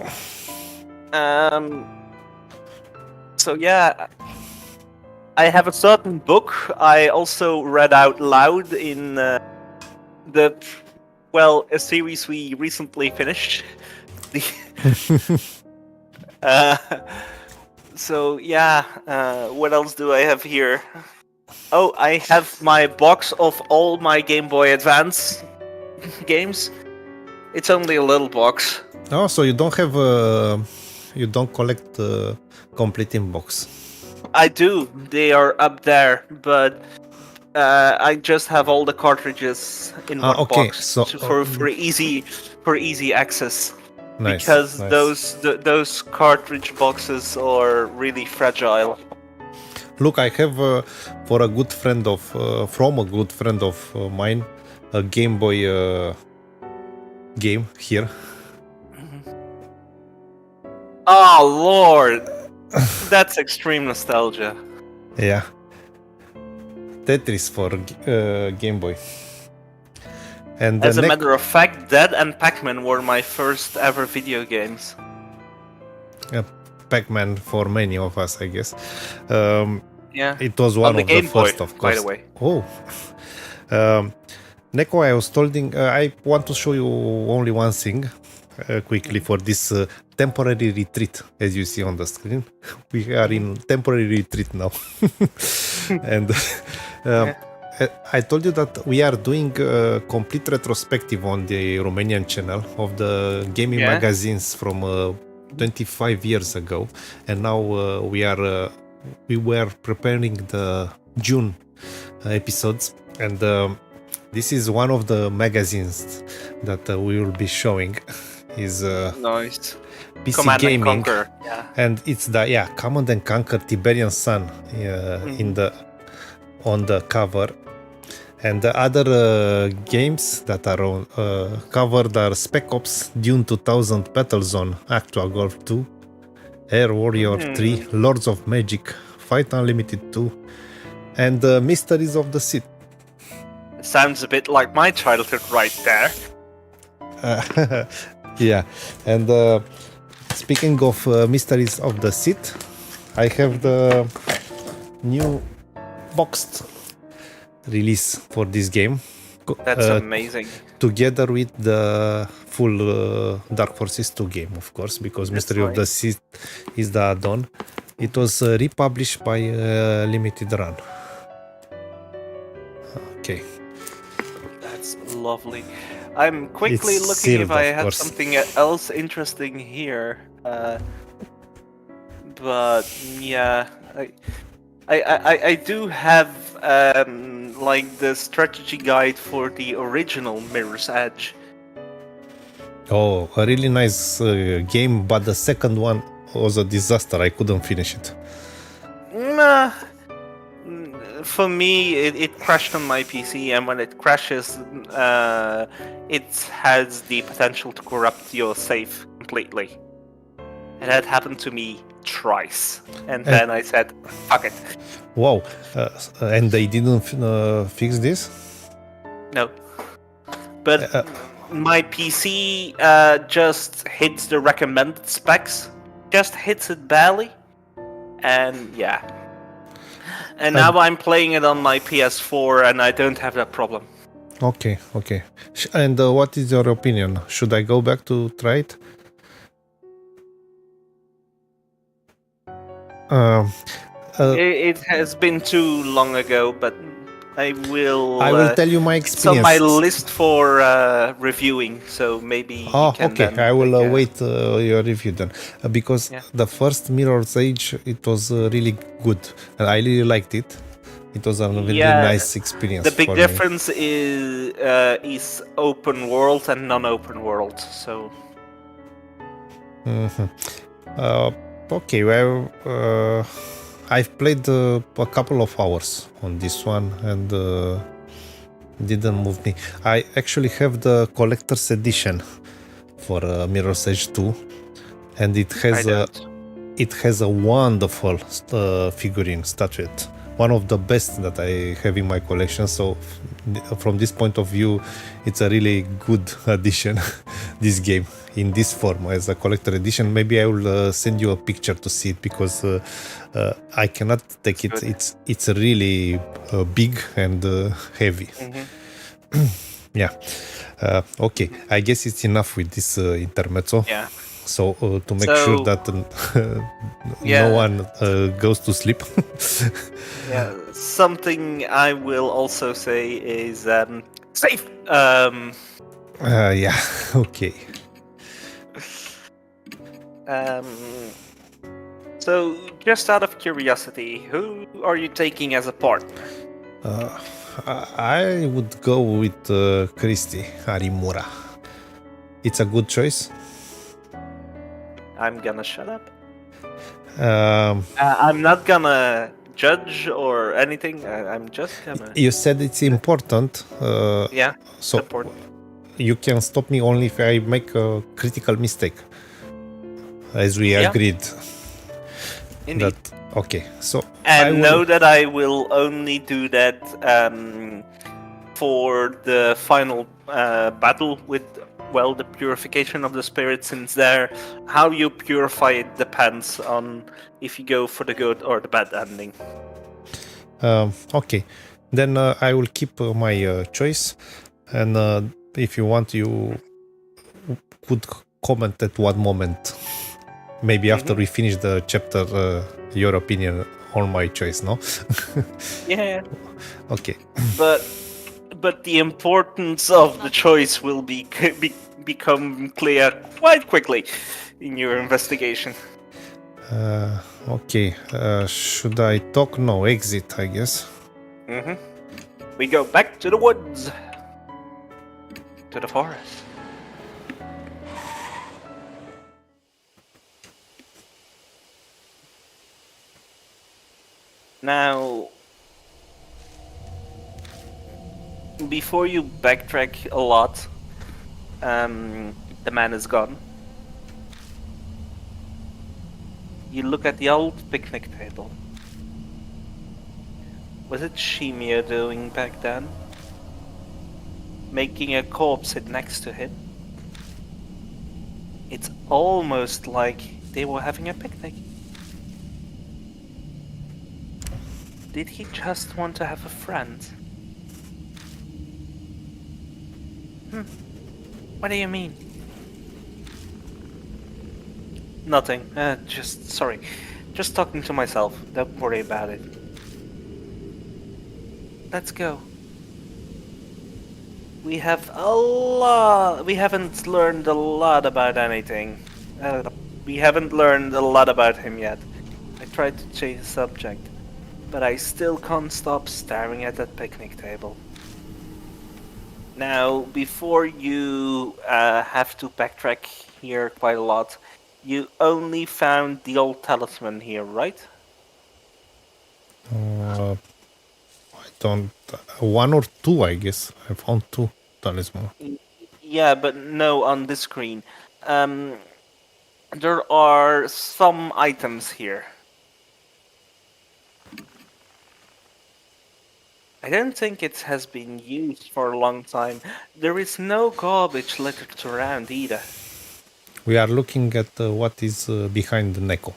So yeah, I have a certain book I also read out loud in a series we recently finished. So yeah, what else do I have here? Oh, I have my box of all my Game Boy Advance games. It's only a little box. Oh, so you don't have you don't collect the complete inbox. I do. They are up there, but I just have all the cartridges in one box so, for easy access. Nice, because nice. those cartridge boxes are really fragile. Look, I have from a good friend of mine, a Game Boy game here. Oh Lord, that's extreme nostalgia. Yeah, Tetris for Game Boy. And As a matter of fact, that and Pac-Man were my first ever video games. Pac-Man for many of us, I guess. Yeah. It was On one the of the Game Boy, first, of course. by the way. Oh. Neko, I was told I want to show you only one thing quickly for this temporary retreat, as you see on the screen. We are in temporary retreat now. And I told you that we are doing a complete retrospective on the Romanian channel of the gaming magazines from 25 years ago, and now we were preparing the June episodes, and this is one of the magazines that we will be showing. Is nice. PC Command Gaming, and Conquer. Yeah. And it's the Command and Conquer Tiberian Sun on the cover. And the other games that are covered are Spec Ops, Dune 2000, Battlezone, Actual Golf 2, Air Warrior 3, Lords of Magic, Fight Unlimited 2, and Mysteries of the Sith. Sounds a bit like my childhood right there. Yeah, and speaking of Mysteries of the Sith, I have the new boxed release for this game. That's amazing. Together with the full Dark Forces 2 game, of course, because Mystery of the Sith is the add-on. It was republished by Limited Run. Okay. That's lovely. I'm quickly It's looking sealed, if I of had course. something else interesting here. But yeah, I do have like the strategy guide for the original Mirror's Edge. Oh, a really nice game, but the second one was a disaster. I couldn't finish it. Nah. For me, it crashed on my PC, and when it crashes, it has the potential to corrupt your save completely. And that happened to me twice. And then I said, fuck it. Wow. And they didn't fix this? No. But my PC just hits the recommended specs. Just hits it barely. And yeah. And now I'm playing it on my PS4 and I don't have that problem. Okay. And what is your opinion? Should I go back to try it? It has been too long ago, but I will tell you my It's on experience. my list for reviewing, so maybe you can okay. then I will take a- wait your review then, because the first Mirror's Edge, it was really good, and I really liked it. It was a really nice experience. The big for difference is open world and non-open world. So me. Okay, well, I've played a couple of hours on this one, and didn't move me. I actually have the collector's edition for Mirror's Edge 2, and it has a wonderful figurine statuette, one of the best that I have in my collection. So from this point of view, it's a really good addition, this game in this form as a collector edition. Maybe I will send you a picture to see it, because I cannot take it. It's really big and heavy. Yeah. Okay, I guess it's enough with this intermezzo. yeah. So to make sure that no one goes to sleep. Yeah, something I will also say is safe. Yeah. Okay. So just out of curiosity, who are you taking as a partner? I would go with Christy Arimura. It's a good choice. I'm gonna shut up. Um, I'm not gonna judge or anything. I'm just gonna. you said it's important. Yeah. So Support. you can stop me only if I make a critical mistake, as we agreed. Indeed. Okay. So And know that I will only do that for the final battle with, well, the purification of the spirit, since there, how you purify it depends on if you go for the good or the bad ending. Okay, then I will keep my choice, and if you want, you could comment at one moment, maybe after we finish the chapter, your opinion on my choice, no? Yeah. Okay. But the importance of the choice will become clear quite quickly in your investigation. Okay, should I talk? No, exit, I guess. We go back to the woods, to the forest. Now, before you backtrack a lot, the man is gone. You look at the old picnic table. Was it Shimia doing back then? Making a corpse sit next to him? It's almost like they were having a picnic. Did he just want to have a friend? What do you mean? Nothing. Sorry. Just talking to myself. Don't worry about it. Let's go. We haven't learned a lot about anything. We haven't learned a lot about him yet. I tried to change the subject, but I still can't stop staring at that picnic table. Now, before you have to backtrack here quite a lot, you only found the old talisman here, right? I don't... one or two, I guess. I found two talisman. Yeah, but no on this screen. There are some items here. I don't think it has been used for a long time. There is no garbage littered around either. We are looking at what is behind the Neko.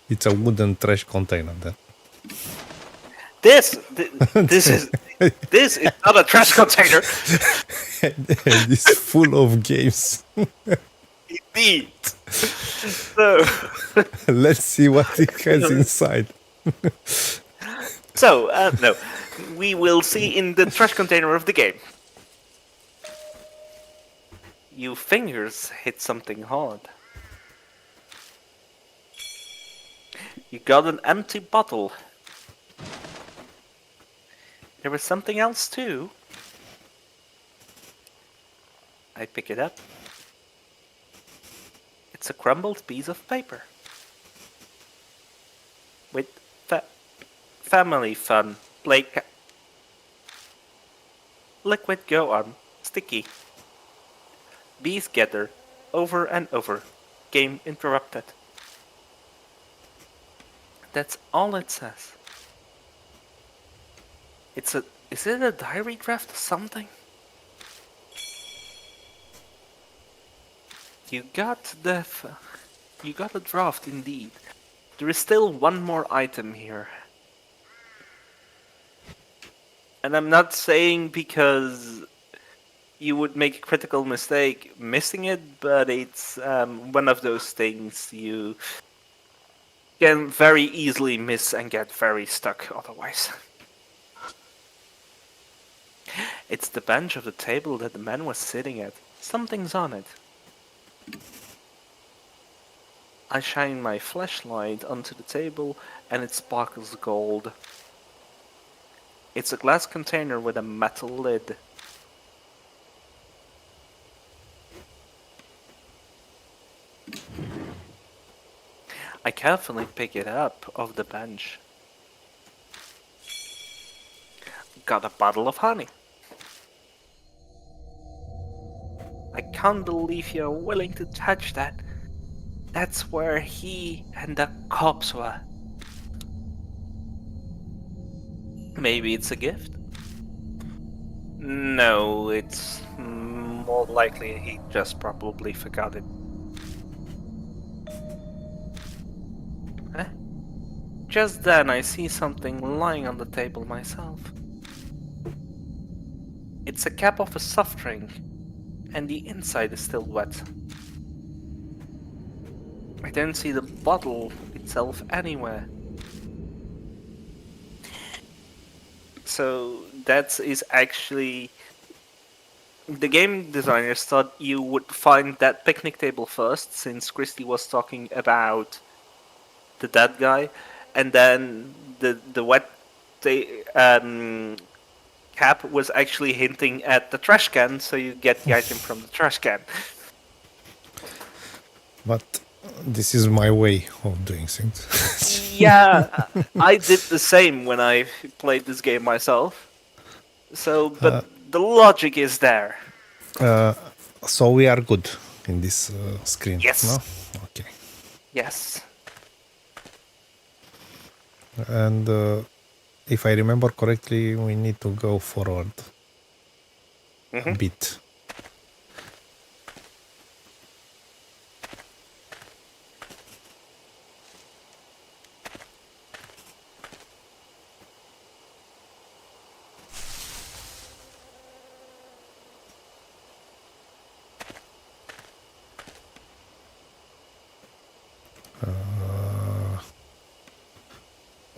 It's a wooden trash container there. This is not a trash container. And it's full of games. Indeed. So let's see what it has inside. So no, we will see in the trash container of the game. Your fingers hit something hard. You got an empty bottle. There was something else too. I pick it up. It's a crumbled piece of paper. With family fun. Like liquid go on. Sticky. Bees gather. Over and over. Game interrupted. That's all it says. Is it a diary draft or something? You got a draft indeed. There is still one more item here. And I'm not saying because you would make a critical mistake missing it, but it's one of those things you can very easily miss and get very stuck otherwise. It's the bench of the table that the man was sitting at. Something's on it. I shine my flashlight onto the table and it sparkles gold. It's a glass container with a metal lid. I carefully pick it up off the bench. Got a bottle of honey. I can't believe you're willing to touch that. That's where he and the cops were. Maybe it's a gift? No, it's more likely he just probably forgot it. Huh? Just then I see something lying on the table myself. It's a cap of a soft drink, and the inside is still wet. I don't see the bottle itself anywhere. So that is actually... The game designers thought you would find that picnic table first, since Christy was talking about the dead guy, and then the wet cap was actually hinting at the trash can, so you get the item from the trash can. But this is my way of doing things. Yeah, I did the same when I played this game myself. So, but the logic is there. So we are good in this screen, Yes. no? Okay. Yes. And if I remember correctly, we need to go forward a bit.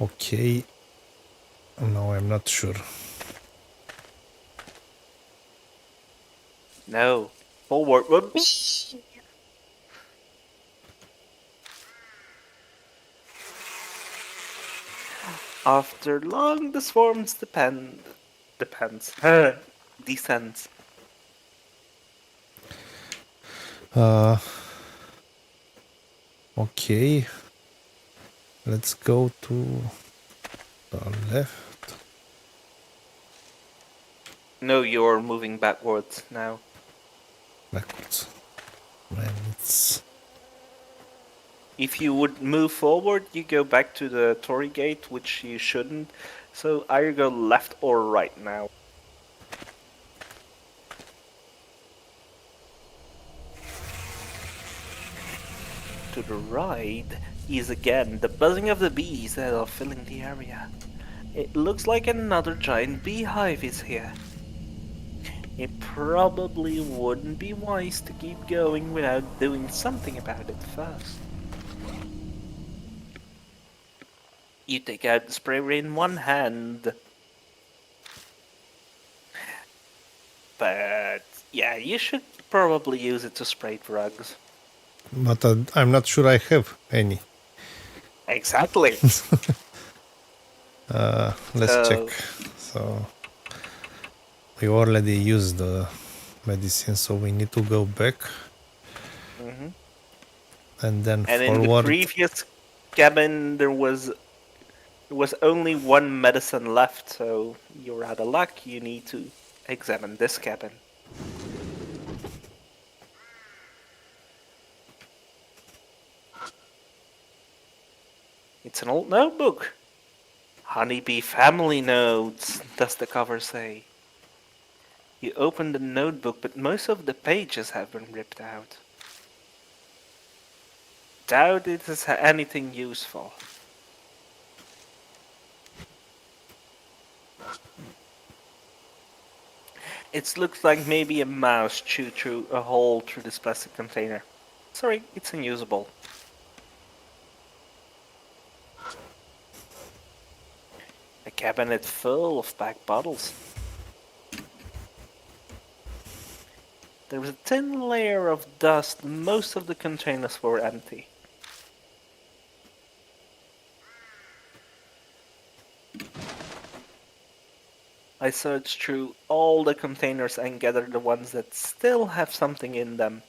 Okay. No, I'm not sure. No. Forward. Whoop. After long, the swarms depends. Descends. Okay. Let's go to the left. No, you're moving backwards now. Backwards. Man, it's... If you would move forward, you go back to the Tory gate, which you shouldn't. So either go left or right now. To the right is again the buzzing of the bees that are filling the area. It looks like another giant beehive is here. It probably wouldn't be wise to keep going without doing something about it first. You take out the sprayer in one hand. But yeah, you should probably use it to spray drugs. But I'm not sure I have any. Exactly. Let's check. So we already used the medicine, so we need to go back and then And forward. in the previous cabin, there was only one medicine left, so you're out of luck. You need to examine this cabin. It's an old notebook. Honeybee family notes, does the cover say. You open the notebook, but most of the pages have been ripped out. Doubt it is anything useful. It looks like maybe a mouse chewed through a hole through this plastic container. Sorry, it's unusable. A cabinet full of packed bottles. There was a thin layer of dust. Most of the containers were empty. I searched through all the containers and gathered the ones that still have something in them.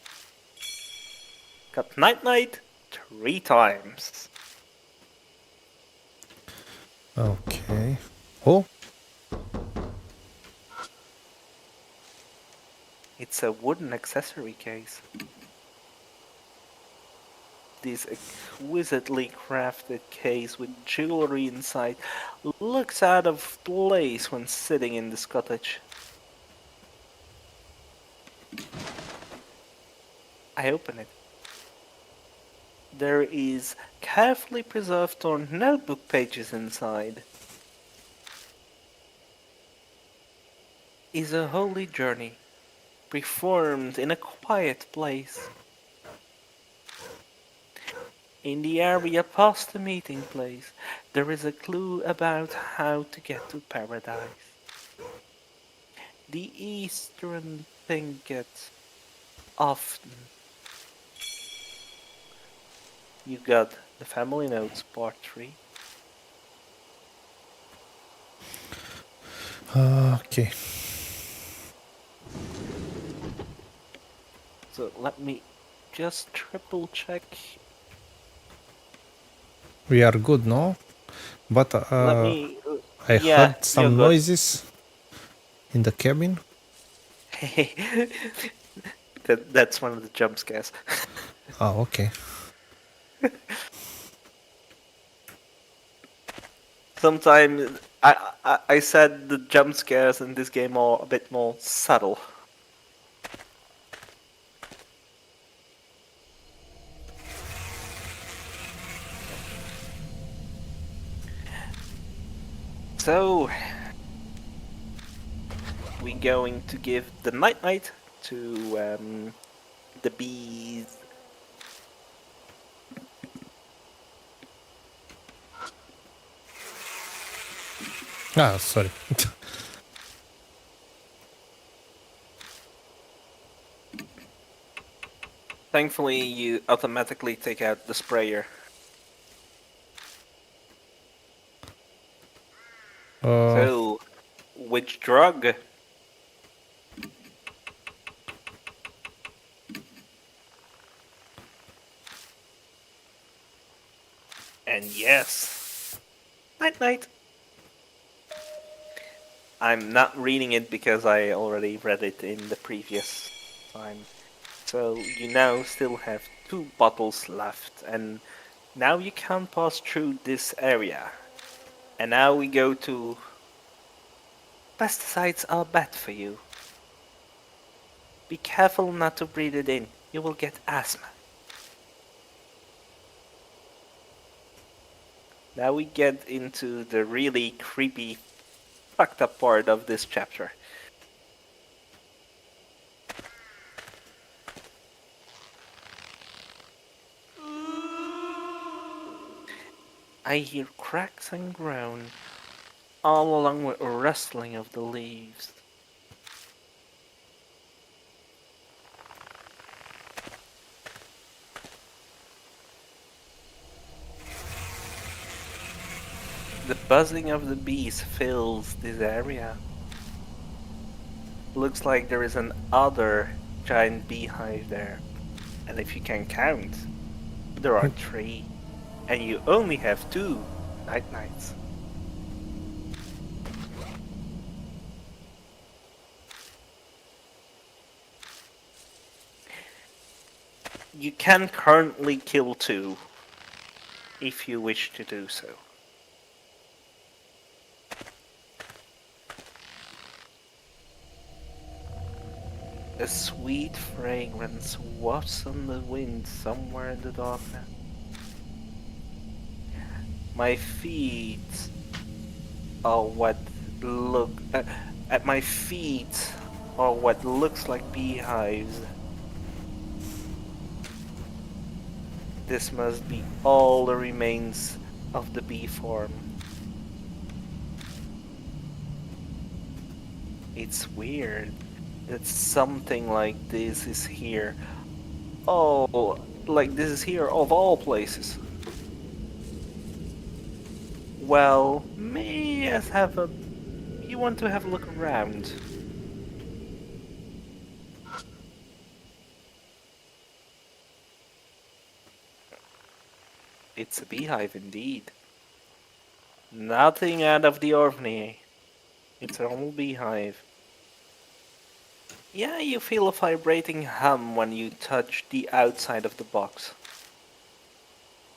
Got night-night 3 times. Okay. Oh, It's a wooden accessory case. this exquisitely crafted case with jewelry inside looks out of place when sitting in this cottage. I open it. There is carefully preserved torn notebook pages inside. Is a holy journey, performed in a quiet place. In the area past the meeting place, there is a clue about how to get to paradise. The Eastern thinketh often. You got the family notes part 3. Okay. So let me just triple check. We are good, no? But Let me. I Yeah, heard you're some good. noises in the cabin. That's one of the jump scares. Oh, okay. Sometimes I said the jump scares in this game are a bit more subtle. So we're going to give the night to the bees. Ah, sorry. Thankfully, you automatically take out the sprayer. So, which drug? And yes, night. I'm not reading it because I already read it in the previous time. So you now still have 2 bottles left, and now you can pass through this area. And now we go to pesticides are bad for you. Be careful not to breathe it in. You will get asthma. Now we get into the really creepy, fucked up part of this chapter. I hear cracks and groan, all along with a rustling of the leaves. The buzzing of the bees fills this area. Looks like there is an other giant beehive there. And if you can count, there are 3. And you only have 2 nights. You can currently kill 2 if you wish to do so. A sweet fragrance wafts on the wind somewhere in the darkness. My feet are what look at my feet are what looks like beehives. This must be all the remains of the bee farm. It's weird that something like this is here. Oh, like this is here of all places. Well, may I have a... You want to have a look around? It's a beehive indeed. Nothing out of the ordinary. It's a normal beehive. Yeah, you feel a vibrating hum when you touch the outside of the box.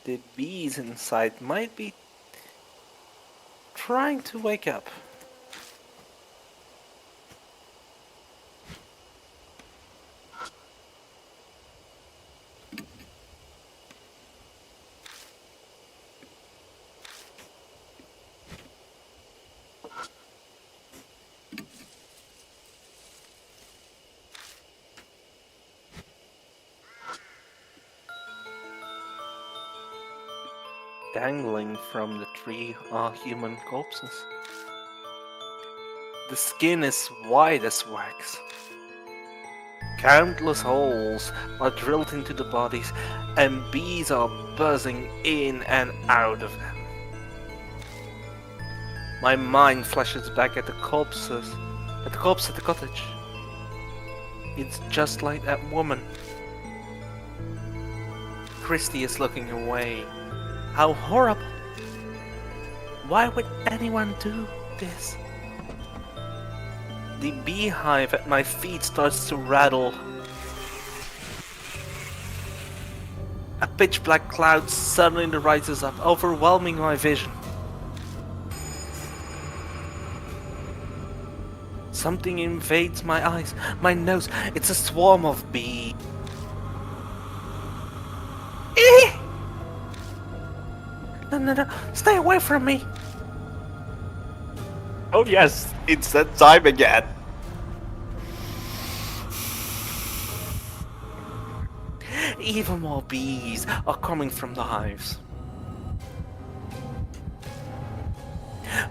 The bees inside might be trying to wake up. Dangling from the tree are human corpses. The skin is white as wax. Countless holes are drilled into the bodies, and bees are buzzing in and out of them. My mind flashes back at the corpse at the cottage. It's just like that woman. Christy is looking away. How horrible! Why would anyone do this? The beehive at my feet starts to rattle. A pitch black cloud suddenly rises up, overwhelming my vision. Something invades my eyes, my nose. It's a swarm of bees. No, stay away from me! Oh yes, it's that time again! Even more bees are coming from the hives.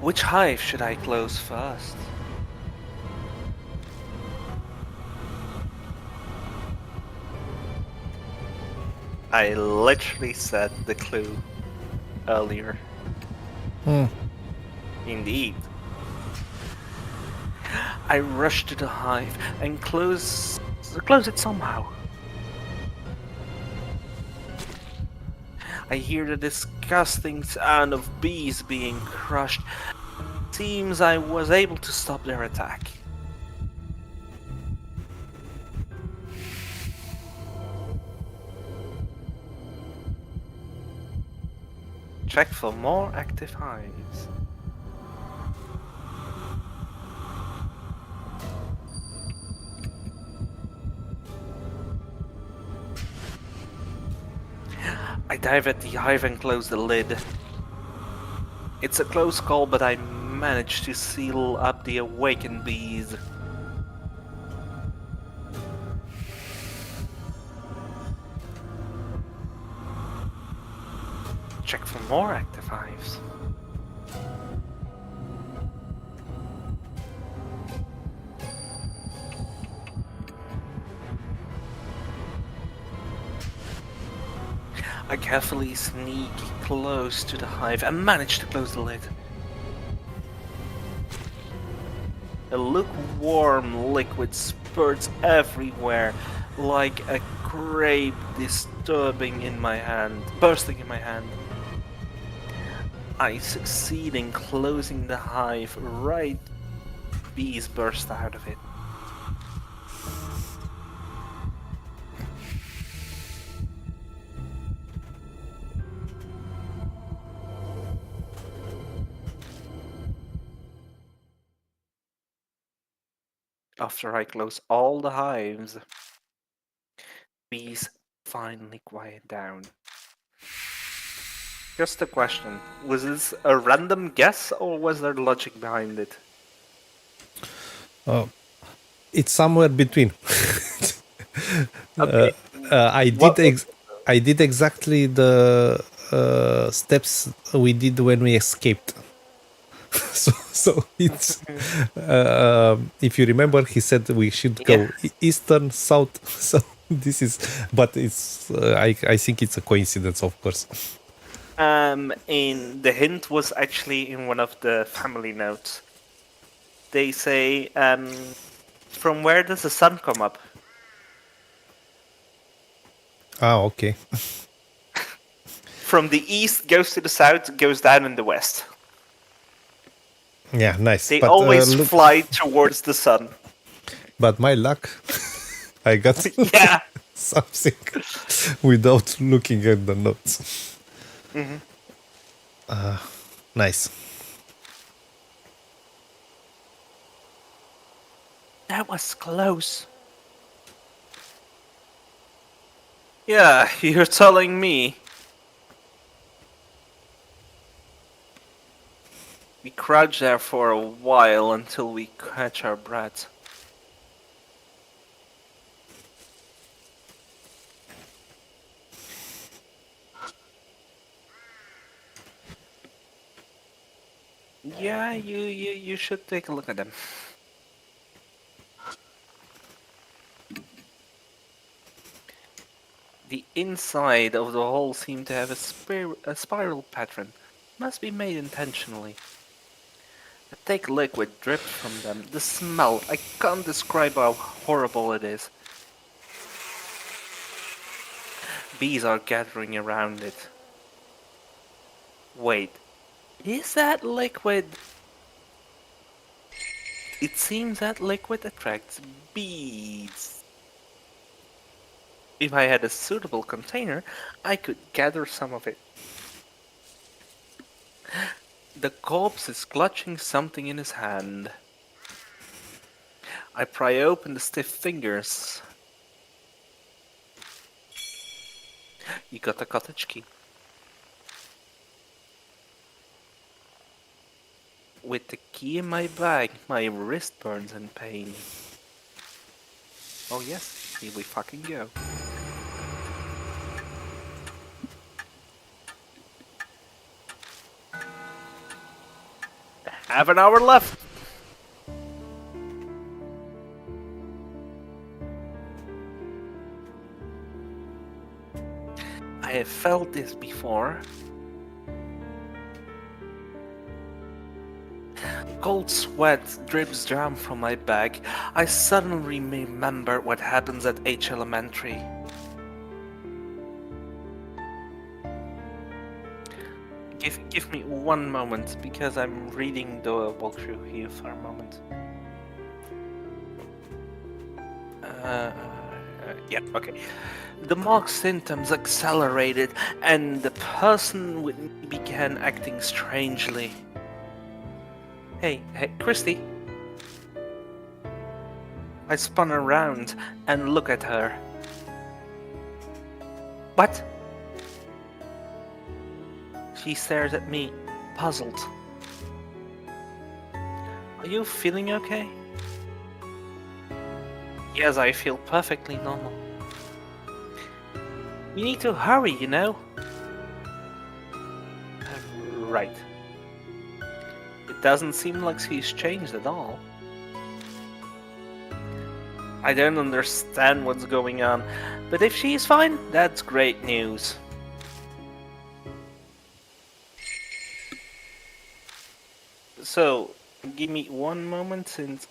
Which hive should I close first? I literally said the clue earlier. Indeed. I rush to the hive and close it somehow. I hear the disgusting sound of bees being crushed. Seems I was able to stop their attack. Check for more active hives. I dive at the hive and close the lid. It's a close call, but I managed to seal up the awakened bees. Check for more active hives. I carefully sneak close to the hive and manage to close the lid. A lukewarm liquid spurts everywhere, like a grape bursting in my hand. I succeed in closing the hive right. Bees burst out of it. After I close all the hives, bees finally quiet down. Just a question, was this a random guess or was there logic behind it? It's somewhere between. Okay. I did exactly the steps we did when we escaped. so it's if you remember, he said we should go eastern, south. So this is, but it's I think it's a coincidence, of course. In the hint was actually in one of the family notes. They say, from where does the sun come up? Ah, okay. From the east, goes to the south, goes down in the west. Yeah, nice. They but, always fly towards the sun. But my luck, I got Yeah. something without looking at the notes. Mm-hmm. Nice. That was close. Yeah, you're telling me. We crouch there for a while until we catch our breath. Yeah, you should take a look at them. The inside of the hole seemed to have a spiral pattern. Must be made intentionally. A thick liquid dripped from them. The smell, I can't describe how horrible it is. Bees are gathering around it. Wait, is that liquid? It seems that liquid attracts bees. If I had a suitable container, I could gather some of it. The corpse is clutching something in his hand. I pry open the stiff fingers. You got the cottage key. With the key in my bag, my wrist burns in pain. Oh yes, here we fucking go. Half an hour left! I have felt this before. Cold sweat drips down from my back. I suddenly remember what happens at H Elementary. Give me one moment, because I'm reading the walkthrough here for a moment. Yeah, okay. The mock symptoms accelerated, and the person with me began acting strangely. Hey, Christy. I spun around and looked at her. What? She stares at me, puzzled. Are you feeling okay? Yes, I feel perfectly normal. We need to hurry, you know? Right. It doesn't seem like she's changed at all. I don't understand what's going on, but if she's fine, that's great news. So, give me one moment, since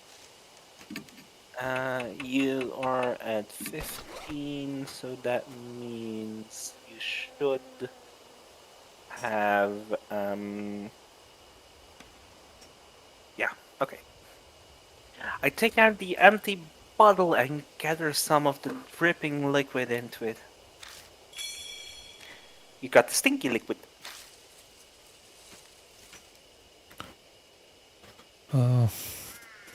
you are at 15, so that means you should have, yeah, okay. I take out the empty bottle and gather some of the dripping liquid into it. You got the stinky liquid.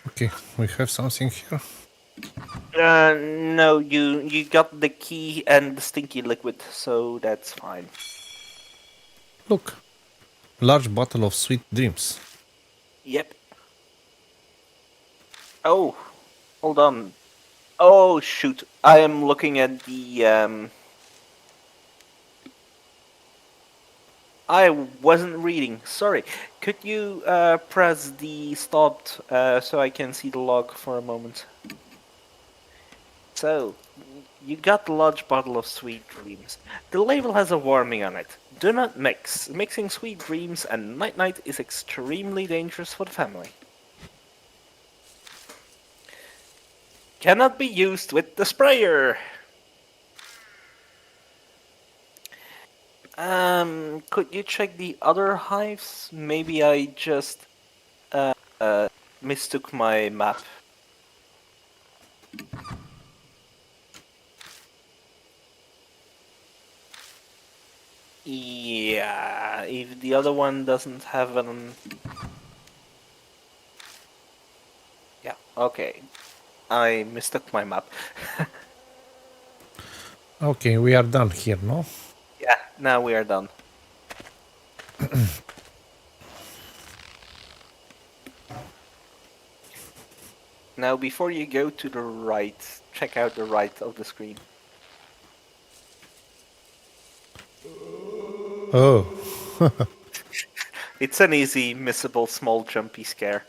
Okay, we have something here. No, you got the key and the stinky liquid, so that's fine. Look, large bottle of sweet dreams. Yep. Oh, hold on. Oh shoot, I am looking at the I wasn't reading. Sorry. Could you press the stopped so I can see the log for a moment? So, you got the large bottle of sweet dreams. The label has a warning on it. Do not mix. Mixing sweet dreams and night-night is extremely dangerous for the family. Cannot be used with the sprayer. Could you check the other hives? Maybe I just mistook my map. Yeah, believe the other one doesn't have an... Yeah, okay. I mistook my map. Okay, we are done here, no? Yeah, now we are done. Now, before you go to the right, check out the right of the screen. Oh, It's an easy, missable, small, jumpy scare.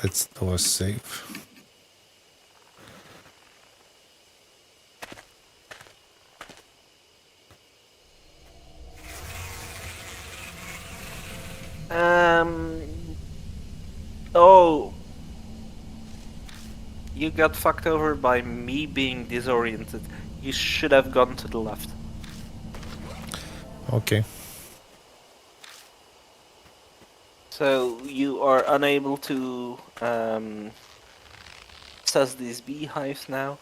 let's do a save. Oh. You got fucked over by me being disoriented. You should have gone to the left. Okay. So you are unable to suss these beehives now.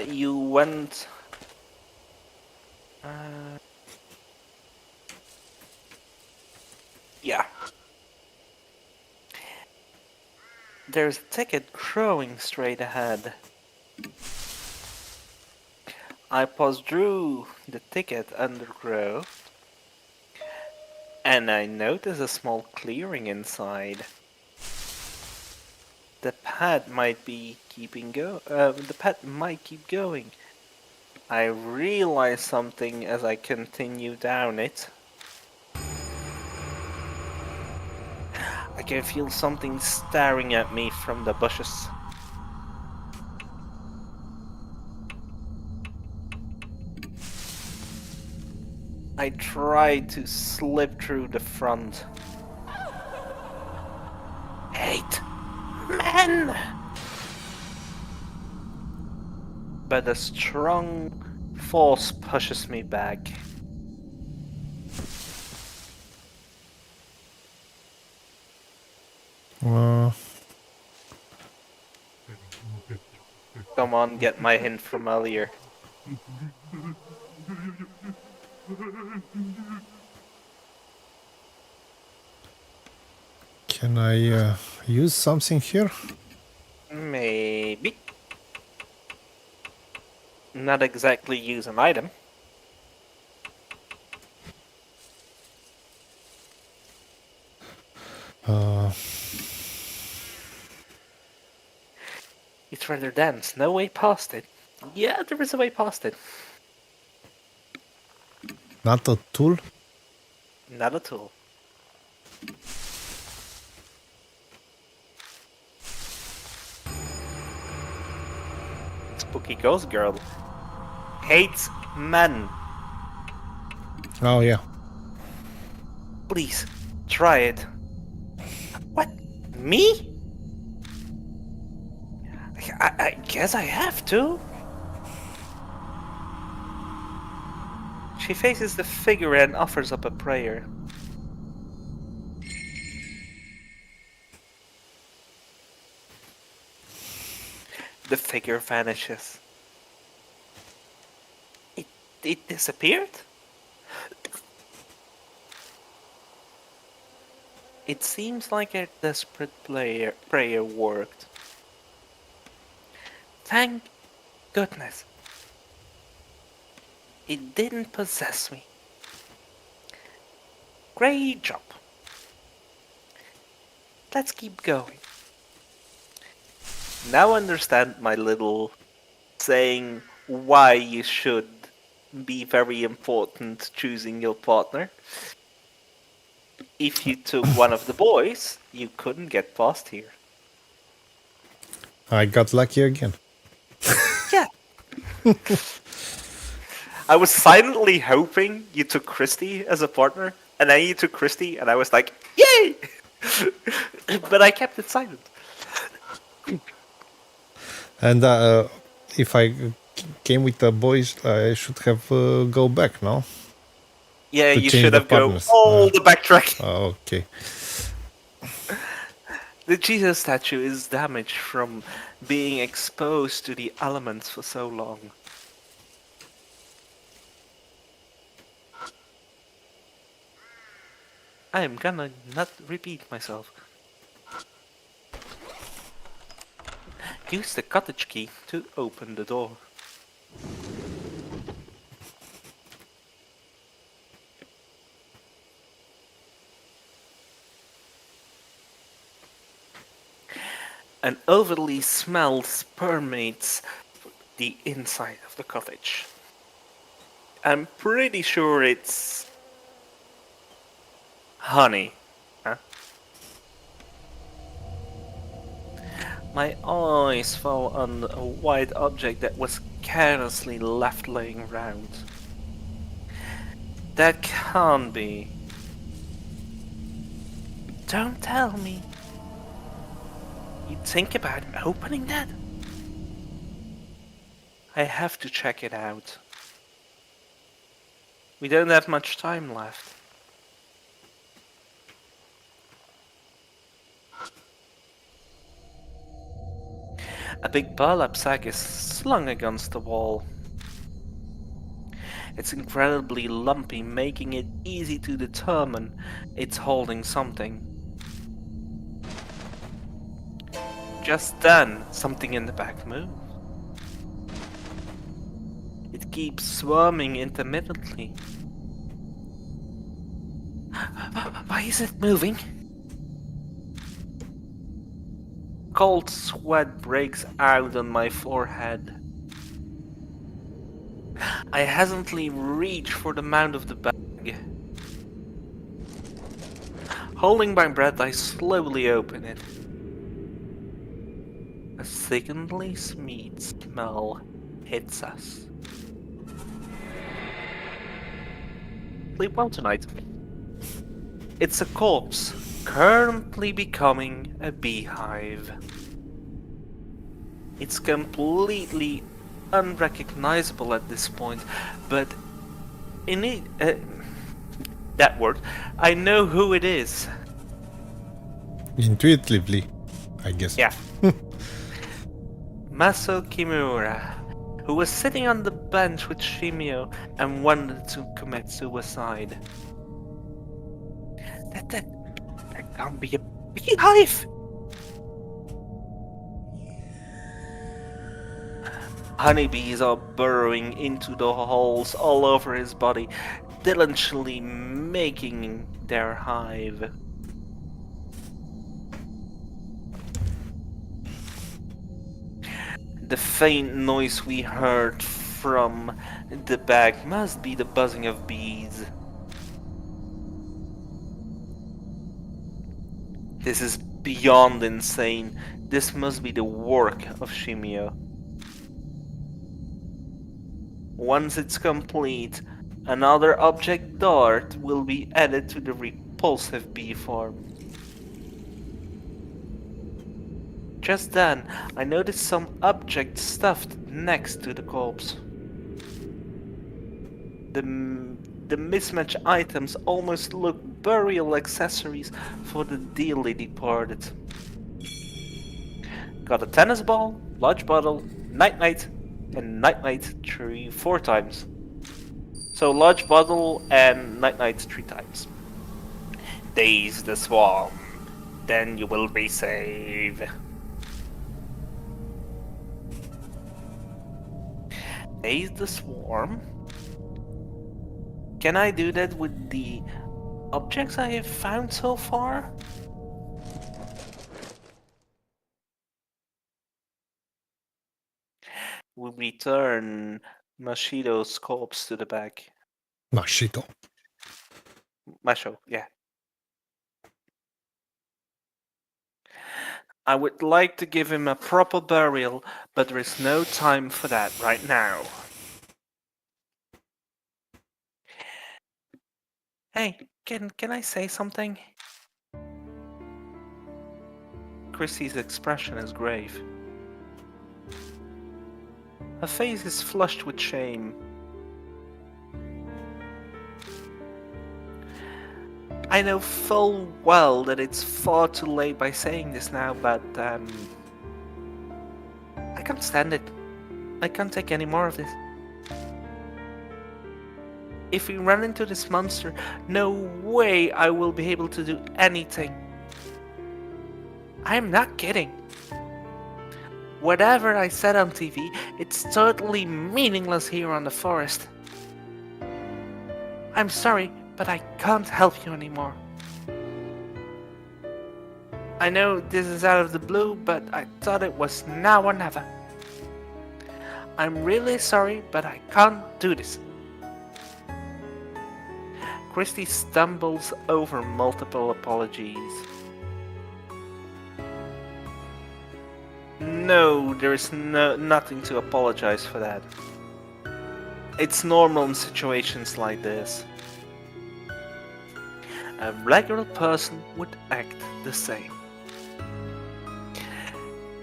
You went... yeah. There's a ticket growing straight ahead. I drew the ticket undergrow, and I notice a small clearing inside. The pad might be keeping the pad might keep going. I realize something as I continue down it. I can feel something staring at me from the bushes. I try to slip through the front. 8 men! But a strong force pushes me back. Come on, get my hint from earlier. Can I use something here? Maybe. Not exactly use an item. It's rather dense. No way past it. Yeah, there is a way past it. Not a tool? Not at all. Spooky ghost girl hates men. Oh, yeah. Please, try it. What? Me? I guess I have to. She faces the figure and offers up a prayer. The figure vanishes. It disappeared? It seems like a desperate prayer worked. Thank goodness. It didn't possess me. Great job. Let's keep going. Now understand my little saying why you should be very important choosing your partner. If you took one of the boys, you couldn't get past here. I got lucky again. Yeah. I was silently hoping you took Christy as a partner, and then you took Christy, and I was like, yay! But I kept it silent. And if I came with the boys, I should have go back, no? Yeah, To you change should the have go partners. all the backtrack. Okay. The Jesus statue is damaged from being exposed to the elements for so long. I'm gonna not repeat myself. Use the cottage key to open the door. An overly smelled permeates the inside of the cottage. I'm pretty sure it's honey. Huh? My eyes fell on a white object that was carelessly left laying around. That can't be. Don't tell me. You think about opening that? I have to check it out. We don't have much time left. A big burlap sack is slung against the wall. It's incredibly lumpy, making it easy to determine it's holding something. Just then, something in the back moves. It keeps swarming intermittently. Why is it moving? Cold sweat breaks out on my forehead. I hesitantly reach for the mount of the bag. Holding my breath, I slowly open it. A sickeningly sweet smell hits us. Sleep well tonight. It's a corpse, currently becoming a beehive. It's completely unrecognizable at this point, but in it, that word, I know who it is. Intuitively, I guess. Yeah. Maso Kimura, who was sitting on the bench with Shimio and wanted to commit suicide. That can't be a beehive! Honeybees are burrowing into the holes all over his body, diligently making their hive. The faint noise we heard from the bag must be the buzzing of bees. This is beyond insane. This must be the work of Shimio. Once it's complete, another object dart will be added to the repulsive bee form. Just then, I noticed some object stuffed next to the corpse. The mismatched items almost look burial accessories for the dearly departed. Got a tennis ball, large bottle, night-night, and night-night 4 times. So large bottle and night-night 3 times. Daze the swarm, then you will be saved. Daze the swarm? Can I do that with the objects I have found so far? We return Mashido's corpse to the bag. Mashito. Masho, yeah. I would like to give him a proper burial, but there is no time for that right now. Hey, can I say something? Chrissy's expression is grave. Her face is flushed with shame. I know full well that it's far too late by saying this now, but I can't stand it. I can't take any more of this. If we run into this monster, no way I will be able to do anything. I'm not kidding. Whatever I said on TV, it's totally meaningless here on the forest. I'm sorry, but I can't help you anymore. I know this is out of the blue, but I thought it was now or never. I'm really sorry, but I can't do this. Christy stumbles over multiple apologies. No, there is nothing to apologize for that. It's normal in situations like this. A regular person would act the same.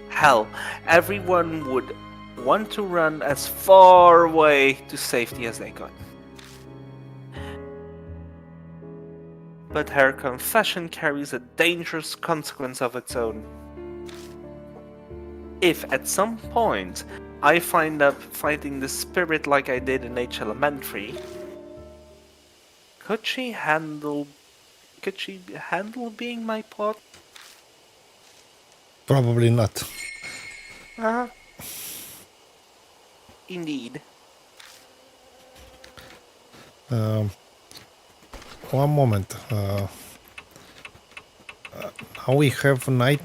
Hell, everyone would want to run as far away to safety as they could. But her confession carries a dangerous consequence of its own. If at some point I find up fighting the spirit like I did in H Elementary, could she handle being my pot? Probably not. Indeed. One moment. Now we have night.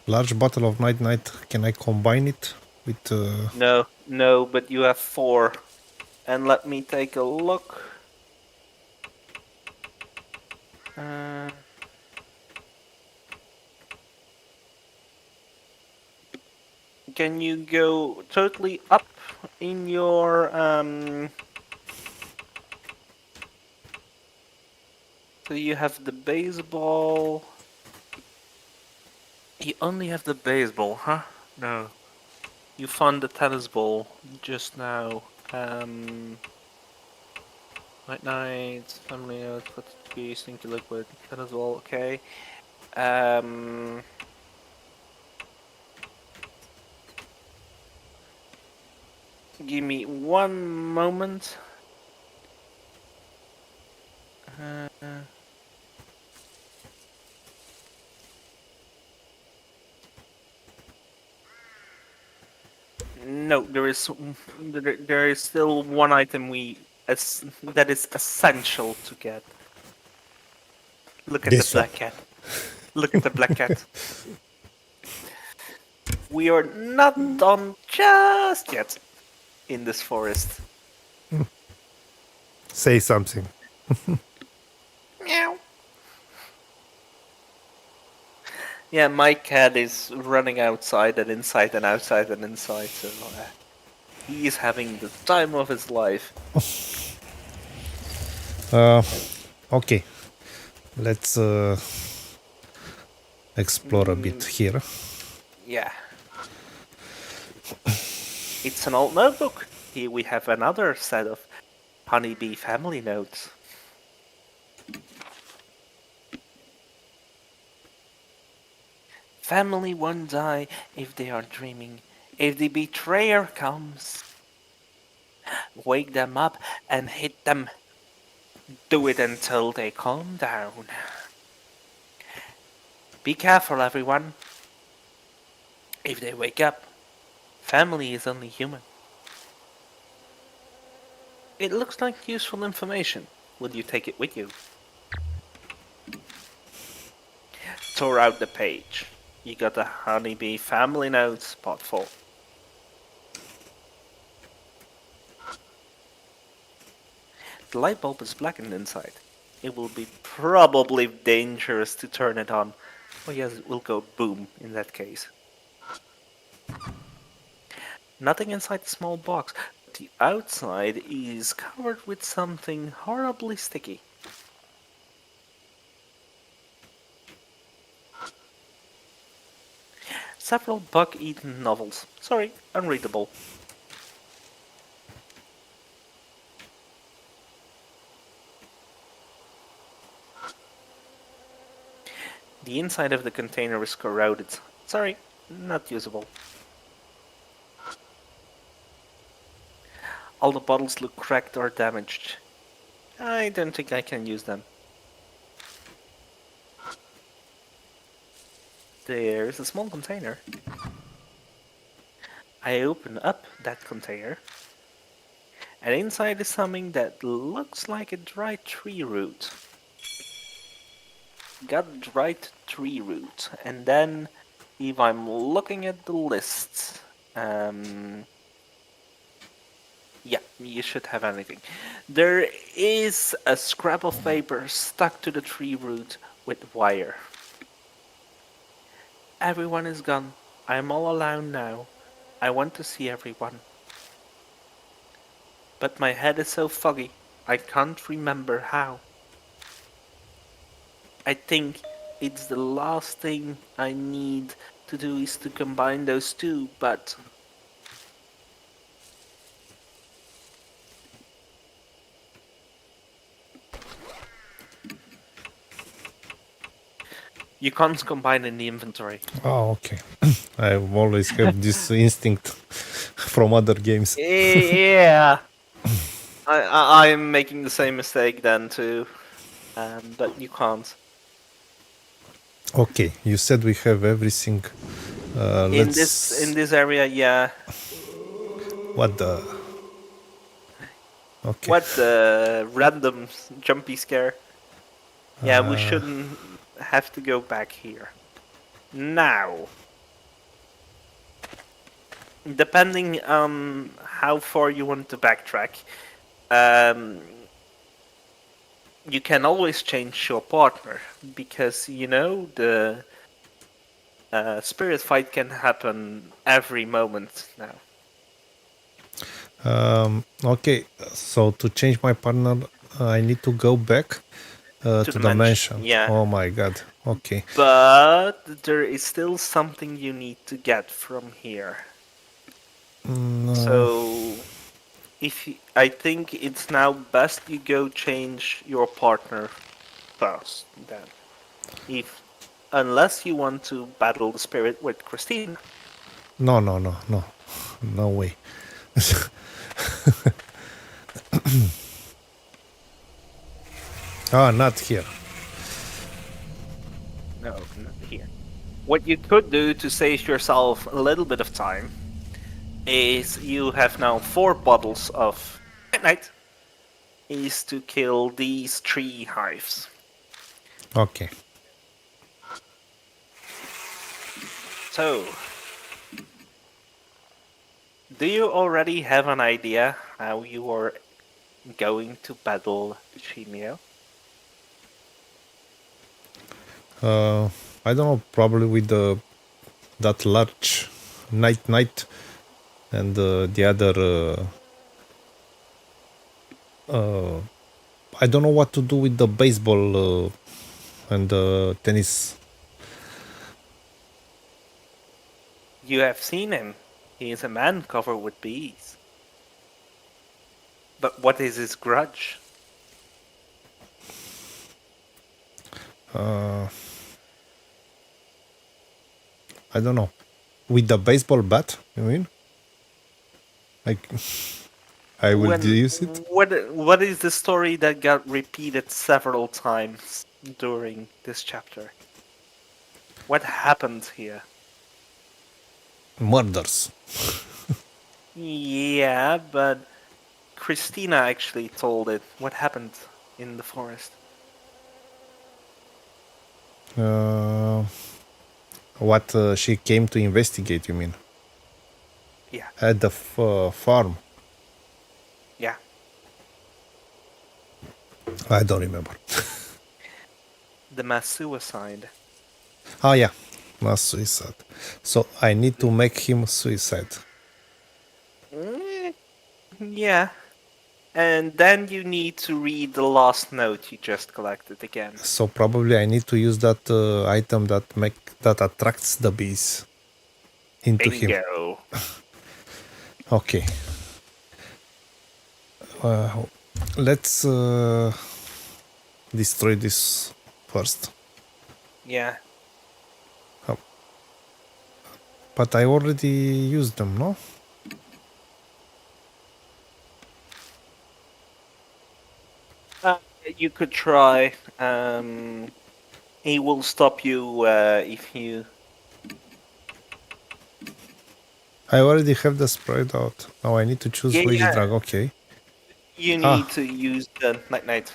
Large bottle of night. Can I combine it with? No, but you have 4. And let me take a look. Can you go totally up in your So you have the baseball. You only have the baseball, huh? No. You found the tennis ball just now. Night, family note, put be stinky liquid, tennis ball, okay. Give me one moment. No, there is still one item that is essential to get. Look at This the black cat. Look at the black cat. We are not done just yet in this forest. Say something. Meow. Yeah, my cat is running outside and inside and outside and inside, so he is having the time of his life. Okay. Let's explore a bit here. Yeah. It's an old notebook. Here we have another set of honeybee family notes. Family won't die if they are dreaming. If the betrayer comes, wake them up and hit them. Do it until they calm down. Be careful, everyone. If they wake up, family is only human. It looks like useful information. Will you take it with you? Tore out the page. You got the honeybee family notes, part 4. The light bulb is blackened inside. It will be probably dangerous to turn it on. Oh yes, it will go boom in that case. Nothing inside the small box. The outside is covered with something horribly sticky. Several bug-eaten novels. Sorry, unreadable. The inside of the container is corroded. Sorry, not usable. All the bottles look cracked or damaged. I don't think I can use them. There is a small container. I open up that container, and inside is something that looks like a dried tree root. Got dried tree root, and then if I'm looking at the list, yeah, you should have anything. There is a scrap of paper stuck to the tree root with wire. Everyone is gone. I'm all alone now. I want to see everyone. But my head is so foggy, I can't remember how. I think it's the last thing I need to do is to combine those two, but you can't combine in the inventory. Oh, okay. I've always had this instinct from other games. Yeah. I'm making the same mistake then too, but you can't. Okay, you said we have everything. In this area, yeah. What the? Okay. What the random jumpy scare? Yeah, we shouldn't have to go back here. Now, depending on how far you want to backtrack, you can always change your partner, because you know the spirit fight can happen every moment now. Okay, so to change my partner, I need to go back to the mansion. Yeah. Oh my god. Okay. But there is still something you need to get from here. So, I think it's now best you go change your partner first. Then, unless you want to battle the spirit with Christine. No way. Not here. No, not here. What you could do to save yourself a little bit of time is you have now 4 bottles of night. Is to kill these 3 hives. Okay. So, do you already have an idea how you are going to battle Shimio? I don't know, probably with that large knight and the other I don't know what to do with the baseball and the tennis. You have seen him. He is a man covered with bees. But what is his grudge? I don't know. With the baseball bat, you mean? Like, I will use it? What is the story that got repeated several times during this chapter? What happened here? Murders. Yeah, but Christina actually told it. What happened in the forest? What she came to investigate, you mean? Yeah. At the farm. Yeah. I don't remember. The mass suicide. Oh yeah, mass suicide. So I need to make him suicide. Yeah. And then you need to read the last note you just collected again. So probably I need to use that item that attracts the bees into him. Bingo. Okay. Let's destroy this first. Yeah. Oh. But I already used them, no? You could try. He will stop you if you. I already have the spread out. Now I need to choose which Yeah. drug. Okay. You need to use the night.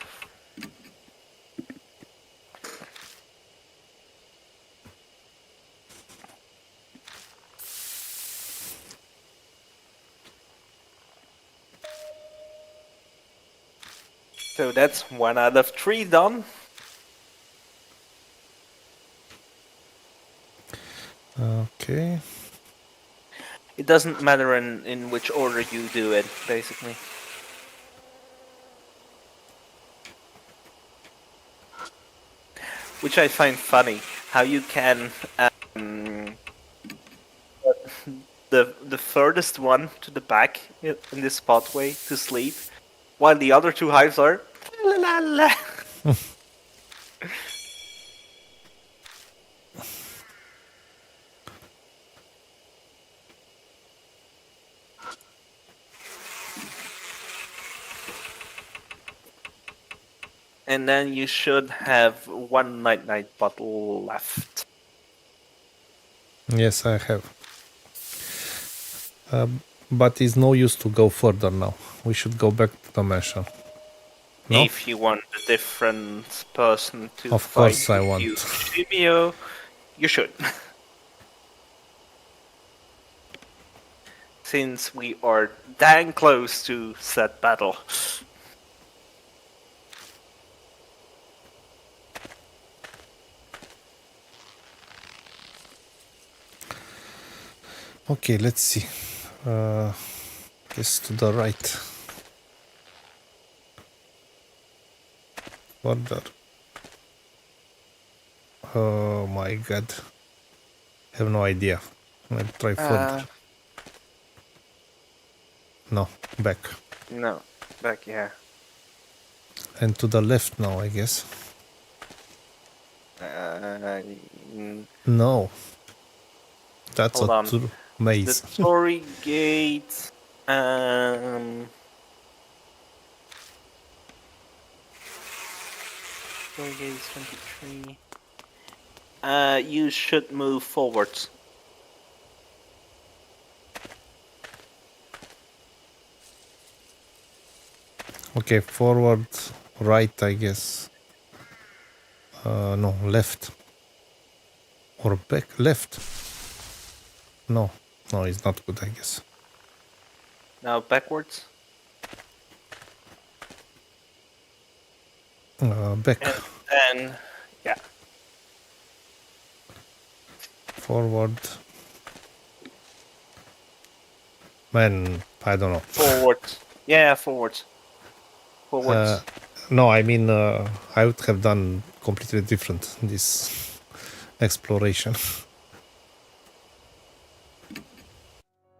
So that's 1 out of 3 done. Okay. It doesn't matter in which order you do it, basically. Which I find funny, how you can the furthest one to the back in this pathway to sleep, while the other 2 hives are la la la. And then you should have 1 night bottle left. Yes, I have. But it's no use to go further now. We should go back to the mansion. No? If you want a different person to Of fight course I with want. you, Shimio, you should. Since we are dang close to set battle. Okay, let's see. Guess to the right. Further. Oh my god. Have no idea. I'll try further. No, back. No, back here. And to the left now, I guess. No. That's Hold a on. true maze. The Tory Gate. Tory Gate is 23. You should move forwards. Okay, forward, right, I guess. No, left. Or back, left. No, it's not good, I guess. Now backwards. Back. And then, yeah. Forward. Man, I don't know. Forwards. Yeah, forwards. Forwards. No, I mean, I would have done completely different this exploration.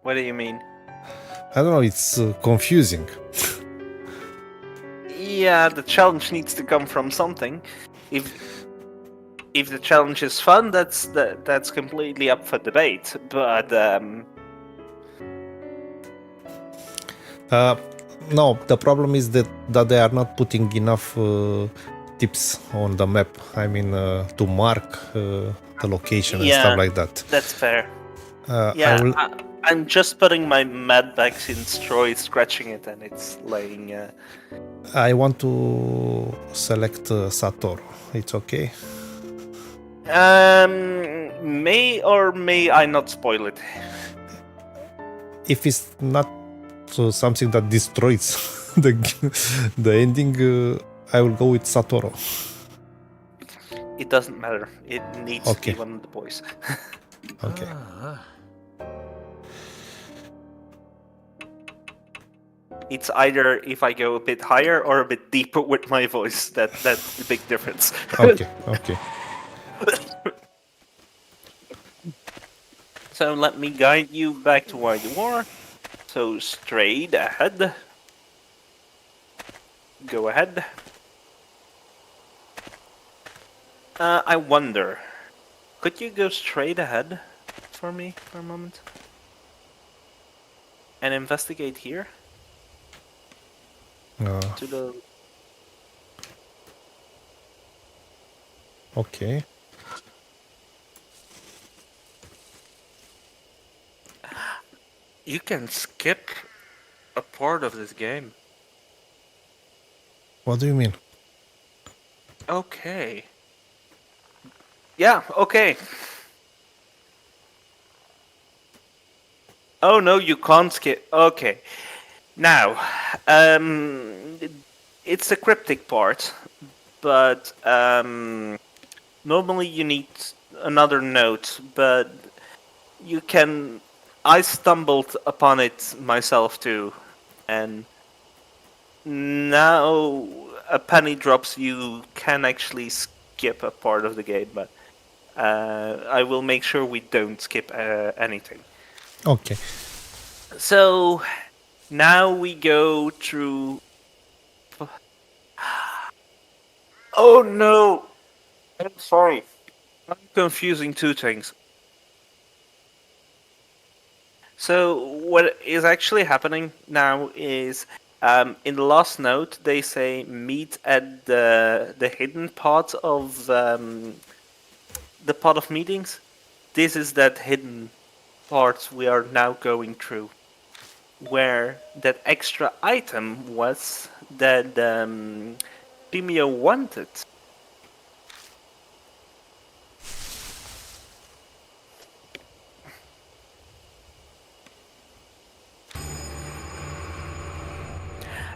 What do you mean? I don't know, it's confusing. Yeah, the challenge needs to come from something. If the challenge is fun, that's completely up for debate. But No, the problem is that they are not putting enough tips on the map. I mean, to mark the location and stuff like that. That's fair. Yeah, I'm just putting my med back since Troy is scratching it and it's laying. I want to select Satoru. It's okay. May or may I not spoil it? If it's not something that destroys the ending, I will go with Satoru. It doesn't matter. It needs to be one of the boys. Okay. It's either if I go a bit higher or a bit deeper with my voice. That's the big difference. Okay. So let me guide you back to where you are. So straight ahead. Go ahead. I wonder, could you go straight ahead for me for a moment? And investigate here? To the... Okay. You can skip a part of this game. What do you mean? Okay. Yeah, okay. Oh no, you can't skip. Okay. Now, it's a cryptic part, but normally you need another note, but you can. I stumbled upon it myself too, and now a penny drops. You can actually skip a part of the game, but I will make sure we don't skip anything. Okay. So now we go through. Oh no! I'm sorry. I'm confusing two things. So what is actually happening now is in the last note they say meet at the hidden part of the pot of meetings. This is that hidden part we are now going through, where that extra item was that Vimeo wanted.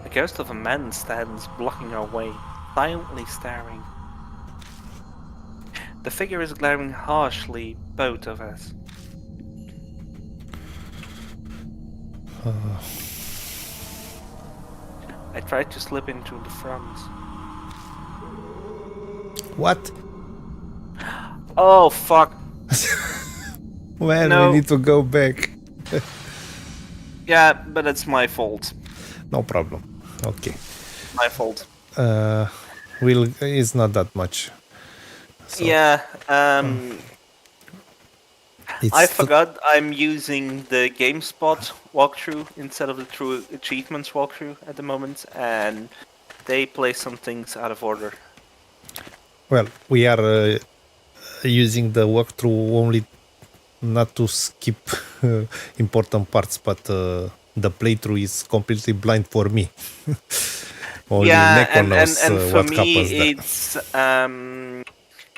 A ghost of a man stands blocking our way, silently staring. The figure is glaring harshly both of us. I tried to slip into the front. What? Oh fuck. Man, No. we need to go back. Yeah, but it's my fault. No problem. Okay. My fault. It's not that much. So Yeah, it's I forgot I'm using the GameSpot walkthrough instead of the True Achievements walkthrough at the moment, and they play some things out of order. Well, we are using the walkthrough only not to skip important parts, but the playthrough is completely blind for me. Only Yeah, Neko knows and for what me happens there.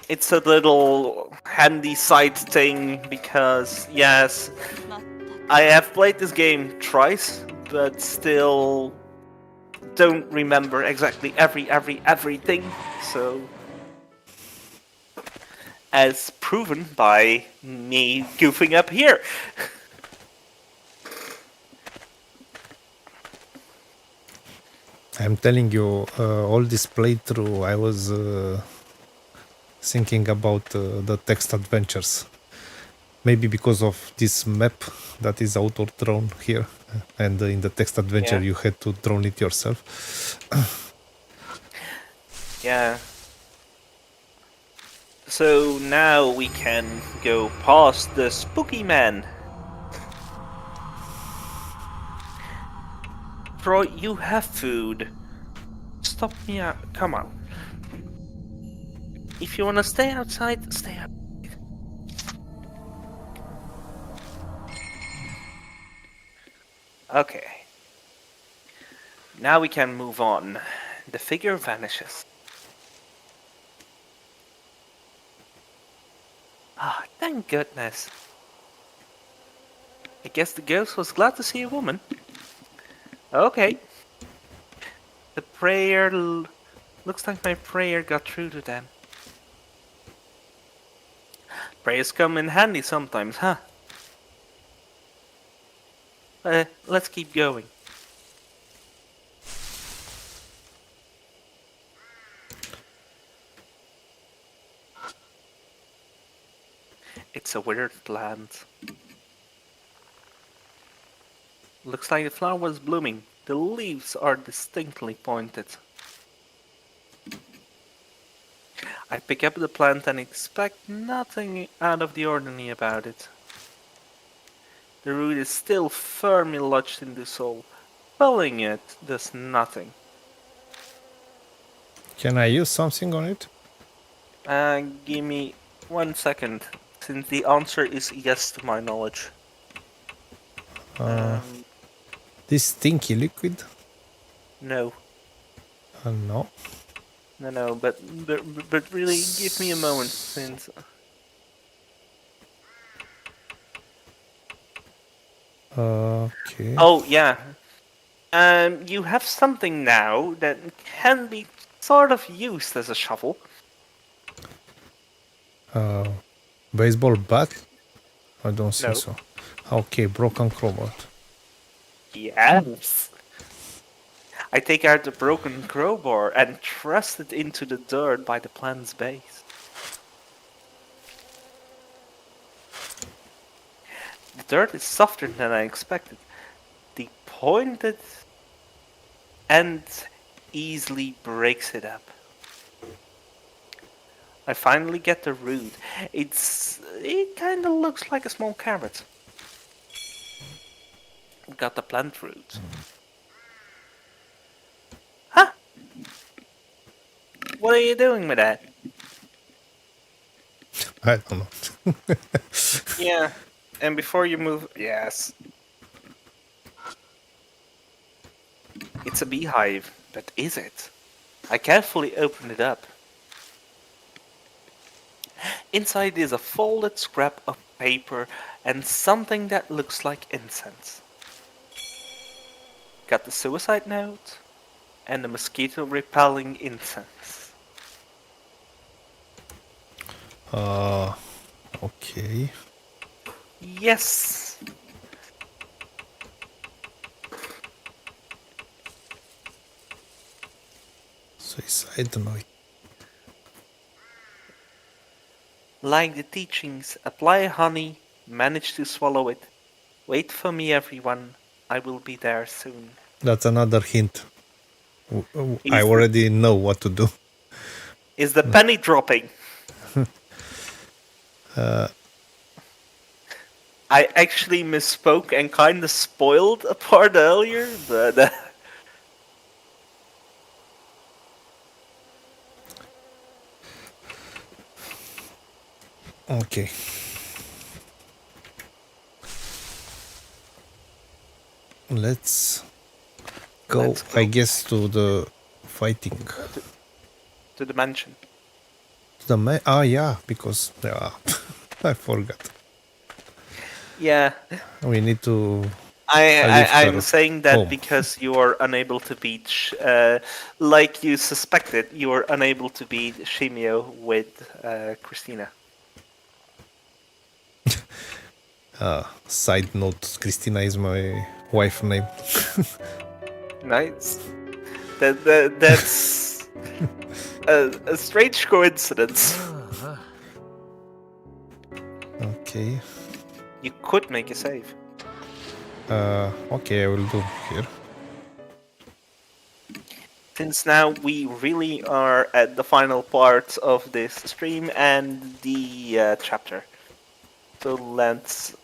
it's a little handy side thing because yes, I have played this game twice, but still don't remember exactly everything. So, as proven by me goofing up here. I'm telling you, all this playthrough, I was thinking about the text adventures. Maybe because of this map that is auto-drawn here, and in the text adventure Yeah. you had to draw it yourself. Yeah. So now we can go past the spooky man. Troy, you have food. Stop me out. Come on. If you wanna stay outside, stay out. Okay. Now we can move on. The figure vanishes. Ah, thank goodness. I guess the ghost was glad to see a woman. Okay. The prayer... Looks like my prayer got through to them. Prayers come in handy sometimes, huh? Let's keep going. It's a weird plant. Looks like the flower was blooming. The leaves are distinctly pointed. I pick up the plant and expect nothing out of the ordinary about it. The root is still firmly lodged in the soil. Pulling it does nothing. Can I use something on it? Give me 1 second, since the answer is yes to my knowledge. This stinky liquid? No, No. no, but really, give me a moment, since Okay. oh yeah, you have something now that can be sort of used as a shovel. Baseball bat? I don't think No. so. Okay, broken crowbar. Yes. I take out the broken crowbar and thrust it into the dirt by the plant's base. The dirt is softer than I expected. The pointed end easily breaks it up. I finally get the root. It kind of looks like a small carrot. Got the plant root. Huh? What are you doing with that? I don't know. Yeah, and before you move, yes. It's a beehive, but is it? I carefully open it up. Inside is a folded scrap of paper and something that looks like incense. Got the suicide note and the mosquito repelling incense. Okay. Yes! Suicide note. Like the teachings, apply honey, manage to swallow it. Wait for me, everyone. I will be there soon. That's another hint. I Is- already know what to do. Is the penny dropping? I actually misspoke and kind of spoiled a part earlier, but Okay. Let's go, Let's go. I guess, to the fighting. to the mansion. Yeah, because I forgot. Yeah, We need to. I'm her saying that home. because you are unable to beat, like you suspected, you are unable to beat Shimio with Christina. Side note: Christina is my wife name. Nice. That's a strange coincidence. Okay. You could make a save. Okay, I will do here. Since now we really are at the final part of this stream and the chapter. So let's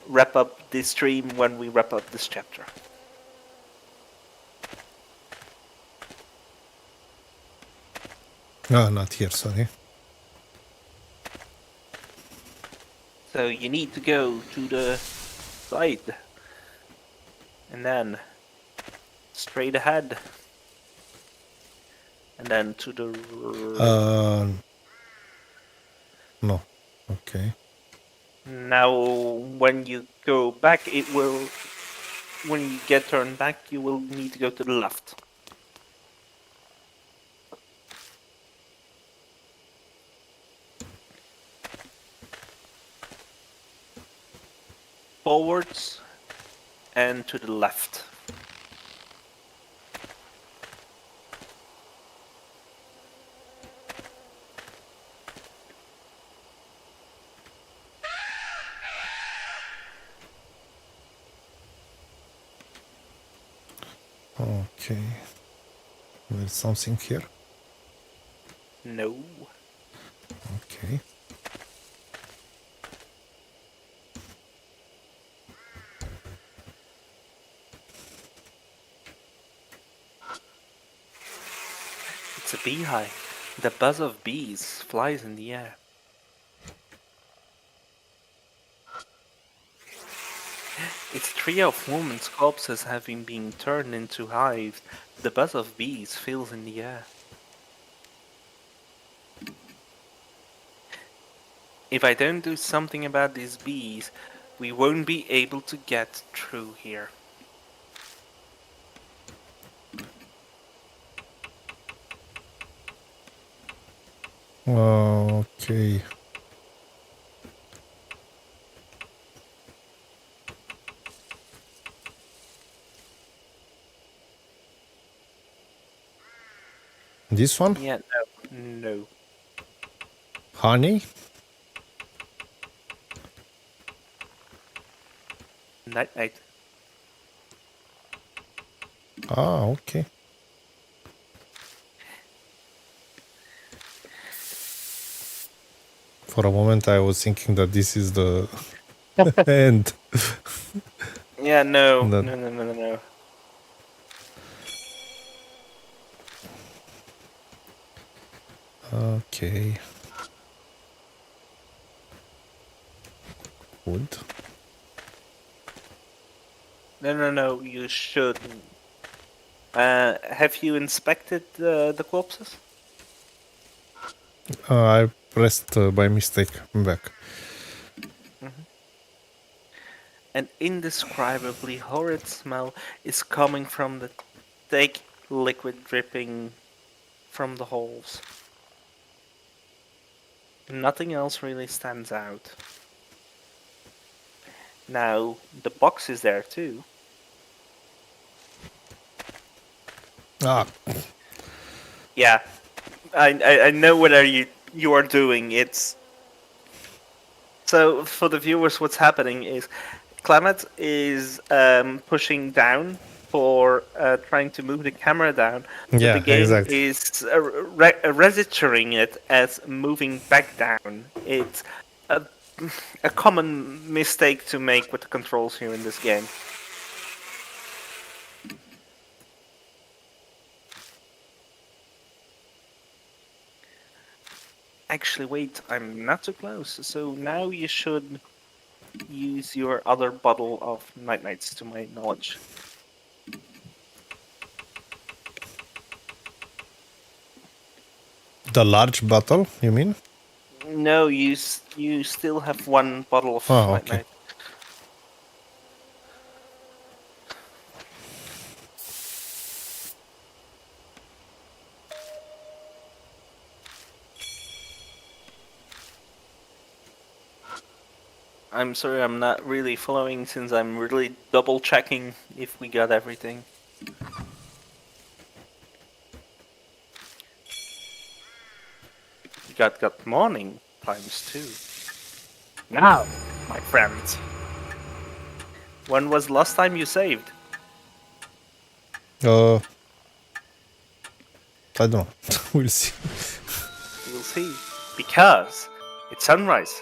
wrap up this stream when we wrap up this chapter. No, not here. Sorry. So you need to go to the side. And then straight ahead. And then to the... No. Okay. Now, when you go back, it will... When you get turned back, you will need to go to the left. Forwards and to the left. Okay. There's something here. No. Okay. It's a beehive. The buzz of bees flies in the air. Its trio of women's corpses having been turned into hives. The buzz of bees fills in the air. If I don't do something about these bees, we won't be able to get through here. Okay. This one? Yeah, no. Honey? Night. Ah, okay. For a moment I was thinking that this is the end. Yeah, no. No. No. Okay. Wood. No, you shouldn't. Have you inspected the corpses? I pressed by mistake. I'm back. An indescribably horrid smell is coming from the thick liquid dripping from the holes. Nothing else really stands out. Now, the box is there too. Ah, Yeah, I know what you are doing. It's so for the viewers, what's happening is Klamath is pushing down for trying to move the camera down, but yeah, the game exactly. is registering it as moving back down. It's a common mistake to make with the controls here in this game. Actually, wait, I'm not too close. So now you should use your other bottle of nights, to my knowledge. The large bottle, you mean? No, you still have one bottle of Oh, okay. night. I'm sorry, I'm not really following since I'm really double checking if we got everything. You got morning times too. Now, my friends. When was the last time you saved? I don't know. We'll see. We'll see. Because it's sunrise.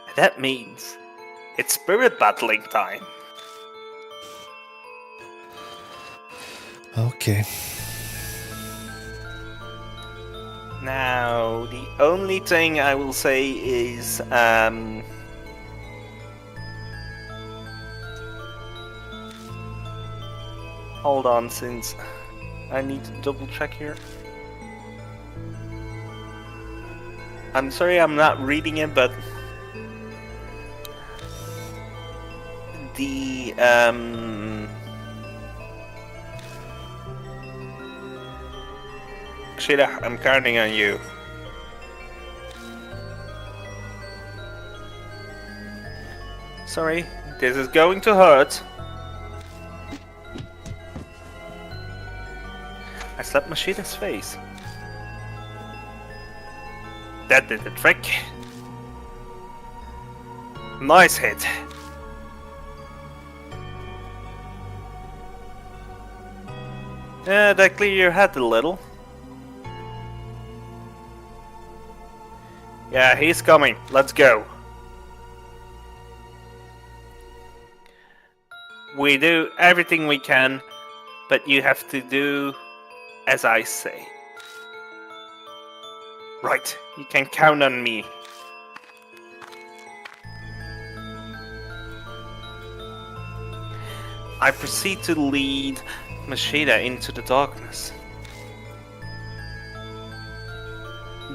And that means it's spirit battling time. Okay. Now, the only thing I will say is, hold on, since I need to double check here. I'm sorry I'm not reading it, but the, Sheila, I'm counting on you. Sorry, this is going to hurt. I slapped Mashida's face. That did the trick. Nice hit. Yeah, that cleared your head a little. Yeah, he's coming. Let's go. We do everything we can, but you have to do as I say. Right, you can count on me. I proceed to lead Machida into the darkness.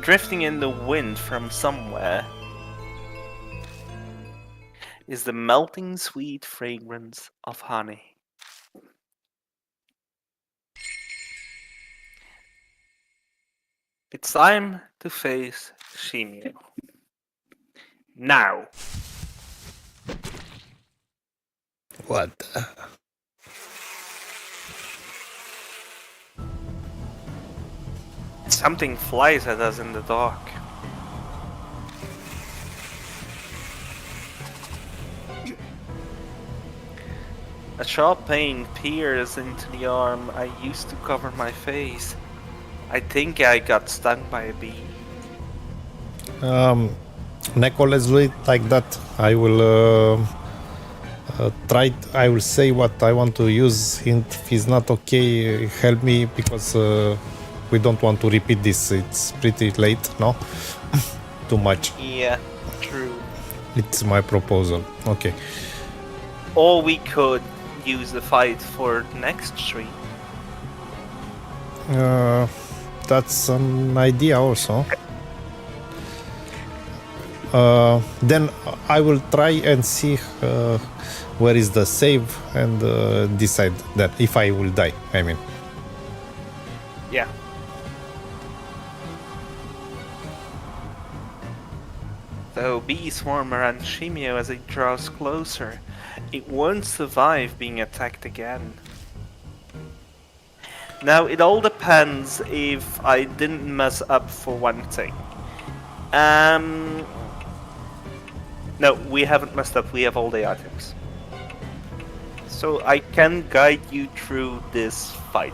Drifting in the wind from somewhere is the melting sweet fragrance of honey. It's time to face Shimio. Now. What? Something flies at us in the dark. A sharp pain peers into the arm I used to cover my face. I think I got stung by a bee. Neko, let's do it like that. I will try. I will say what I want to use. And if it's not okay, help me because we don't want to repeat this. It's pretty late, no? Too much. Yeah, true. It's my proposal. Okay. Or we could use the fight for next stream. That's an idea also. Then I will try and see where is the save and decide that if I will die. I mean. Yeah. So bees swarm around Shimio as it draws closer. It won't survive being attacked again. Now it all depends if I didn't mess up for one thing. No, we haven't messed up. We have all the items. So I can guide you through this fight.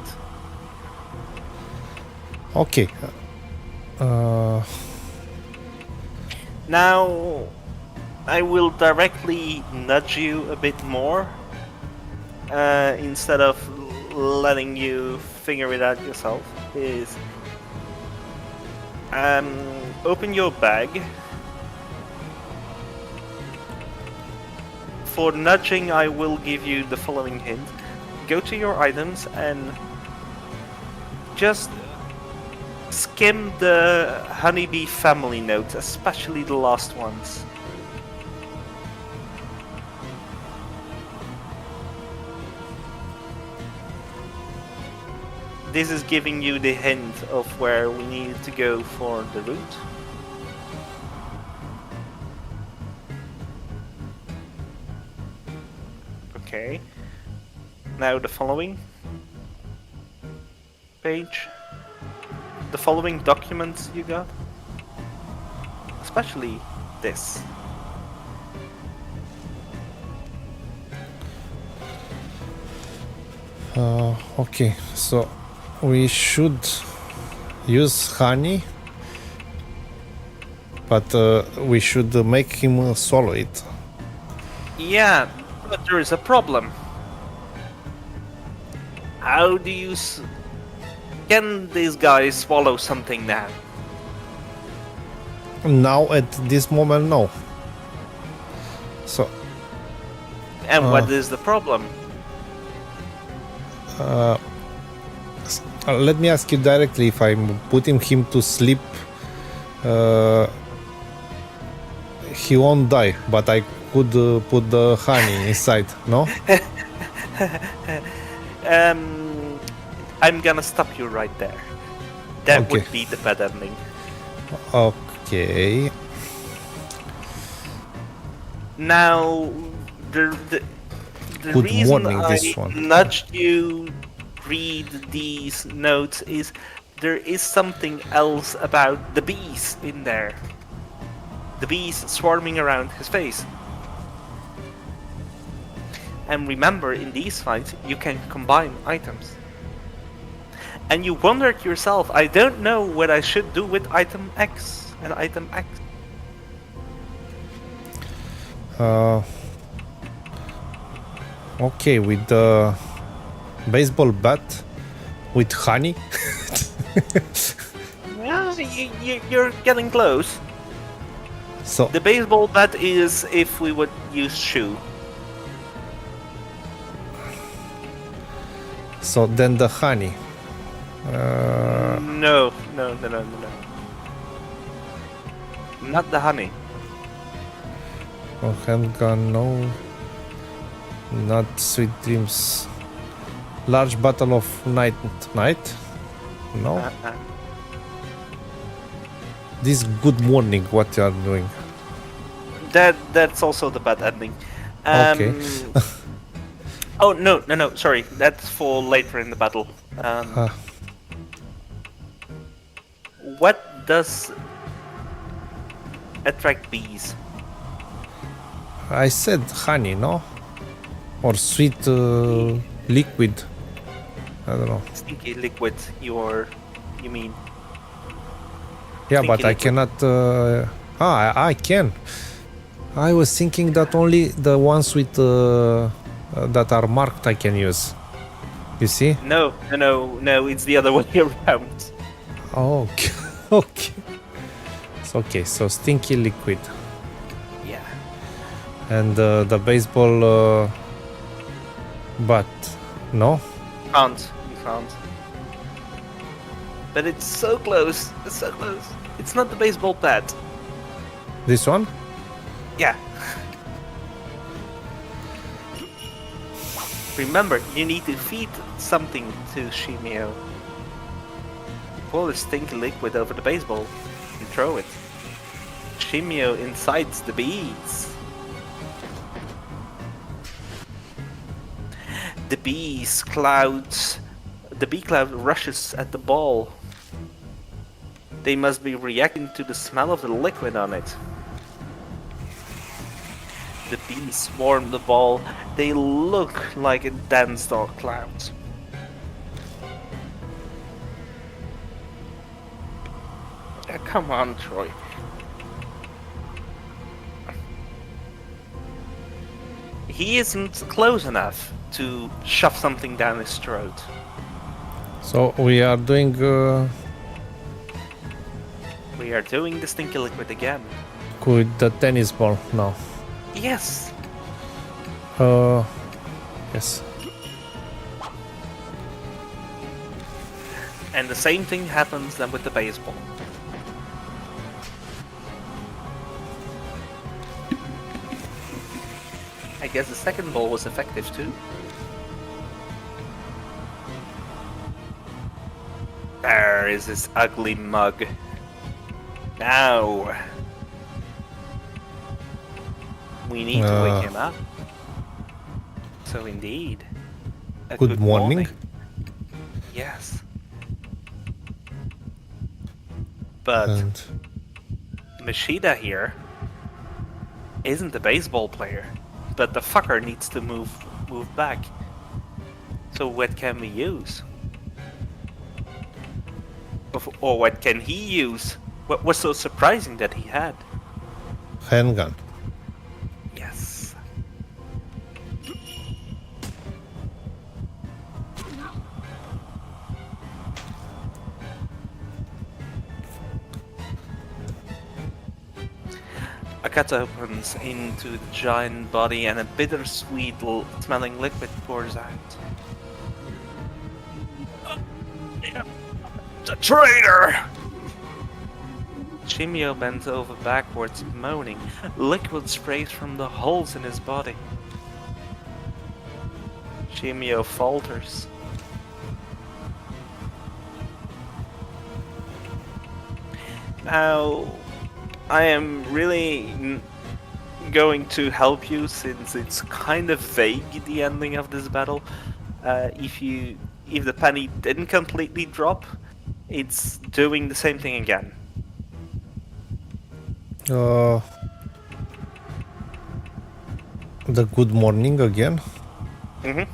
Okay. Now, I will directly nudge you a bit more instead of letting you figure it out yourself. Is open your bag. For nudging, I will give you the following hint. Go to your items and just skim the honeybee family notes, especially the last ones. This is giving you the hint of where we need to go for the route. Okay. Now the following page. The following documents you got. Especially this. Okay, so we should use honey, but we should make him swallow it. Yeah, but there is a problem. How do you... Can these guys swallow something now? Now, at this moment, no. So... And what is the problem? let me ask you directly, if I'm putting him to sleep, he won't die, but I could put the honey inside, no? I'm gonna stop you right there. That Okay. would be the bad ending. Okay. Now, the Good reason morning, I this one. nudged you read these notes is there is something else about the bees in there. The bees swarming around his face. And remember, in these fights, you can combine items. And you wondered yourself, I don't know what I should do with item X and item X. Okay, with the baseball bat with honey. Yeah, You're getting close. So, The baseball bat is if we would use shoe. so then the honey. No. Not the honey. Oh, handgun, no. Not sweet dreams. Large battle of night. No. This good morning. What you are doing? That's also the bad ending. Okay. Oh no! Sorry, that's for later in the battle. What does attract bees? I said honey, no? Or sweet liquid. I don't know. Stinky liquid. You mean? Yeah, Stinky but I liquid. cannot. I can. I was thinking that only the ones with that are marked I can use. You see? No. It's the other way around. Oh, okay. Okay. It's okay. So stinky liquid Yeah. and the baseball bat. No. You can't. But it's so close. It's so close. It's not the baseball bat. This one? Yeah. Remember, you need to feed something to Shimio. Pour the stinky liquid over the baseball and throw it. Shimio incites the bees. The bee cloud rushes at the ball. They must be reacting to the smell of the liquid on it. The bees swarm the ball. They look like a dense dark cloud. Come on, Troy. He isn't close enough to shove something down his throat. So we are doing. We are doing the stinky liquid again. With the tennis ball now. Yes. Yes. And the same thing happens then with the baseball. I guess the second ball was effective too. There is this ugly mug. Now we need to wake him up. So indeed. A Good morning. Yes. But And Mashida here isn't a baseball player, but the fucker needs to move back. So what can we use? Or what can he use? What was so surprising that he had? handgun. Yes. A cut opens into the giant body and a bittersweet smelling liquid pours out. The traitor! Shimio bends over backwards, moaning. Liquid sprays from the holes in his body. Shimio falters. Now, I am really going to help you since it's kind of vague, the ending of this battle. If the penny didn't completely drop, it's doing the same thing again. The good morning again. Mm-hmm.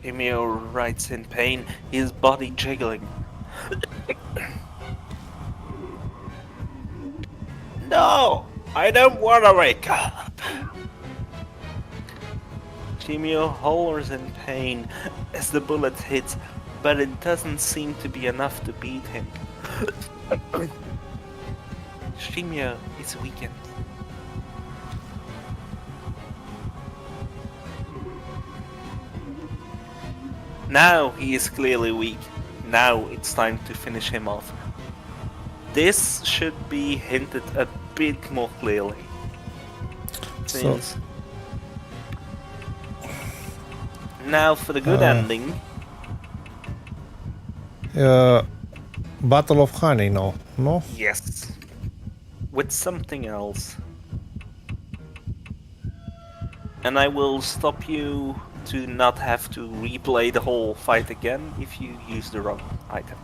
Emil writes in pain, his body jiggling. I don't want to wake up. Shimio hollers in pain as the bullet hits, but it doesn't seem to be enough to beat him. Shimio is weakened. Now he is clearly weak. Now it's time to finish him off. This should be hinted a bit more clearly. Since now for the good ending. Battle of Honey, no? Yes. With something else. And I will stop you to not have to replay the whole fight again if you use the wrong item.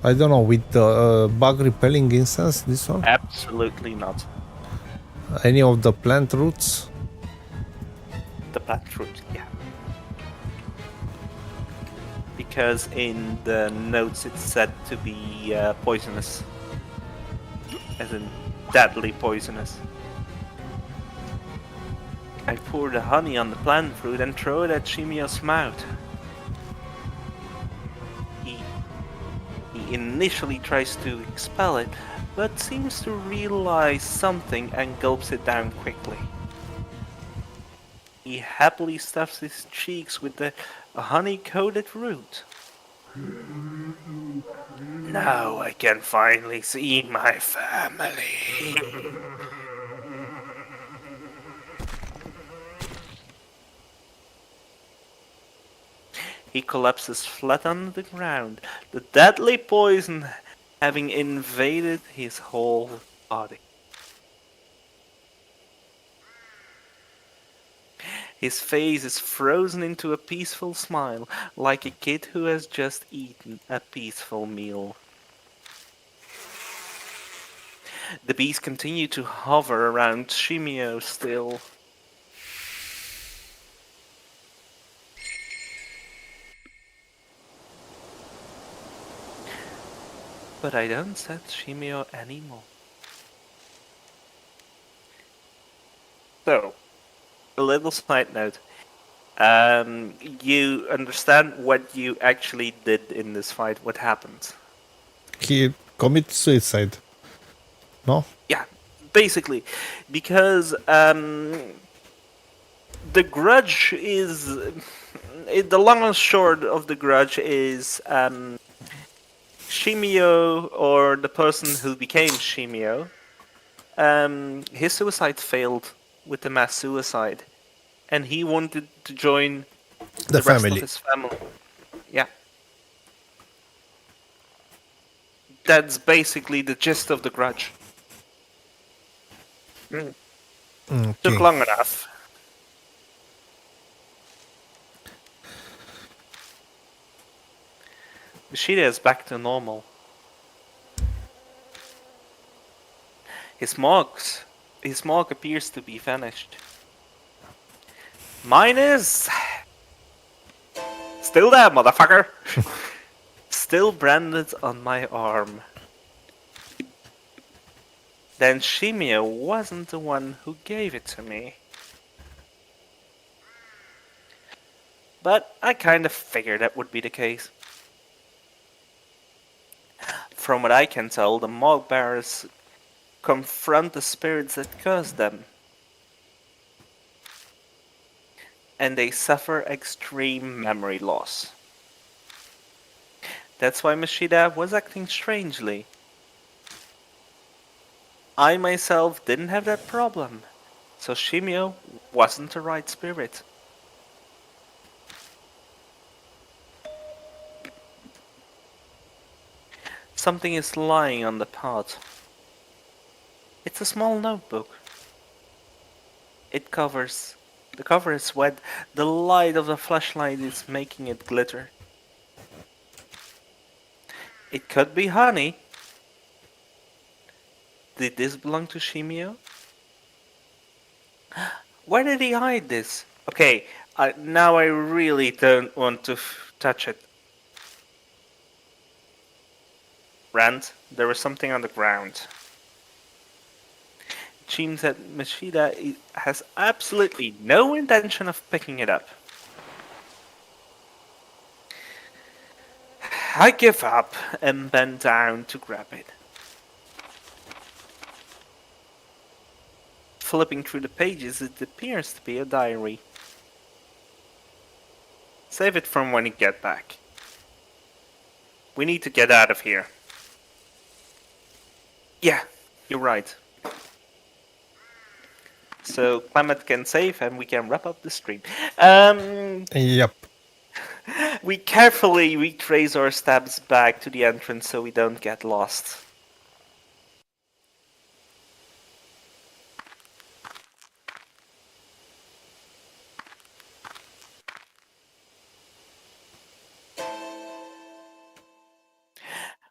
I don't know, with the bug repelling instance, this one? Absolutely not. Any of the plant roots? The plant root, yeah. Because in the notes it's said to be poisonous. As in deadly poisonous. I pour the honey on the plant fruit and throw it at Shimio's mouth. He initially tries to expel it, but seems to realize something and gulps it down quickly. He happily stuffs his cheeks with the honey-coated root. Now I can finally see my family. He collapses flat on the ground, the deadly poison having invaded his whole body. His face is frozen into a peaceful smile, like a kid who has just eaten a peaceful meal. The bees continue to hover around Shimio still. But I don't set Shimio anymore. So, a little side note. You understand what you actually did in this fight, what happened? He committed suicide. No? Yeah, basically. Because the grudge is... the long and short of the grudge is... Shimio, or the person who became Shimio, his suicide failed with the mass suicide, and he wanted to join The rest family. of his family. Yeah. That's basically the gist of the grudge. Took Okay. long enough. Ishida is back to normal. His mark appears to be vanished. Mine is still there, motherfucker. Still branded on my arm. Then Shimio wasn't the one who gave it to me. But I kind of figured that would be the case. From what I can tell, the mark bearers confront the spirits that cursed them. And they suffer extreme memory loss. That's why Mashida was acting strangely. I myself didn't have that problem, so Shimio wasn't the right spirit. Something is lying on the path. It's a small notebook. The cover is wet. The light of the flashlight is making it glitter. It could be honey. Did this belong to Shimio? Where did he hide this? Okay, now I really don't want to touch it. Rand, there was something on the ground. It seems that Machida has absolutely no intention of picking it up. I give up and bend down to grab it. Flipping through the pages, it appears to be a diary. Save it from when you get back. We need to get out of here. Yeah, you're right. So Klamath can save and we can wrap up the stream. Yep. We carefully retrace our steps back to the entrance so we don't get lost.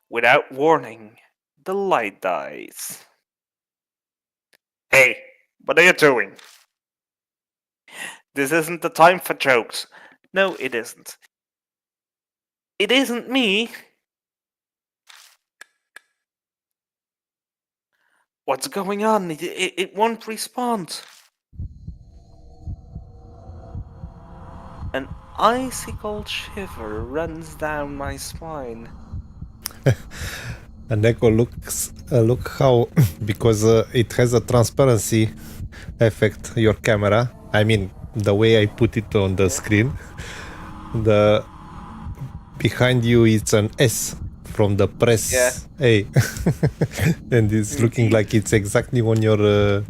Without warning, the light dies. Hey, what are you doing? This isn't the time for jokes. No, it isn't. It isn't me. What's going on? It won't respond. An icy cold shiver runs down my spine. And Neko look how, because it has a transparency effect, your camera. I mean, the way I put it on the screen. The behind you it's an S from the press A. And it's looking like it's exactly on your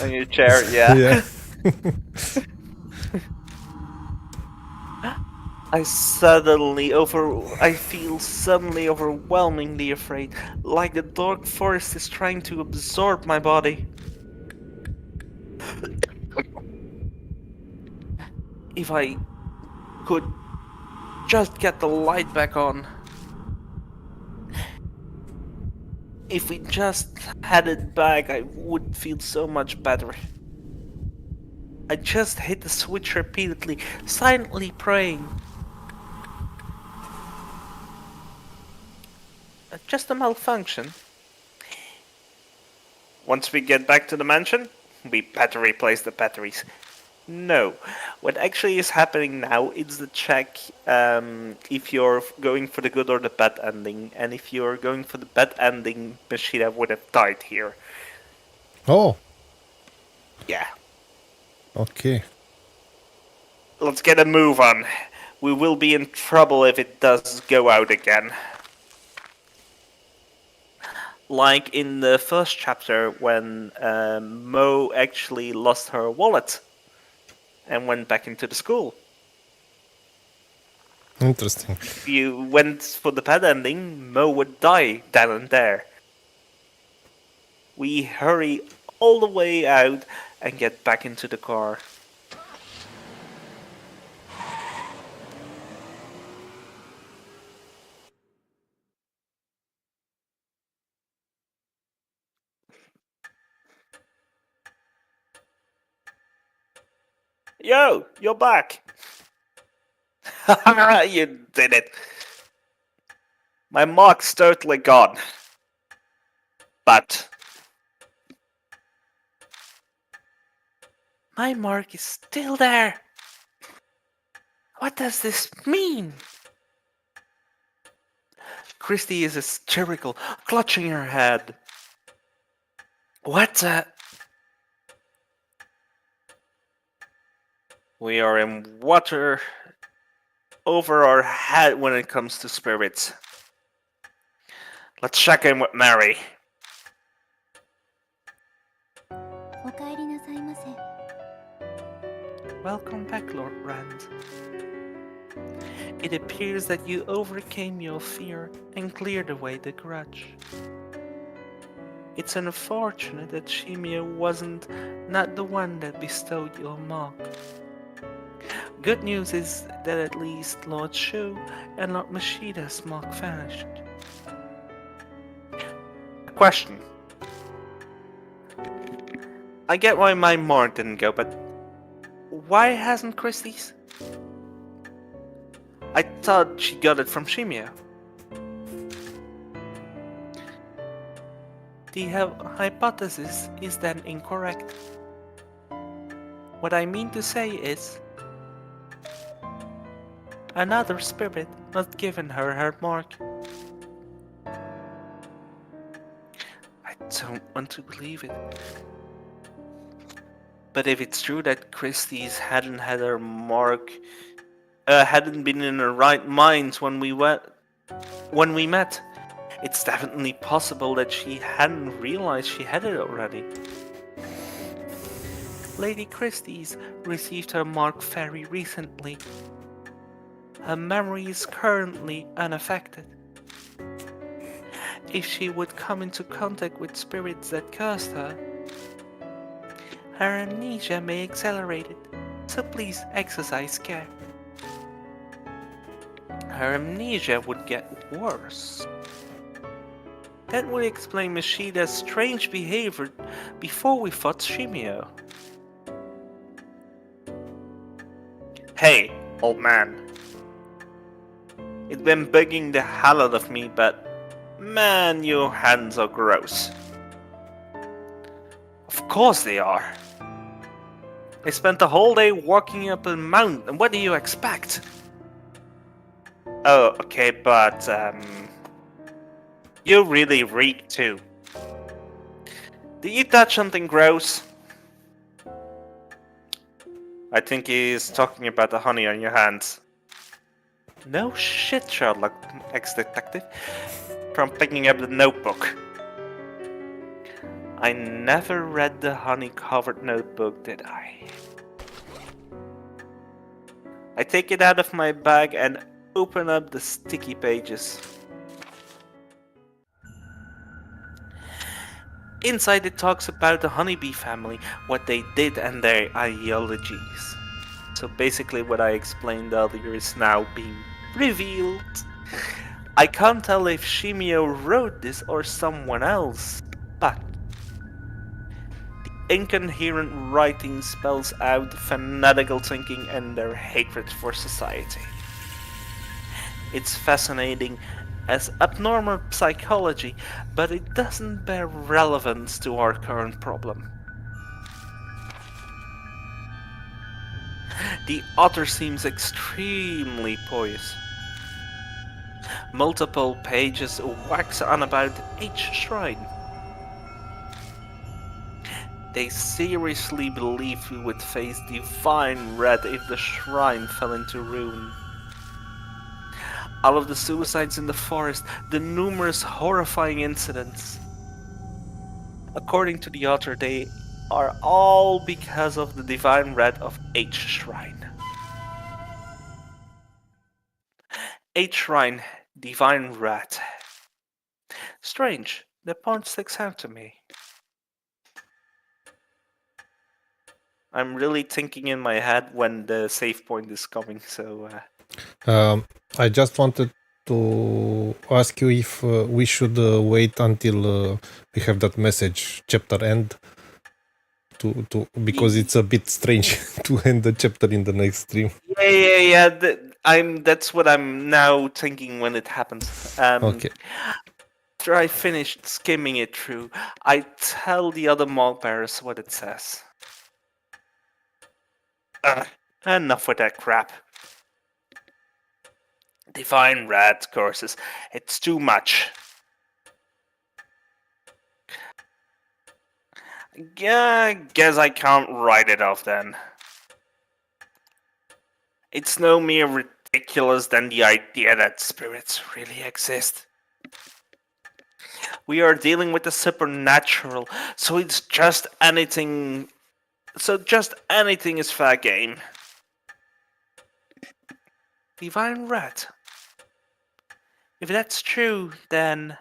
On your chair, yeah. yeah. I feel suddenly overwhelmingly afraid, like the dark forest is trying to absorb my body. If I could just get the light back on. If we just had it back, I would feel so much better. I just hit the switch repeatedly, silently praying. Just a malfunction. Once we get back to the mansion, we better replace the batteries. No, what actually is happening now is the check if you're going for the good or the bad ending, and if you're going for the bad ending, Machida would have died here. Oh. Yeah. Okay. Let's get a move on. We will be in trouble if it does go out again. Like in the first chapter when Mo actually lost her wallet and went back into the school. Interesting. If you went for the bad ending, Mo would die then and there. We hurry all the way out and get back into the car. Yo, you're back. You did it. My mark's totally gone. But my mark is still there. What does this mean? Christy is hysterical, clutching her head. What the? We are in water over our head when it comes to spirits. Let's check in with Mary. お帰りなさいませ。 Welcome back, Lord Rand. It appears that you overcame your fear and cleared away the grudge. It's unfortunate that Shimia wasn't not the one that bestowed your mark. Good news is that at least Lord Shu and Lord Mashida's mark vanished. A question. I get why my mark didn't go, but why hasn't Christie's? I thought she got it from Shimio. The hypothesis is then incorrect. What I mean to say is, another spirit must have given her her mark. I don't want to believe it. But if it's true that Christie's hadn't had her mark, hadn't been in her right mind when we met, it's definitely possible that she hadn't realized she had it already. Lady Christie's received her mark very recently. Her memory is currently unaffected. If she would come into contact with spirits that cursed her, her amnesia may accelerate it, so please exercise care. Her amnesia would get worse. That would explain Mashida's strange behavior before we fought Shimio. Hey, old man. It's been bugging the hell out of me, but man, your hands are gross. Of course they are. I spent the whole day walking up a mountain, and what do you expect? Oh, okay, but you really reek too. Did you touch something gross? I think he's talking about the honey on your hands. No shit, Sherlock, ex-detective. From picking up the notebook. I never read the honey-covered notebook, did I? I take it out of my bag and open up the sticky pages. Inside it talks about the honeybee family, what they did and their ideologies. So basically what I explained earlier is now being revealed. I can't tell if Shimio wrote this or someone else, but the incoherent writing spells out fanatical thinking and their hatred for society. It's fascinating as abnormal psychology, but it doesn't bear relevance to our current problem. The author seems extremely poised. Multiple pages wax on about each shrine. They seriously believe we would face divine wrath if the shrine fell into ruin. All of the suicides in the forest, the numerous horrifying incidents. According to the author, they are all because of the divine wrath of H Shrine. H Shrine, divine wrath. Strange, the point sticks out to me. I'm really thinking in my head when the save point is coming, so... I just wanted to ask you if we should wait until we have that message chapter end because it's a bit strange to end the chapter in the next stream. Yeah. That's what I'm now thinking when it happens. Okay. After I finished skimming it through, I tell the other mall bearers what it says. Enough with that crap. Divine wrath courses. It's too much. Yeah, guess I can't write it off then. It's no mere ridiculous than the idea that spirits really exist. We are dealing with the supernatural, so just anything is fair game. Divine wrath. If that's true, then...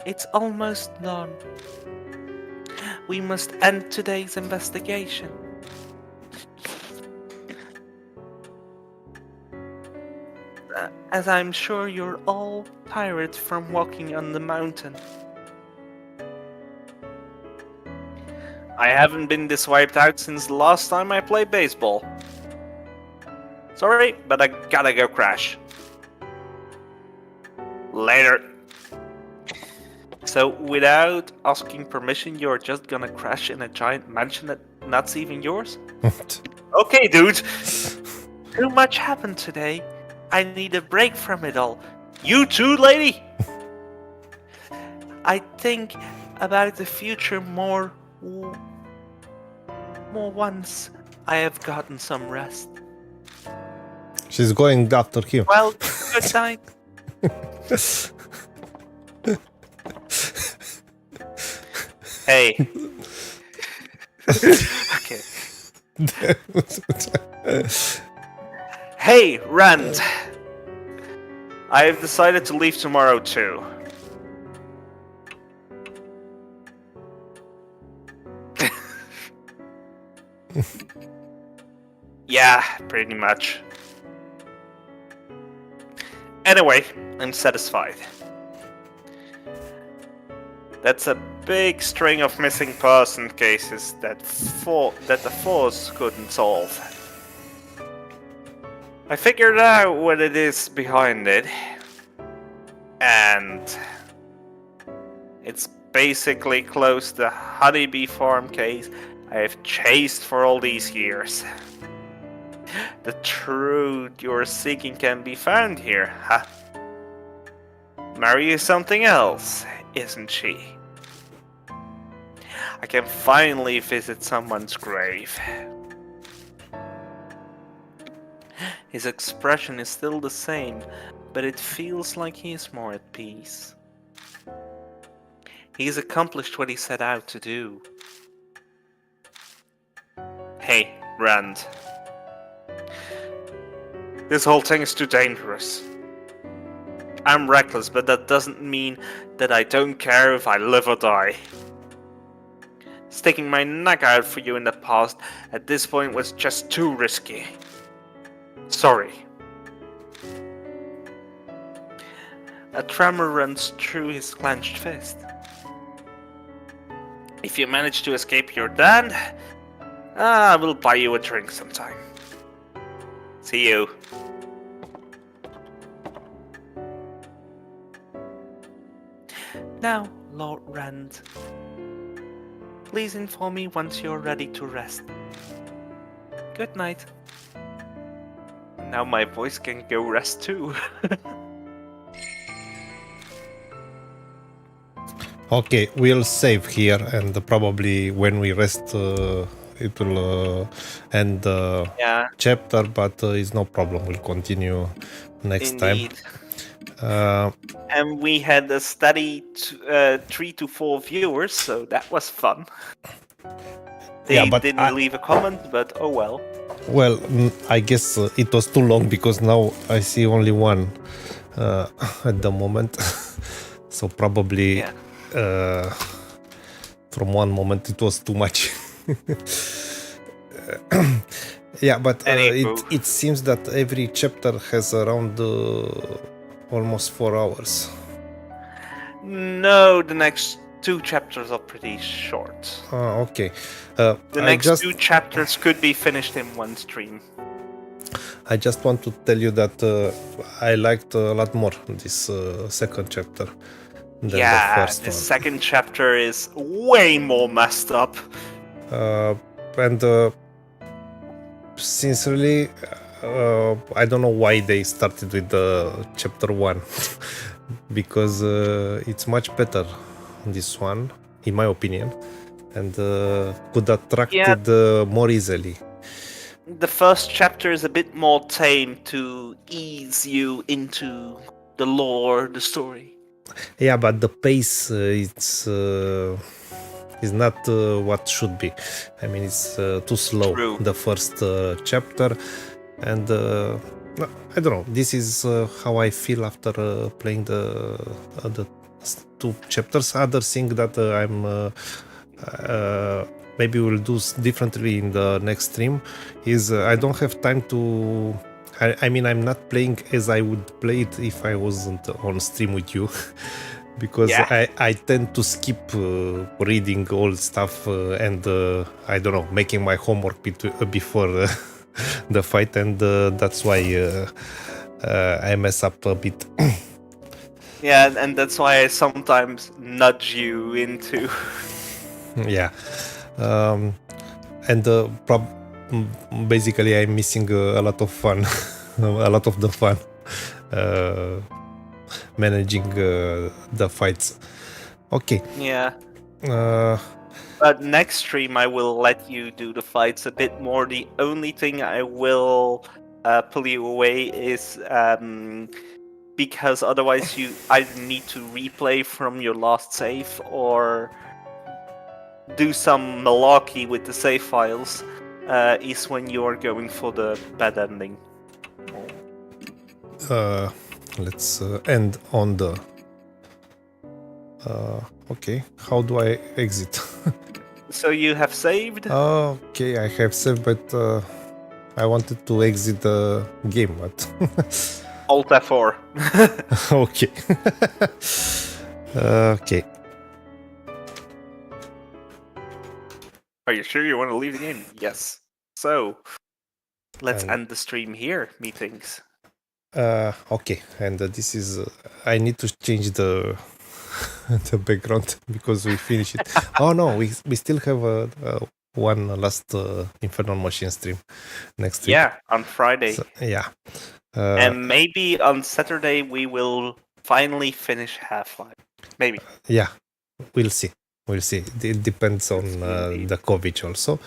it's almost done. We must end today's investigation. as I'm sure you're all tired from walking on the mountain. I haven't been this wiped out since the last time I played baseball. Sorry, but I gotta go crash. Later. So, without asking permission, you're just gonna crash in a giant mansion that's even yours? Okay, dude. Too much happened today. I need a break from it all. You too, lady? I think about the future more once I have gotten some rest. She's going after him. Well, good night. Hey. Okay. Hey, Rand. I have decided to leave tomorrow too. Yeah, pretty much. Anyway, I'm satisfied. That's a big string of missing person cases that the Force couldn't solve. I figured out what it is behind it, and it's basically closed the honeybee farm case I have chased for all these years. The truth you're seeking can be found here, huh? Mary is something else, isn't she? I can finally visit someone's grave. His expression is still the same, but it feels like he is more at peace. He's accomplished what he set out to do. Hey, Rand. This whole thing is too dangerous. I'm reckless, but that doesn't mean that I don't care if I live or die. Sticking my neck out for you in the past at this point was just too risky. Sorry. A tremor runs through his clenched fist. If you manage to escape your dad, I will buy you a drink sometime. See you. Now, Lord Rand, please inform me once you're ready to rest. Good night. Now my voice can go rest too. Okay, we'll save here, and probably when we rest, it will end the chapter, but it's no problem. We'll continue next time. And we had a steady 3 to 4 viewers, so that was fun. They didn't leave a comment, but oh well. Well, I guess it was too long because now I see only one at the moment. So probably from one moment it was too much. Yeah, but it seems that every chapter has around almost 4 hours. No, the next 2 chapters are pretty short. Okay. The next 2 chapters could be finished in one stream. I just want to tell you that I liked a lot more this second chapter than the first one. The second chapter is way more messed up. And sincerely, I don't know why they started with chapter 1 because it's much better, this one, in my opinion, and could attract it more easily. The first chapter is a bit more tame to ease you into the lore, the story. Yeah, but the pace is not what should be. I mean, it's too slow. True. The first chapter, and I don't know. This is how I feel after playing the 2 chapters. Other thing that I'm maybe we'll do differently in the next stream is I don't have time to I mean, I'm not playing as I would play it if I wasn't on stream with you, because Yeah. I tend to skip reading all stuff and I don't know, making my homework before the fight, and that's why I mess up a bit. Yeah, and that's why I sometimes nudge you into. Yeah, and basically I'm missing a lot of fun, a lot of the fun. Managing the fights. Okay. Yeah. Uh, But next stream, I will let you do the fights a bit more. The only thing I will pull you away is because otherwise you either need to replay from your last save or do some malarkey with the save files. Is when you are going for the bad ending. let's end on the. Okay, how do I exit? So you have saved? Okay, I have saved, but I wanted to exit the game, but Alt F4. okay. Okay. Are you sure you want to leave the game? Yes. So, let's And- end the stream here, meetings. Okay, and this is. I need to change the the background because we finished it. Oh no, we still have one last Infernal Machine stream next week. Yeah, on Friday. So, yeah. And maybe on Saturday we will finally finish Half-Life. Maybe. Yeah, we'll see. We'll see. It depends on Indeed. the COVID also.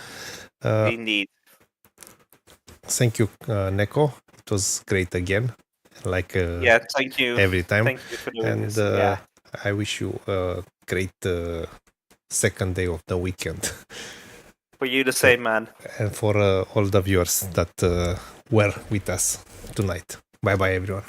Indeed. Thank you, Neko. It was great again. Like Yeah, thank you. every time. Thank you for doing And this. Yeah. I wish you a great second day of the weekend. For you the same, man. And for all the viewers that were with us tonight. Bye bye, everyone.